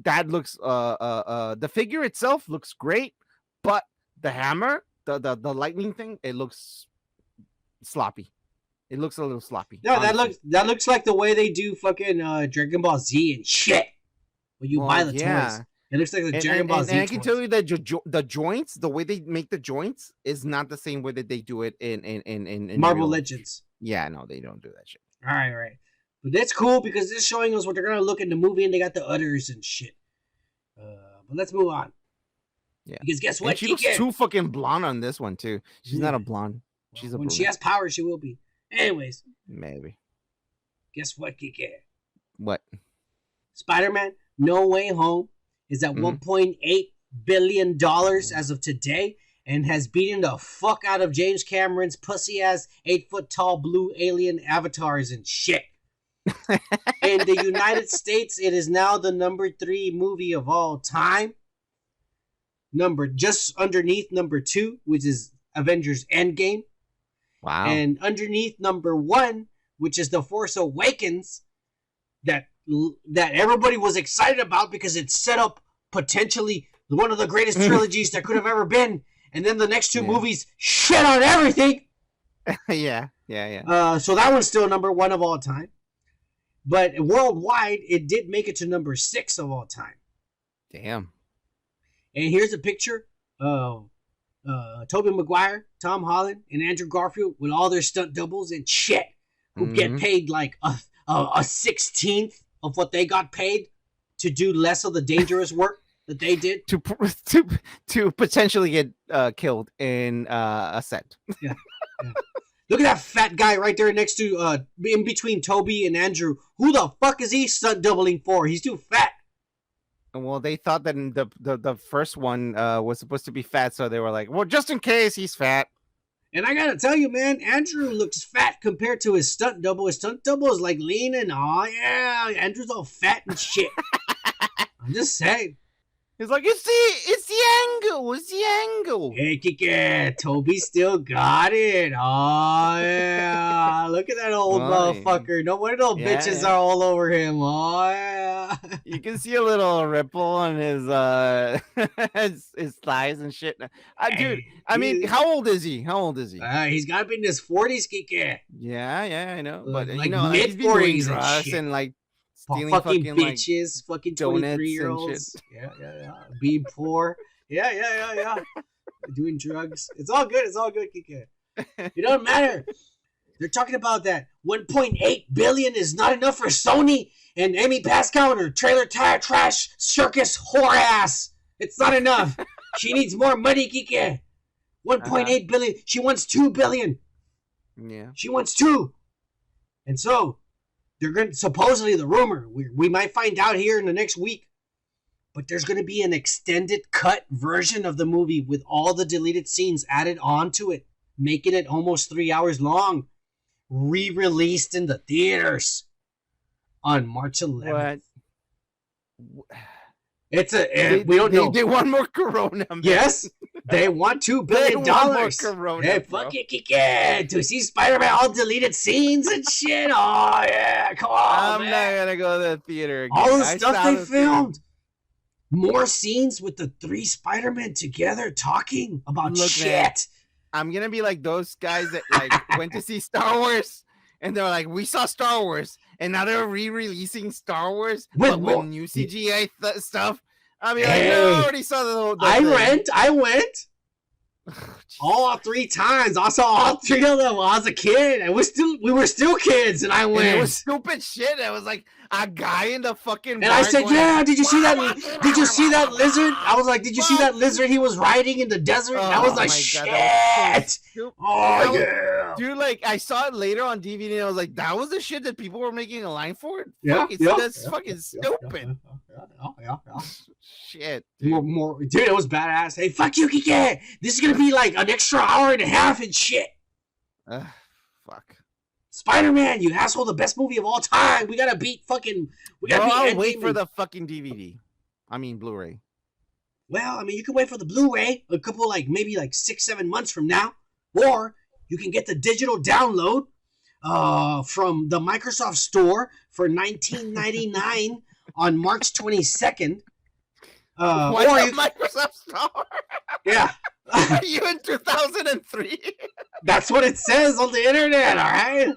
That looks the figure itself looks great, but the hammer, the lightning thing, it looks sloppy. It looks a little sloppy. No, honestly. that looks like the way they do fucking Dragon Ball Z and shit. When you buy the toys. It looks like the Dragon Ball Z. And I can tell you that the joints, the way they make the joints, is not the same way that they do it in Marvel Legends. Yeah, no, they don't do that shit. All right. But that's cool because it's showing us what they're gonna look in the movie, and they got the udders and shit. But let's move on. Yeah. Because guess what? And she looks too fucking blonde on this one too. She's not a blonde. She's a when brunette. she has power, she will be. Anyways. Maybe. Guess what, Kike? What? Spider-Man No Way Home is at $1.8 billion as of today and has beaten the fuck out of James Cameron's pussy-ass 8-foot-tall blue alien avatars and shit. In the United States, it is now the number 3 movie of all time. Just underneath number 2, which is Avengers Endgame. Wow. And underneath number 1, which is The Force Awakens, that everybody was excited about because it set up potentially one of the greatest trilogies that could have ever been. And then the next 2 movies shit on everything. Yeah. So that one's still number 1 of all time. But worldwide, it did make it to number 6 of all time. Damn. And here's a picture of Tobey Maguire, Tom Holland, and Andrew Garfield with all their stunt doubles and shit who get paid like a 16th of what they got paid to do less of the dangerous work that they did to potentially get killed in a set. Yeah. Look at that fat guy right there next to in between Toby and Andrew. Who the fuck is he stunt doubling for? He's too fat. Well, they thought that in the first one was supposed to be fat, so they were like, well, just in case he's fat. And I gotta tell you, man, Andrew looks fat compared to his stunt double. His stunt double is like lean and Andrew's all fat and shit. I'm just saying. He's like, it's the angle. Hey, Kike, Toby still got it. Oh, yeah. Look at that old motherfucker. No wonder those bitches are all over him. Oh, yeah. You can see a little ripple on his his thighs and shit. Dude, I mean, how old is he? He's got to be in his 40s, Kike. Yeah, I know. But, like mid-40s and like stealing fucking bitches, like, fucking 23-year-olds. Yeah. Being poor. Yeah. Doing drugs. It's all good, Kike. It doesn't matter. They're talking about that 1.8 billion is not enough for Sony and Amy Pascal and her trailer tire trash circus whore ass. It's not enough. She needs more money, Kike. 1.8 billion. She wants 2 billion. Yeah. She wants 2. And so they're going to, supposedly the rumor, we might find out here in the next week, but there's going to be an extended cut version of the movie with all the deleted scenes added onto it, making it almost 3 hours long, re-released in the theaters on March 11th. What? We don't know. They want more Corona, man. Yes, they want $2 billion. Corona, hey, fuck it, Kike. To see Spider-Man all deleted scenes and shit. Oh, yeah. Come on, I'm not going to go to the theater again. All the stuff they filmed. More scenes with the 3 Spider-Men together talking about shit. Man, I'm going to be like those guys that like went to see Star Wars and they're like, we saw Star Wars and now they're re-releasing Star Wars with new CGI stuff. I mean, I already saw the I went. All 3 times. I saw all 3 of them when I was a kid. And we were still kids, and I went. And it was stupid shit. It was like a guy in the fucking. And I said, "Yeah, did you see that? Did you see that lizard?" I was like, "Did you see that lizard he was riding in the desert?" And I was like, "Shit!" Yeah, dude. Like I saw it later on DVD, and I was like, "That was the shit that people were making a line for." That's fucking stupid. Yeah. Shit. Dude, it was badass. Hey, fuck you, Kike. This is gonna be like an extra hour and a half and shit. Fuck. Spider-Man, you asshole, the best movie of all time. We gotta beat fucking. I'll wait for the fucking DVD. I mean, Blu-ray. Well, I mean, you can wait for the Blu-ray a couple, maybe 6-7 months from now, or you can get the digital download from the Microsoft Store for $19.99 on March 22nd. What the Microsoft Store? Yeah. Are you in 2003? That's what it says on the internet, all right?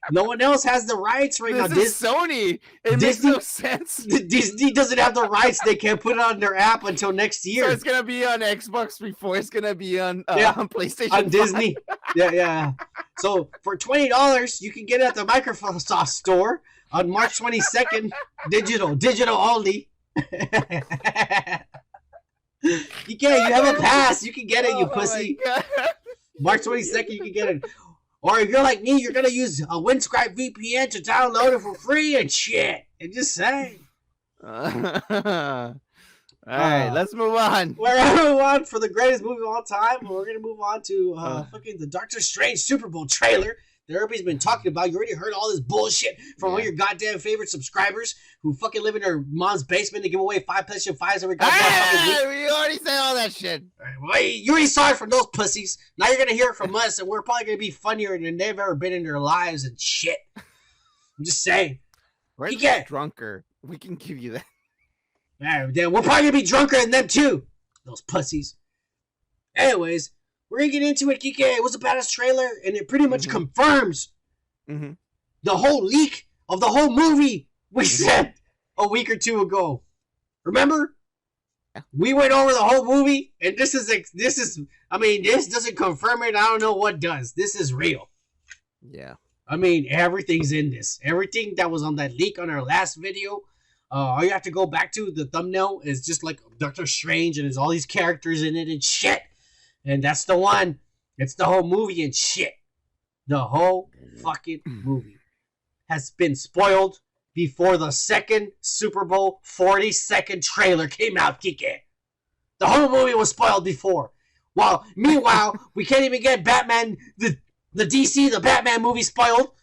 No one else has the rights right now. This is Sony. It makes no sense. Disney doesn't have the rights. They can't put it on their app until next year. So it's going to be on Xbox before it's going to be on PlayStation. On 5. Disney. Yeah. So for $20, you can get it at the Microsoft Store on March 22nd. Digital only. You have a pass. You can get it, you pussy. March 22nd, you can get it. Or if you're like me, you're gonna use a Windscribe VPN to download it for free and shit. And just say. All right, let's move on. We're gonna move on for the greatest movie of all time. We're gonna move on to fucking the Doctor Strange Super Bowl trailer that everybody's been talking about. You already heard all this bullshit from all your goddamn favorite subscribers who fucking live in their mom's basement and give away 5 PlayStation 5s every goddamn week. We already said all that shit. Well, you already saw it from those pussies. Now you're gonna hear it from us, and we're probably gonna be funnier than they've ever been in their lives and shit. I'm just saying. We're just drunker. We can give you that. Yeah, we're probably gonna be drunker than them too. Those pussies. Anyways. We're going to get into it, Kike. It was a badass trailer, and it pretty much confirms the whole leak of the whole movie we said a week or 2 ago. Remember? We went over the whole movie, and this doesn't confirm it. I don't know what does. This is real. Yeah. I mean, everything's in this. Everything that was on that leak on our last video, all you have to go back to, the thumbnail, is just like Doctor Strange, and there's all these characters in it and shit. And that's the one. It's the whole movie and shit. The whole fucking movie has been spoiled before the second Super Bowl 40-second trailer came out, Kike. The whole movie was spoiled before. Meanwhile, we can't even get Batman, the DC, the Batman movie spoiled.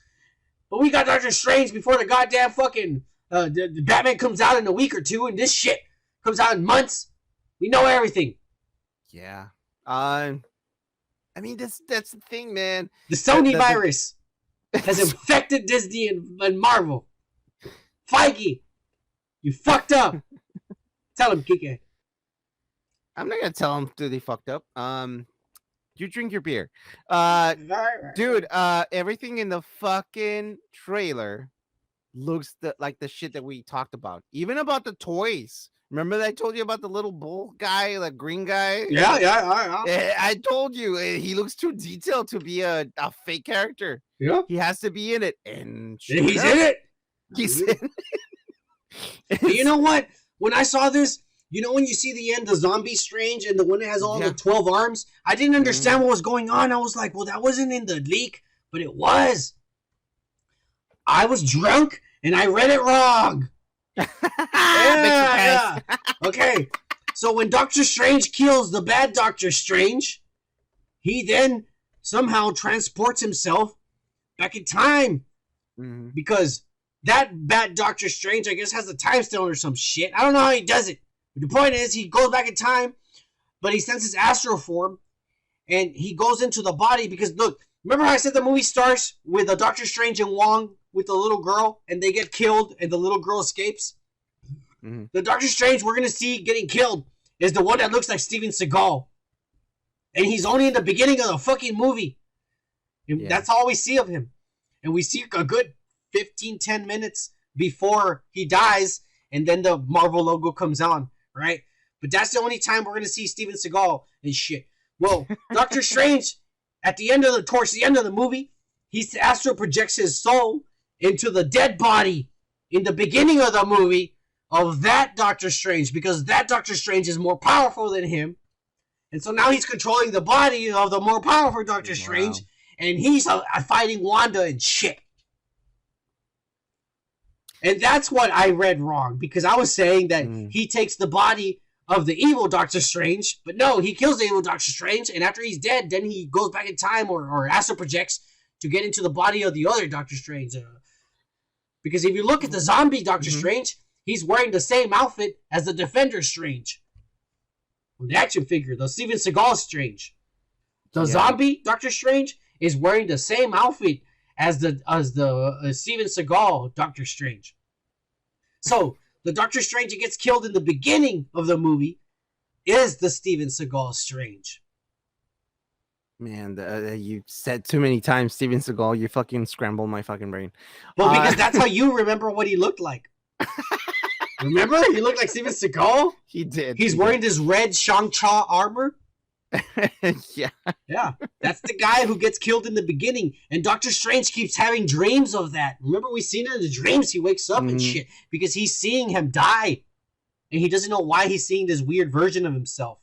But we got Doctor Strange before the goddamn fucking the Batman comes out in a week or 2, and this shit comes out in months. We know everything. Yeah. I mean, that's the thing, man. The Sony virus has infected Disney and Marvel. Feige, you fucked up. Tell him, Kike. I'm not gonna tell him that they fucked up. You drink your beer. Dude, everything in the fucking trailer looks like the shit that we talked about. Even about the toys. Remember that I told you about the little bull guy, the green guy? Yeah. I told you he looks too detailed to be a fake character. Yeah. He has to be in it. And he's in it. He's in it. But you know what? When I saw this, you know when you see the end, the zombie Strange and the one that has all the 12 arms? I didn't understand what was going on. I was like, well, that wasn't in the leak, but it was. I was drunk and I read it wrong. Yeah. Okay. So when Doctor Strange kills the bad Doctor Strange, he then somehow transports himself back in time. Mm-hmm. Because that bad Doctor Strange, I guess, has a time stone or some shit. I don't know how he does it. But the point is, he goes back in time, but he sends his astral form, and he goes into the body because, look, remember how I said the movie starts with a Doctor Strange and Wong with the little girl, and they get killed, and the little girl escapes? Mm-hmm. The Doctor Strange we're going to see getting killed is the one that looks like Steven Seagal. And he's only in the beginning of the fucking movie. And that's all we see of him. And we see a good 10 minutes before he dies, and then the Marvel logo comes on, right? But that's the only time we're going to see Steven Seagal and shit. Well, Doctor Strange, towards the end of the movie, he astral projects his soul into the dead body in the beginning of the movie of that Doctor Strange, because that Doctor Strange is more powerful than him. And so now he's controlling the body of the more powerful Doctor Strange, and he's fighting Wanda and shit. And that's what I read wrong, because I was saying that he takes the body of the evil Doctor Strange, but no, he kills the evil Doctor Strange, and after he's dead, then he goes back in time or astral projects to get into the body of the other Doctor Strange. Because if you look at the zombie Doctor Strange, he's wearing the same outfit as the Defender Strange. The action figure, the Steven Seagal Strange. The zombie Doctor Strange is wearing the same outfit as the Steven Seagal Doctor Strange. So the Doctor Strange that gets killed in the beginning of the movie is the Steven Seagal Strange. Man, you said too many times Steven Seagal. You fucking scrambled my fucking brain. Well, because that's how you remember what he looked like. Remember? He looked like Steven Seagal? He did. He's wearing this red Shang-Chi armor. Yeah. That's the guy who gets killed in the beginning. And Doctor Strange keeps having dreams of that. Remember, we've seen it in the dreams. He wakes up and shit because he's seeing him die. And he doesn't know why he's seeing this weird version of himself.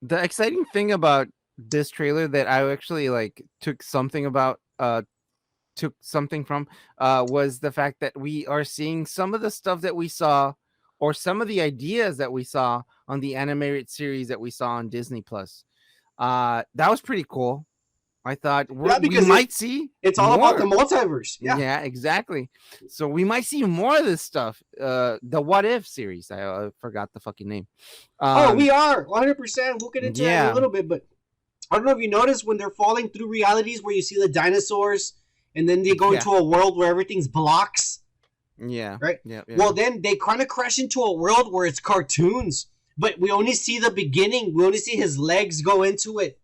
The exciting thing about this trailer that I actually took something from was the fact that we are seeing some of the stuff that we saw, or some of the ideas that we saw on the animated series that we saw on Disney Plus. That was pretty cool. I thought we might see. It's all about the multiverse. Yeah, exactly. So we might see more of this stuff. The What If series. I forgot the fucking name. We are 100%. We'll get into that in a little bit, but I don't know if you noticed when they're falling through realities where you see the dinosaurs and then they go into a world where everything's blocks. Yeah. Right? Yeah. Well, then they kind of crash into a world where it's cartoons, but we only see the beginning. We only see his legs go into it.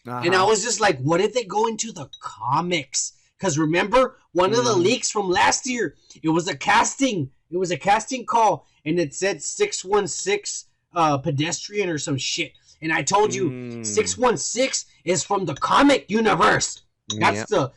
And I was just like, what if they go into the comics? Because remember, one of the leaks from last year, it was a casting. It was a casting call, and it said 616 pedestrian or some shit. And I told you, 616 is from the comic universe. That's the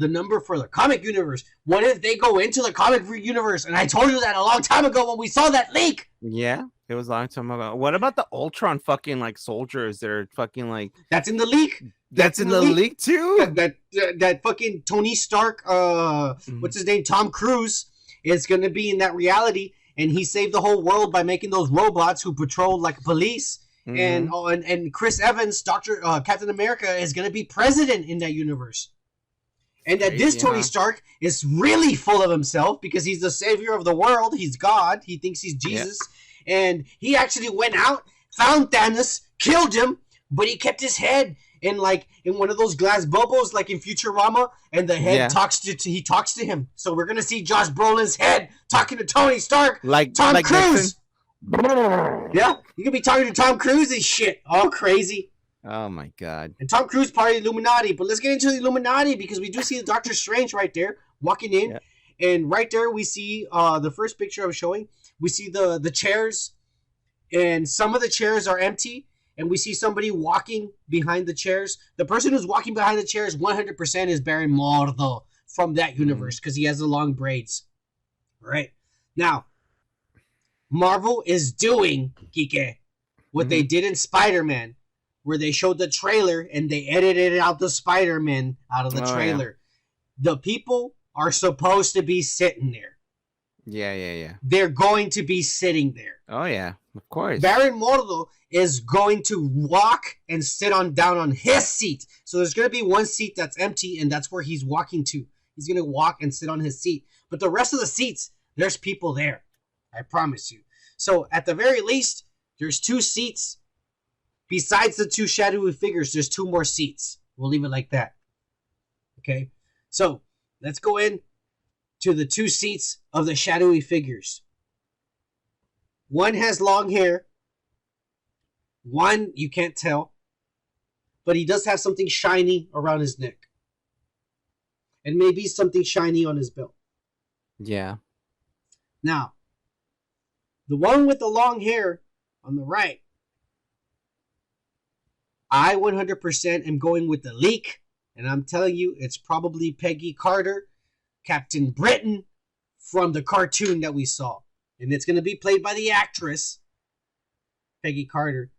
number for the comic universe. What if they go into the comic universe? And I told you that a long time ago when we saw that leak. Yeah, it was a long time ago. What about the Ultron fucking soldiers that are fucking That's in the leak. That's in the leak too. That fucking Tony Stark. What's his name? Tom Cruise is gonna be in that reality, and he saved the whole world by making those robots who patrol like police. And Chris Evans, Captain America, is gonna be president in that universe. And that this Tony Stark is really full of himself because he's the savior of the world. He's God. He thinks he's Jesus. And he actually went out, found Thanos, killed him, but he kept his head in one of those glass bubbles like in Futurama, and the head talks to him. So we're gonna see Josh Brolin's head talking to Tony Stark, like Tom Cruise. Yeah, you could be talking to Tom Cruise and shit, all crazy. Oh my god! And Tom Cruise part of the Illuminati, but let's get into the Illuminati because we do see Doctor Strange right there walking in, and right there we see the first picture I was showing. We see the chairs, and some of the chairs are empty. And we see somebody walking behind the chairs. The person who's walking behind the chairs 100% is Baron Mordo from that universe because he has the long braids. All right. Now, Marvel is doing, Kike, what they did in Spider-Man, where they showed the trailer and they edited out the Spider-Man out of the trailer. Yeah. The people are supposed to be sitting there. Yeah. They're going to be sitting there. Oh, yeah. Of course. Baron Mordo is going to walk and sit down on his seat. So there's going to be one seat that's empty, and that's where he's walking to. He's going to walk and sit on his seat. But the rest of the seats, there's people there. I promise you. So at the very least, there's 2 seats. Besides the 2 shadowy figures, there's 2 more seats. We'll leave it like that. Okay? So let's go in to the 2 seats of the shadowy figures. One has long hair. One, you can't tell. But he does have something shiny around his neck. And maybe something shiny on his belt. Yeah. Now, the one with the long hair on the right, I 100% am going with the leak. And I'm telling you, it's probably Peggy Carter, Captain Britain, from the cartoon that we saw. And it's going to be played by the actress, Peggy Carter.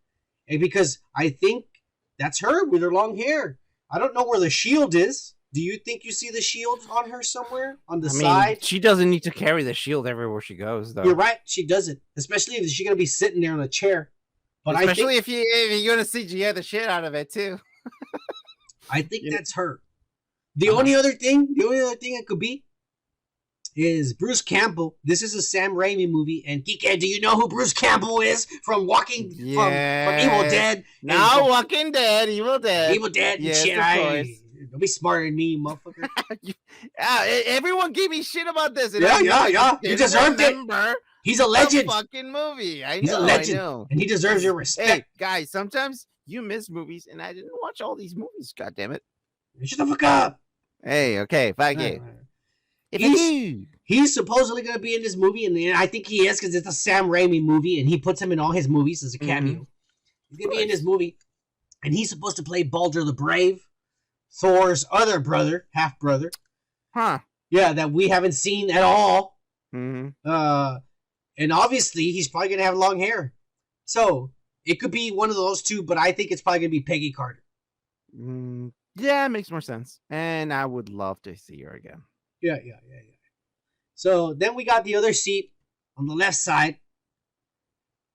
And because I think that's her with her long hair. I don't know where the shield is. Do you think you see the shield on her somewhere? On the side? She doesn't need to carry the shield everywhere she goes, though. You're right. She doesn't. Especially if she's going to be sitting there on a chair. But especially if you're going to CGI the shit out of it, too. I think that's her. The only other thing it could be is Bruce Campbell. This is a Sam Raimi movie, and Kike, do you know who Bruce Campbell is from from Evil Dead? Now Walking Dead, Evil Dead, and shit. Don't be smarter than me, you motherfucker. Everyone gave me shit about this. Yeah. You deserved it. He's a legend. Fucking movie. He's a legend, and he deserves your respect. Hey, guys, sometimes you miss movies, and I didn't watch all these movies. God damn it! Shut the fuck up. Hey, okay, fuck you. He's supposedly going to be in this movie, and I think he is because it's a Sam Raimi movie, and he puts him in all his movies as a cameo. Mm-hmm. He's going to be in this movie, and he's supposed to play Baldur the Brave, Thor's other brother, half-brother. Huh. Yeah, that we haven't seen at all. Mm-hmm. And obviously, he's probably going to have long hair. So, it could be one of those two, but I think it's probably going to be Peggy Carter. Yeah, it makes more sense. And I would love to see her again. Yeah. So then we got the other seat on the left side.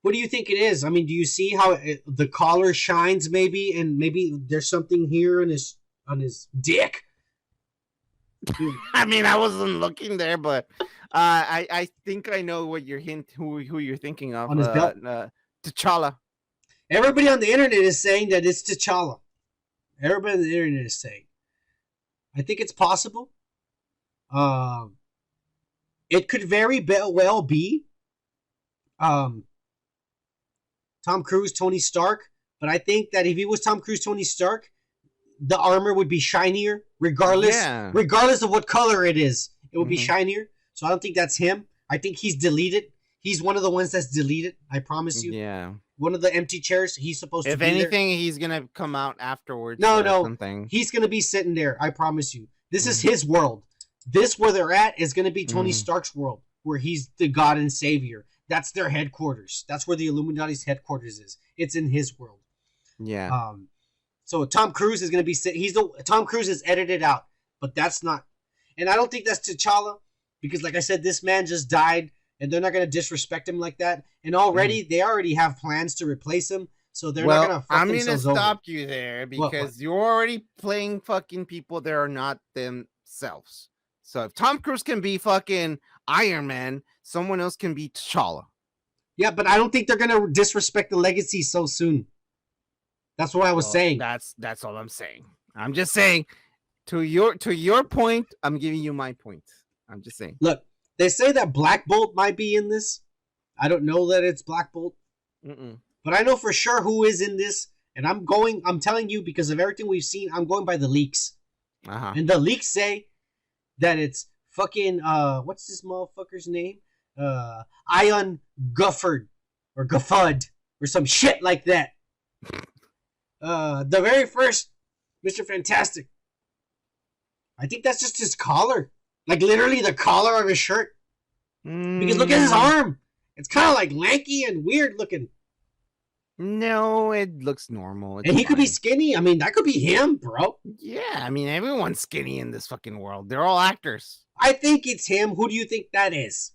What do you think it is? I mean, do you see how the collar shines maybe? And maybe there's something here on his dick? I mean, I wasn't looking there, but I think I know what who you're thinking of. On his belt? T'Challa. Everybody on the internet is saying that it's T'Challa. Everybody on the internet is saying. I think it's possible. It could very well be Tom Cruise, Tony Stark, but I think that if he was Tom Cruise, Tony Stark, the armor would be shinier, regardless of what color it is. It would be shinier. So I don't think that's him. I think he's deleted. He's one of the ones that's deleted. I promise you. Yeah. One of the empty chairs. He's supposed to be there. If anything, he's gonna come out afterwards. No. Something. He's gonna be sitting there. I promise you. This is his world. This where they're at is gonna be Tony Stark's world, where he's the God and Savior. That's their headquarters. That's where the Illuminati's headquarters is. It's in his world. Yeah. So Tom Cruise is gonna be Tom Cruise is edited out, but that's not. And I don't think that's T'Challa, because like I said, this man just died. And they're not going to disrespect him like that. And they already have plans to replace him. So they're not going to fuck themselves over. I'm going to stop you there because you're already playing fucking people that are not themselves. So if Tom Cruise can be fucking Iron Man, someone else can be T'Challa. Yeah, but I don't think they're gonna disrespect the legacy so soon. That's what I was saying. That's all I'm saying. I'm just saying to your point, I'm giving you my point. I'm just saying. Look, they say that Black Bolt might be in this. I don't know that it's Black Bolt. But I know for sure who is in this. And I'm telling you, because of everything we've seen, I'm going by the leaks. And the leaks say that it's fucking, what's this motherfucker's name? Ion Gufford. Or Guffud. Or some shit like that. The very first Mr. Fantastic. I think that's just his collar. Like literally the collar of his shirt. Because look at his arm. It's kind of like lanky and weird looking. No, it looks normal. And he could be skinny. I mean, that could be him, bro. Yeah, I mean, everyone's skinny in this fucking world. They're all actors. I think it's him. Who do you think that is?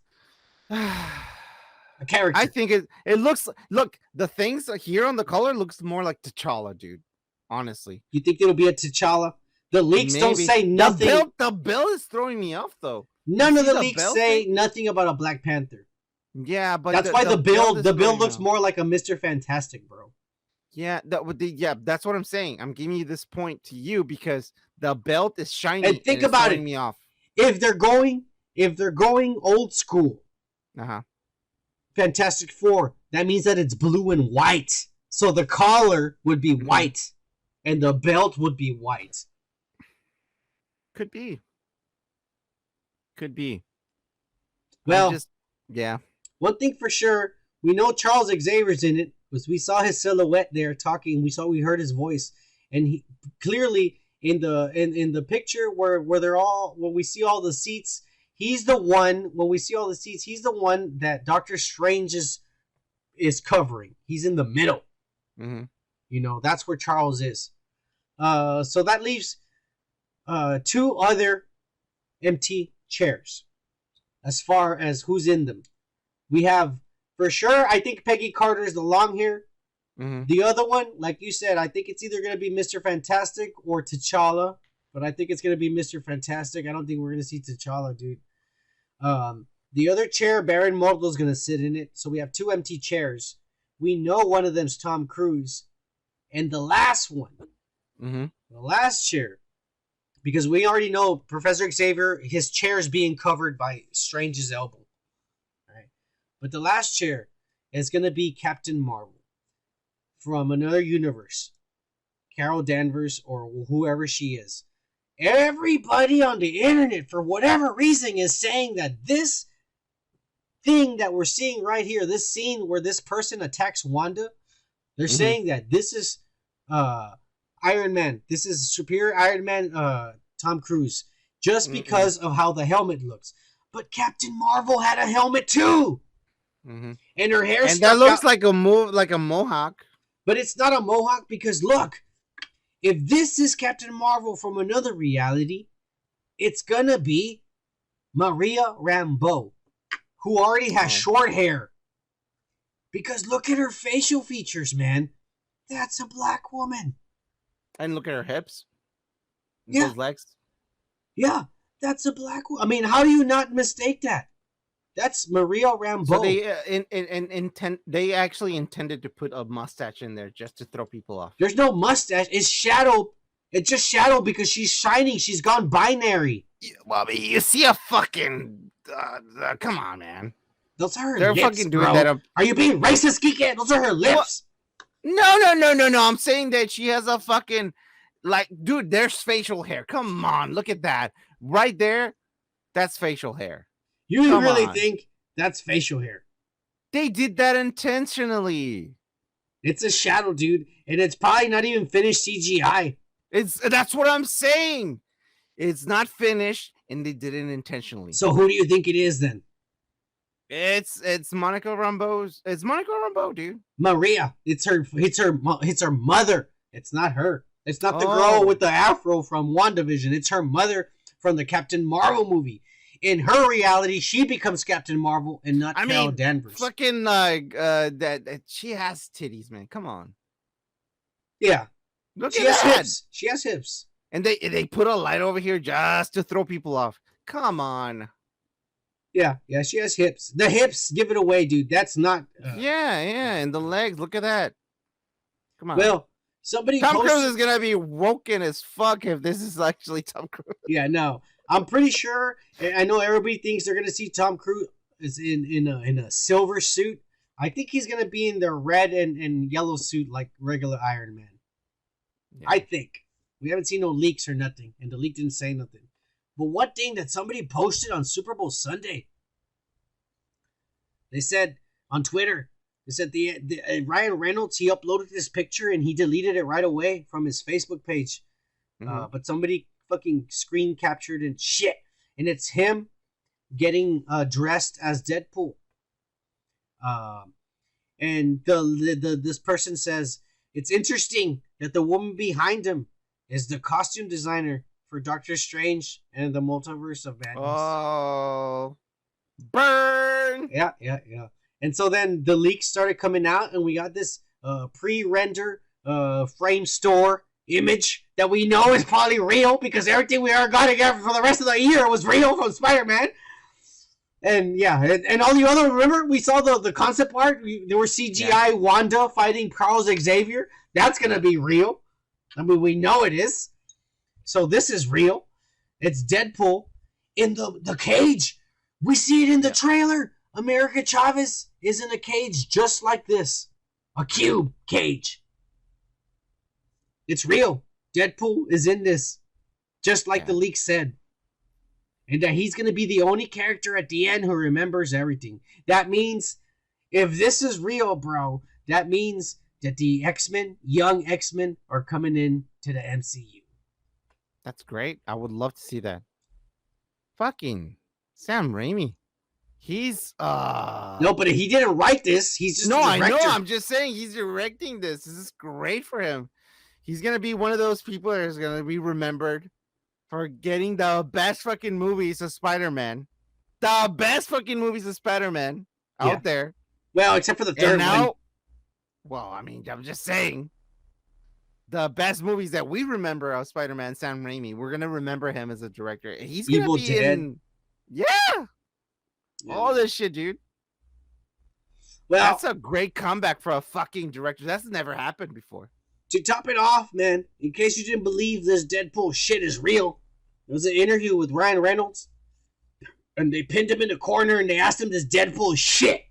A character. I think it looks... Look, the things here on the collar looks more like T'Challa, dude. Honestly. You think it'll be a T'Challa? The leaks don't say nothing. The bill is throwing me off, though. None of the leaks say nothing about a Black Panther. Yeah, but that's why the bill looks more like a Mr. Fantastic, bro. Yeah, that's what I'm saying. I'm giving you this point to you because the belt is shiny. And think about it. Me off. If they're going old school, Fantastic Four, that means that it's blue and white. So the collar would be white, and the belt would be white. Could be. Well, yeah. One thing for sure, we know Charles Xavier's in it, because we saw his silhouette there talking. We heard his voice, and he clearly in the picture where we see all the seats, he's the one. When we see all the seats, he's the one that Doctor Strange is covering. He's in the middle. You know, that's where Charles is. So that leaves 2 other empty chairs as far as who's in them. We have, for sure, I think Peggy Carter's the long hair. The other one, like you said, I think it's either going to be Mr. Fantastic or T'Challa. But I think it's going to be Mr. Fantastic. I don't think we're going to see T'Challa, dude. The other chair, Baron Mordo's going to sit in it. So we have 2 empty chairs. We know one of them's Tom Cruise. And the last one, the last chair, because we already know Professor Xavier, his chair is being covered by Strange's elbow. But the last chair is going to be Captain Marvel from another universe. Carol Danvers or whoever she is. Everybody on the internet, for whatever reason, is saying that this thing that we're seeing right here, this scene where this person attacks Wanda, they're saying that this is Iron Man. This is Superior Iron Man Tom Cruise. Just because of how the helmet looks. But Captain Marvel had a helmet too! And her hair, and that looks like a mohawk, but it's not a mohawk because look, if this is Captain Marvel from another reality, it's gonna be Maria Rambeau, who already has short hair. Because look at her facial features, man. That's a black woman. And look at her hips. Yeah, those legs. Yeah, that's a black woman. I mean, how do you not mistake that? That's Maria Rambeau. So they actually intended to put a mustache in there just to throw people off. There's no mustache. It's shadow. It's just shadow because she's shining. She's gone binary. Well, I mean, you see a fucking... come on, man. Those are her They're lips, fucking doing bro. that. Are you being racist, Geeky? Those are her lips. What? No. I'm saying that she has a fucking... Like, dude, there's facial hair. Come on, look at that. Right there, that's facial hair. You really think that's facial hair? They did that intentionally. It's a shadow, dude. And it's probably not even finished CGI. That's what I'm saying. It's not finished, and they did it intentionally. So who do you think it is then? It's Monica Rambeau's. It's Monica Rambeau, dude. Maria. It's her mother. It's not her. It's not the girl with the afro from WandaVision. It's her mother from the Captain Marvel movie. In her reality, she becomes Captain Marvel and not Carol Danvers. Fucking that she has titties, man. Come on. Yeah. Look at that. Hips. She has hips. And they put a light over here just to throw people off. Come on. Yeah, she has hips. The hips give it away, dude. That's not. Yeah, and the legs. Look at that. Come on. Well, somebody. Tom Cruise is gonna be woken as fuck if this is actually Tom Cruise. Yeah, no, I'm pretty sure. I know everybody thinks they're gonna see Tom Cruise in a silver suit. I think he's gonna be in the red and yellow suit like regular Iron Man. Yeah. I think we haven't seen no leaks or nothing, and the leak didn't say nothing. But one thing that somebody posted on Super Bowl Sunday, they said on Twitter, they said the Ryan Reynolds, he uploaded this picture and he deleted it right away from his Facebook page. But somebody fucking screen captured and shit, and it's him getting dressed as Deadpool. And this person says it's interesting that the woman behind him is the costume designer for Doctor Strange and the Multiverse of Madness. Oh, burn! Yeah. And so then the leaks started coming out, and we got this pre-render frame store image that we know is probably real because everything we ever got again for the rest of the year was real from Spider-Man. And yeah, and all the other, remember we saw the concept art? There were CGI Wanda fighting Charles Xavier. That's going to be real. I mean, we know it is. So this is real. It's Deadpool in the cage. We see it in the trailer. America Chavez is in a cage just like this. A cube cage. It's real. Deadpool is in this. Just like the leak said. And that he's going to be the only character at the end who remembers everything. That means, if this is real, bro, that means that the X-Men, young X-Men, are coming in to the MCU. That's great. I would love to see that. Fucking Sam Raimi. He's No, but he didn't write this. He's just I know. I'm just saying he's directing this. This is great for him. He's gonna be one of those people that is gonna be remembered for getting the best fucking movies of Spider-Man. The best fucking movies of Spider-Man out there. Well, except for the third one. Well, I mean, I'm just saying. The best movies that we remember of Spider-Man, Sam Raimi, we're gonna remember him as a director. He's gonna Evil be Dead. in. All this shit, dude. Well, that's a great comeback for a fucking director. That's never happened before. To top it off, man, in case you didn't believe this Deadpool shit is real, there was an interview with Ryan Reynolds, and they pinned him in the corner and they asked him this Deadpool shit.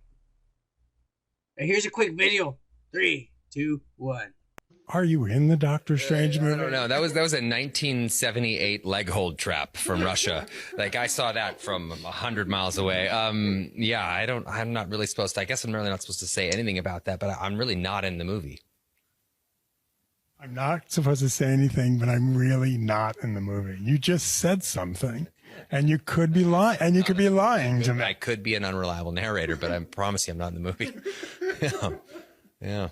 And here's a quick video. 3, 2, 1. Are you in the Doctor Strange movie? I don't know. That was a 1978 leg hold trap from Russia. Like, I saw that from 100 miles away. I'm not really supposed to. I guess I'm really not supposed to say anything about that, but I'm really not in the movie. I'm not supposed to say anything, but I'm really not in the movie. You just said something, and you could be lying. And you could be lying to me. I could be an unreliable narrator, but I promise you, I'm not in the movie. Yeah.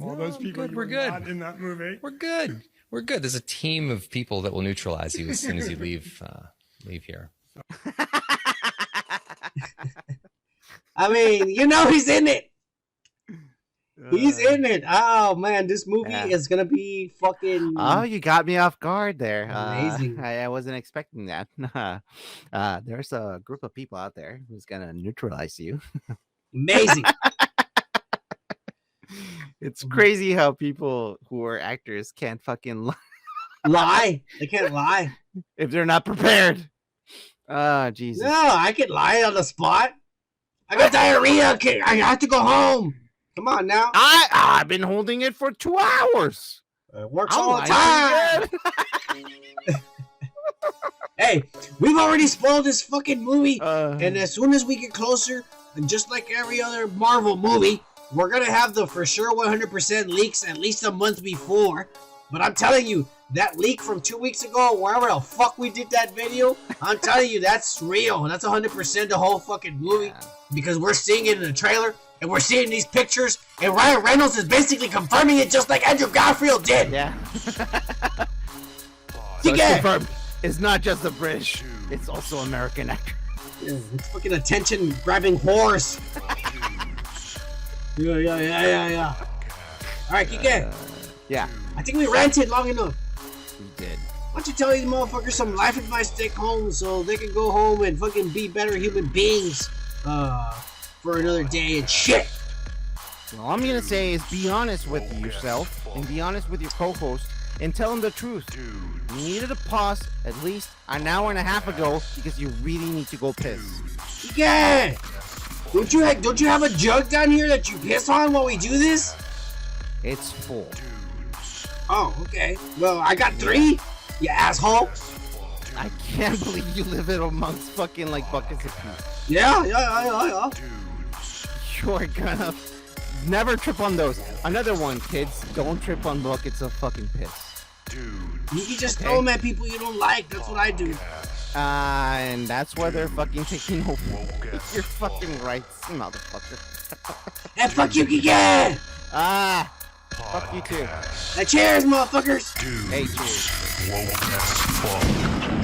All those people we're good. Not in that movie. We're good. There's a team of people that will neutralize you as soon as you leave here. I mean, he's in it. He's in it. Oh man, this movie is gonna be fucking. Oh, you got me off guard there. Amazing. I wasn't expecting that. There's a group of people out there who's gonna neutralize you. Amazing. It's crazy how people who are actors can't fucking lie. They can't lie if they're not prepared. Jesus. No, I can lie on the spot. I got diarrhea. I have to go home. Come on now. I've been holding it for 2 hours. It works all the time. Hey, we've already spoiled this fucking movie, and as soon as we get closer, and just like every other Marvel movie, we're going to have the for sure 100% leaks at least a month before. But I'm telling you, that leak from 2 weeks ago, wherever the fuck we did that video, I'm telling you, that's real. That's 100% the whole fucking movie. Because we're seeing it in the trailer, and we're seeing these pictures, and Ryan Reynolds is basically confirming it just like Andrew Garfield did. Yeah. So it's confirmed. It's not just the British, it's also American actor. Yeah, it's fucking attention-grabbing whores. Yeah. All right, Kike. Yeah. I think we ranted long enough. We did. Why don't you tell these motherfuckers some life advice to take home so they can go home and fucking be better human beings for another day and shit. All I'm gonna say is be honest with yourself and be honest with your co-host and tell them the truth. You needed to pause at least an hour and a half ago because you really need to go piss. Yeah. Don't you have a jug down here that you piss on while we do this? It's full. Oh, okay. Well, I got 3. You asshole. I can't believe you live it amongst fucking like buckets of pee. Yeah. You're gonna never trip on those. Another one, kids. Don't trip on buckets of fucking piss. You can just throw them at people you don't like. That's what I do. And that's why they're fucking taking over. You're fucking right, motherfucker. And fuck you again. Fuck you too. Cheers, motherfuckers. Hey, cheers. Woke as fuck.